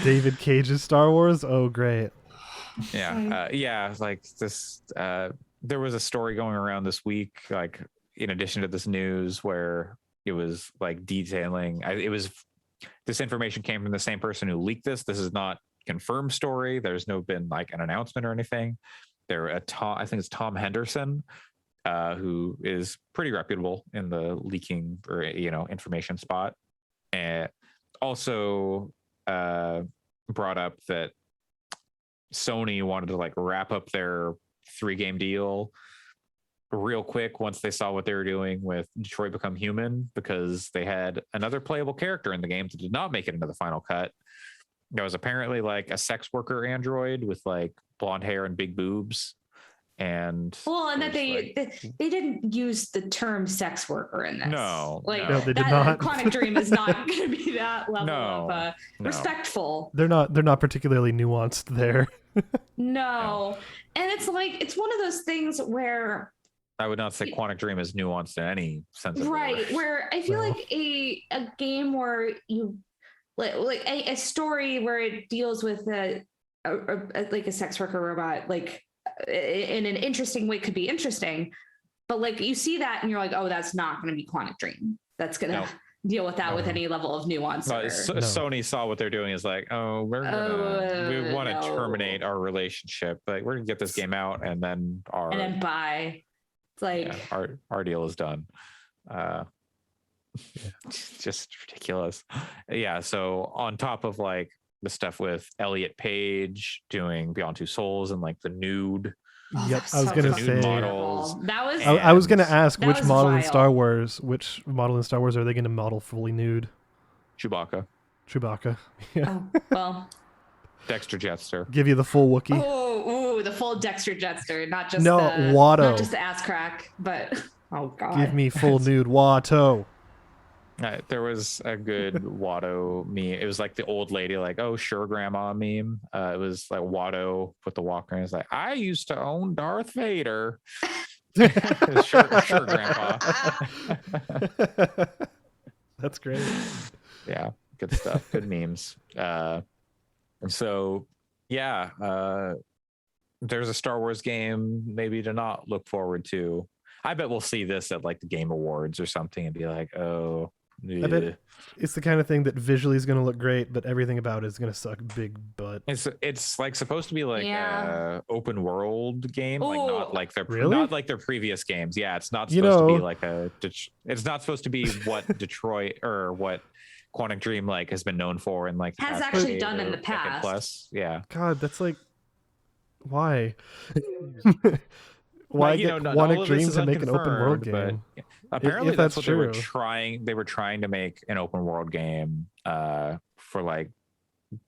David Cage's Star Wars. Oh, great. Yeah. Like this. There was a story going around this week, like in addition to this news, where it was like detailing. This information came from the same person who leaked this. This is not confirmed story. There's been like an announcement or anything. I think it's Tom Henderson, who is pretty reputable in the leaking or information spot, and also brought up that Sony wanted to like wrap up their 3-game deal real quick once they saw what they were doing with Detroit Become Human, because they had another playable character in the game that did not make it into the final cut. That was apparently like a sex worker android with like blonde hair and big boobs. And that they didn't use the term sex worker in this. No, they did not. Quantic Dream is not going to be that level of respectful. They're not particularly nuanced there. No, and it's like it's one of those things where I would not say Quantic Dream is nuanced in any sense of right. Where I feel like a game where you like a story where it deals with like a sex worker robot, like in an interesting way could be interesting, but like you see that and you're like, oh, that's not going to be Quantic Dream. That's going to deal with that with any level of nuance. Sony saw what they're doing is like, oh, we want to terminate our relationship. Like we're gonna get this game out and then buy. It's like yeah, our deal is done. Just ridiculous. Yeah. So on top of like the stuff with Elliot Page doing Beyond Two Souls and like the nude. oh, Yep, that I was so gonna fucking say models. terrible. That was I was gonna And ask that which was model in vile. Star Wars, which model in Star Wars are they going to model fully nude? Chewbacca, Chewbacca. Yeah. oh, well. Dexter Jetster. Give you the full Wookiee. Oh, ooh, the full Dexter Jetster, not just No, the Watto. not just the ass crack, but oh god. Give me full nude Watto. There was a good Watto meme. It was like the old lady, like, "Oh, sure, grandma" meme. It was like Watto put the walker in. It's like, "I used to own Darth Vader." sure, grandpa. That's great. Yeah, good stuff. Good memes. And so, yeah, there's a Star Wars game maybe to not look forward to. I bet we'll see this at like the Game Awards or something and be like, "Oh." I bet it's the kind of thing that visually is going to look great, but everything about it is going to suck big butt. It's like supposed to be like Yeah. a open world game, like Ooh. not like their Really? not like their previous games. Yeah, it's not You supposed to be know- like it's not supposed to be what Detroit or what Quantic Dream like has been known for in like the Has past actually decade done in or the decade past. plus. Yeah. God, that's like, why? Why Like, you get know, not all Quantic of Dream this to is make an open world unconfirmed, game? but apparently if that's that's what they were true. trying. They were trying to make an open world game for like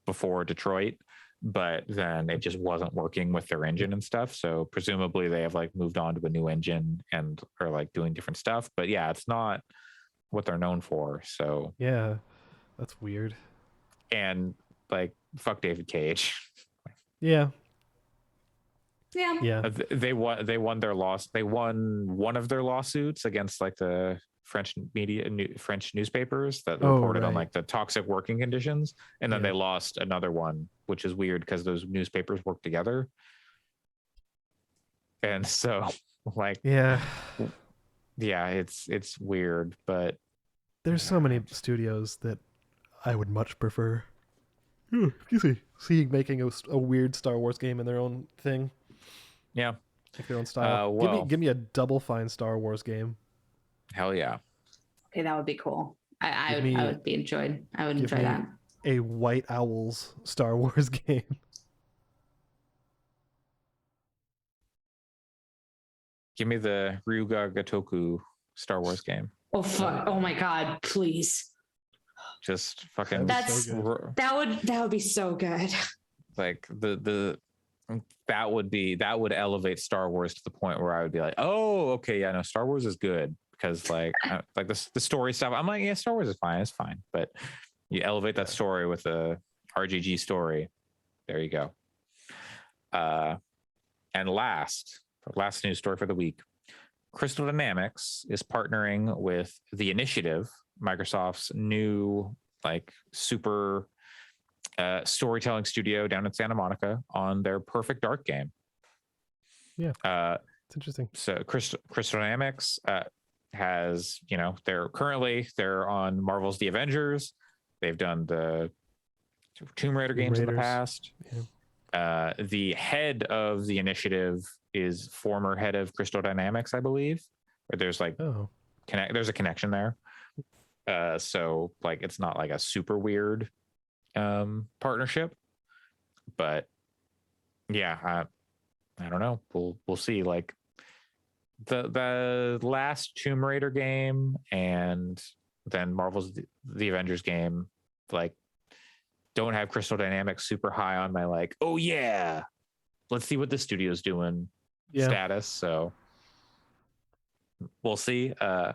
before Detroit, but then it just wasn't working with their engine and stuff. So presumably they have like moved on to a new engine and are like doing different stuff. But yeah, it's not what they're known for. So Yeah, that's weird. and like fuck David Cage. Yeah, Yeah. yeah. They won their loss. They won one of their lawsuits against like the French French newspapers that Oh, reported on right. like the toxic working conditions, and then Yeah. they lost another one, which is weird because those newspapers work together. And so, like, Yeah, yeah, it's weird, but there's so many studios that I would much prefer. Excuse me. Seeing making a weird Star Wars game in their own thing, yeah, like their own style. well, give me a Double Fine Star Wars game. hell yeah. Okay, that would be cool. I Give me- would be enjoyed. I would give enjoy me- that. A White Owls Star Wars game. Give me the Ryuga Gotoku Star Wars game. Oh fuck! Oh my god! Please. Just fucking That's- so good. That would be so good. like that would elevate Star Wars to the point where I would be like, oh, okay, yeah, no, Star Wars is good because like like the story stuff. I'm like, yeah, Star Wars is fine, it's fine, but you elevate that story with a RGG story. There you go. And last news story for the week. Crystal Dynamics is partnering with The Initiative, Microsoft's new like super storytelling studio down in Santa Monica, on their Perfect Dark game. Yeah, it's interesting. So Crystal Dynamics has, you know, they're on Marvel's The Avengers. They've done the Tomb Raider games in the Raiders. past. Yeah. The head of The Initiative is former head of Crystal Dynamics, I believe. Or there's like Oh, there's a connection there. So like it's not like a super weird partnership, but yeah, I don't know. We'll see. Like the last Tomb Raider game and then Marvel's the Avengers game, like don't have Crystal Dynamics super high on my like, oh yeah, let's see what the studio's doing yeah. status. So we'll see. I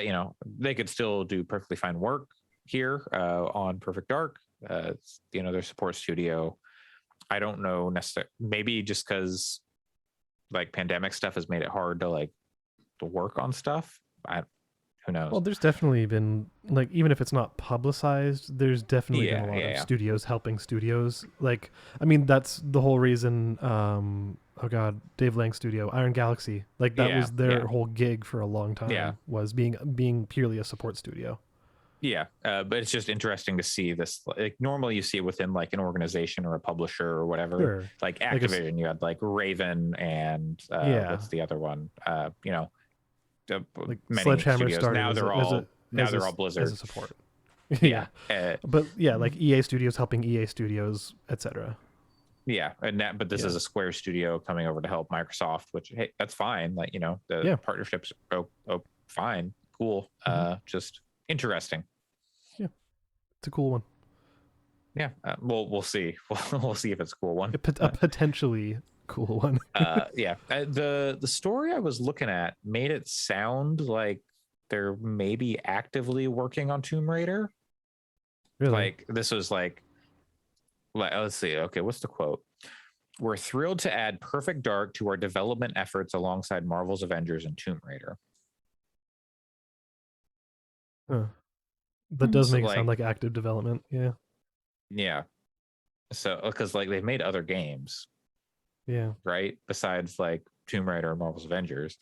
you know, they could still do perfectly fine work here on Perfect Dark. You know, their support studio. I don't know necessarily. Maybe just because like pandemic stuff has made it hard to like to work on stuff. Who knows? Well, there's definitely been, like, even if it's not publicized, there's definitely been a lot of studios helping studios. Like, I mean, that's the whole reason. Oh God, Dave Lang's studio, Iron Galaxy. Like that was their whole gig for a long time. Yeah. Was being purely a support studio. but it's just interesting to see this. Like normally you see it within like an organization or a publisher or whatever. Sure. Like Activision, you had like Raven and what's the other one? Like many Sledgehammer studios. started Now they're all Blizzard as a support. Yeah. But like EA Studios helping EA Studios, etc. Yeah, but this is a Square studio coming over to help Microsoft, which hey, that's fine. Like the partnerships, fine, cool. Just interesting. Yeah, it's a cool one. Yeah, we'll see. We'll see if it's a cool one. A potentially cool one. The story I was looking at made it sound like they're maybe actively working on Tomb Raider. Really? Like this was like let's see. Okay, what's the quote? We're thrilled to add Perfect Dark to our development efforts alongside Marvel's Avengers and Tomb Raider. That does make it sound like active development. Yeah. Yeah. So, because like they've made other games. Yeah. Right. Besides like Tomb Raider and Marvel's Avengers.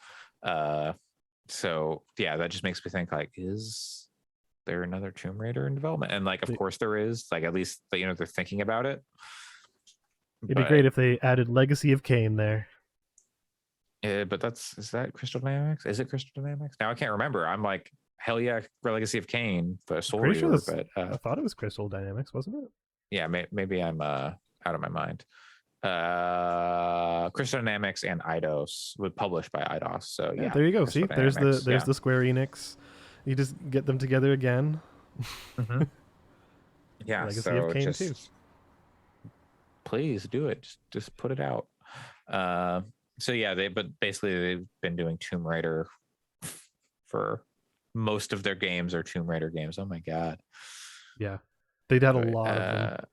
So yeah, that just makes me think like, is there another Tomb Raider in development? And like, of course there is. Like, at least they're thinking about it. It'd be great if they added Legacy of Kain there. Yeah, but is that Crystal Dynamics? Is it Crystal Dynamics? Now I can't remember. I'm like, hell yeah, Legacy of Kain, the Soul Reaver. But I thought it was Crystal Dynamics, wasn't it? Yeah, maybe I'm out of my mind. Crystal Dynamics and Eidos was published by Eidos. So yeah, there you go. Crystal See, there's the Square Enix. You just get them together again. Yeah, Legacy of Kain too. Please do it. Just put it out. So yeah, basically they've been doing Tomb Raider for most of their games are Tomb Raider games. Oh my god. Yeah, they'd had a lot of them.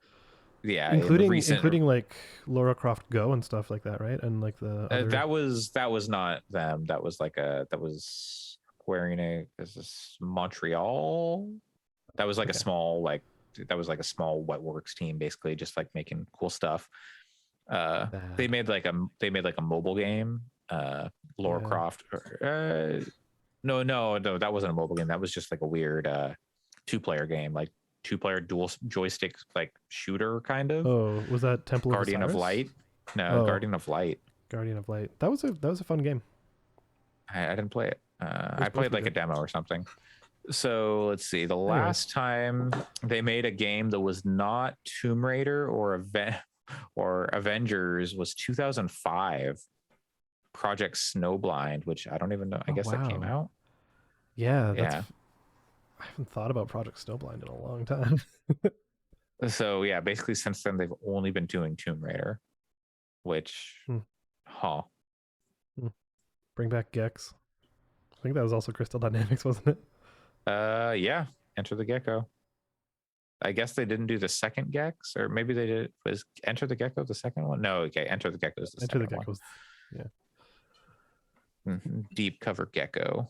Yeah, including like Lara Croft Go and stuff like that, right? And like the other... that was not them. That was Square Enix. This is Montreal. That was like a small small Wetworks team, basically, just like making cool stuff. They made like a mobile game. Lara Croft. No, that wasn't a mobile game. That was just like a weird 2-player game, like 2-player dual joystick like shooter kind of. Oh, was that Temple Guardian of Light? No, Guardian of Light. Guardian of Light. That was a fun game. I didn't play it. I played like a demo or something. So let's see. The last time they made a game that was not Tomb Raider or Avengers was 2005. Project Snowblind, which I don't even know. I guess that came out. Yeah. I haven't thought about Project Snowblind in a long time. So yeah, basically since then they've only been doing Tomb Raider, which, Bring back Gex. I think that was also Crystal Dynamics, wasn't it? Yeah. Enter the Gecko. I guess they didn't do the second Gex, or maybe they did. Was Enter the Gecko the second one? No, okay. Enter the Gecko is the second one. Yeah. Deep Cover Gecko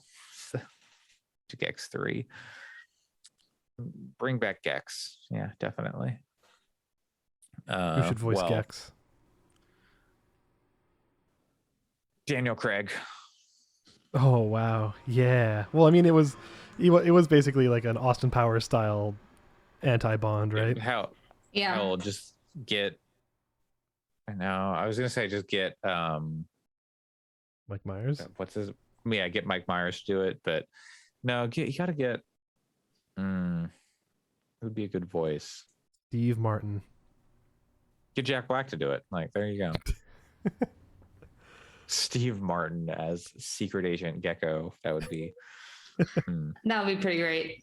to Gex 3. Bring back Gex. Yeah, definitely. Who should voice Gex? Daniel Craig. Oh wow, yeah. Well, I mean, it was basically like an Austin Powers style anti-Bond, right? Hell, just get. I was gonna say just get Mike Myers. Get Mike Myers to do it, but no, you gotta get. It would be a good voice. Steve Martin. Get Jack Black to do it. Like, there you go. Steve Martin as Secret Agent Gecko. That would be. That would be pretty great.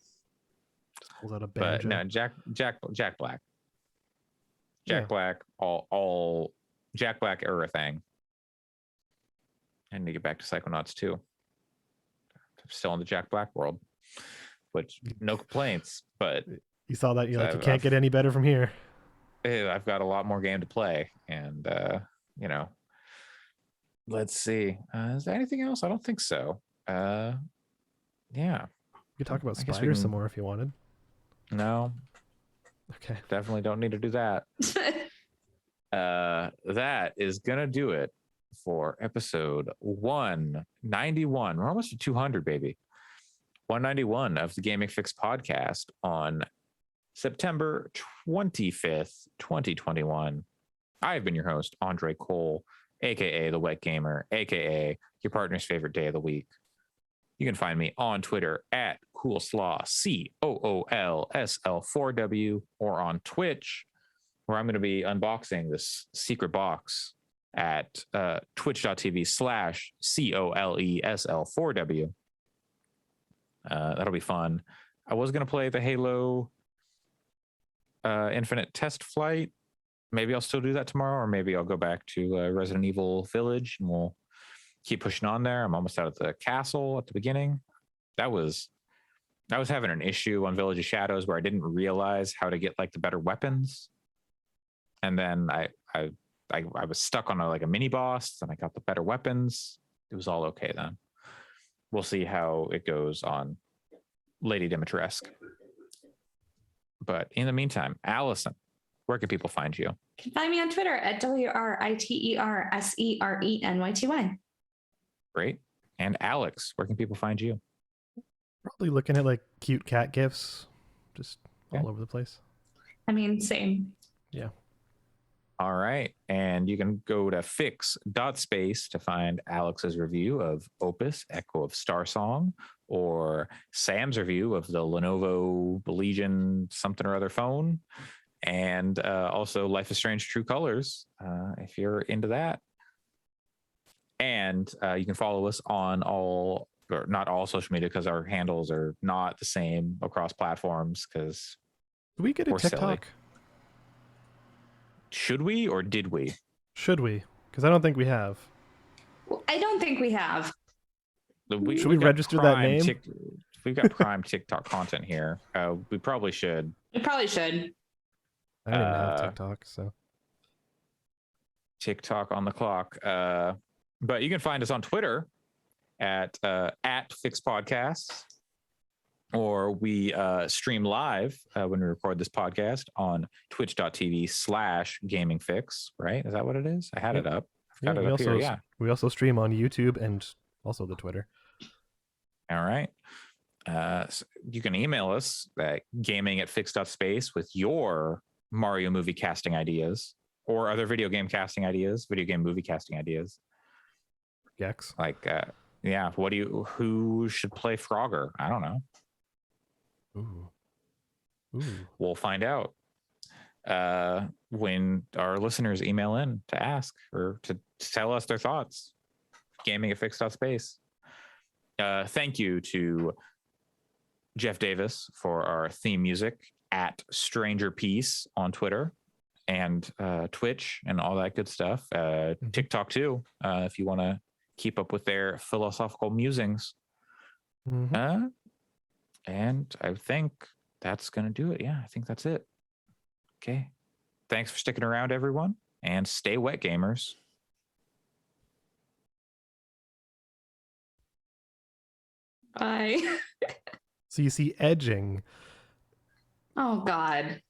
Just hold out a banjo. But no, Jack Black. Black, all Jack Black era thing. I need to get back to Psychonauts 2. I'm still in the Jack Black world, which no complaints, but you saw that you're like, it can't get any better from here. I've got a lot more game to play, and let's see. Is there anything else? I don't think so. Yeah. You could talk about spiders some more if you wanted. No. Okay. Definitely don't need to do that. That is gonna do it for episode 191. We're almost to 200, baby. 191 of the Gaming Fix podcast on September 25th, 2021. I've been your host, Andre Cole, aka The Wet Gamer, aka your partner's favorite day of the week. You can find me on Twitter at Coolslaw, COOLSL4W, or on Twitch, where I'm going to be unboxing this secret box at twitch.tv/COLESL4W. That'll be fun. I was going to play the Halo Infinite Test Flight. Maybe I'll still do that tomorrow, or maybe I'll go back to Resident Evil Village and we'll keep pushing on there. I'm almost out of the castle at the beginning. I was having an issue on Village of Shadows where I didn't realize how to get like the better weapons, and then I was stuck on a mini boss, and I got the better weapons. It was all okay then. We'll see how it goes on Lady Dimitrescu. But in the meantime, Allison, where can people find you? You can find me on Twitter at WRITERSERENYTY. Great. And Alex, where can people find you? Probably looking at like cute cat gifs, just all over the place. I mean, same. Yeah. All right. And you can go to fix.space to find Alex's review of Opus, Echo of Starsong, or Sam's review of the Lenovo Legion something or other phone, and also Life is Strange True Colors, if you're into that. And you can follow us on all, or not all social media, because our handles are not the same across platforms, because do we get a TikTok? Silly. Should we, or did we? Should we? Because I don't think we have. I don't think we have. Should we register that name? We've got prime TikTok content here. We probably should. We probably should. I don't even have TikTok, so. TikTok on the clock. But you can find us on Twitter at Fix Podcasts, or we stream live when we record this podcast on twitch.tv/gamingfix, right? Is that what it is? I had it up. I've got it up here, yeah. We also stream on YouTube and also the Twitter. All right. So you can email us at gaming@fix.space with your Mario movie casting ideas, or other video game casting ideas, video game movie casting ideas. Gex. Like, yeah, who should play Frogger? I don't know. Ooh. We'll find out when our listeners email in to ask or to tell us their thoughts. Gaming@fix.space. Thank you to Jeff Davis for our theme music at Stranger Peace on Twitter and Twitch and all that good stuff. TikTok too, if you want to keep up with their philosophical musings. Mm-hmm. And I think that's going to do it. Yeah, I think that's it. Okay. Thanks for sticking around, everyone, and stay wet, gamers. Bye. So you see edging. Oh, God.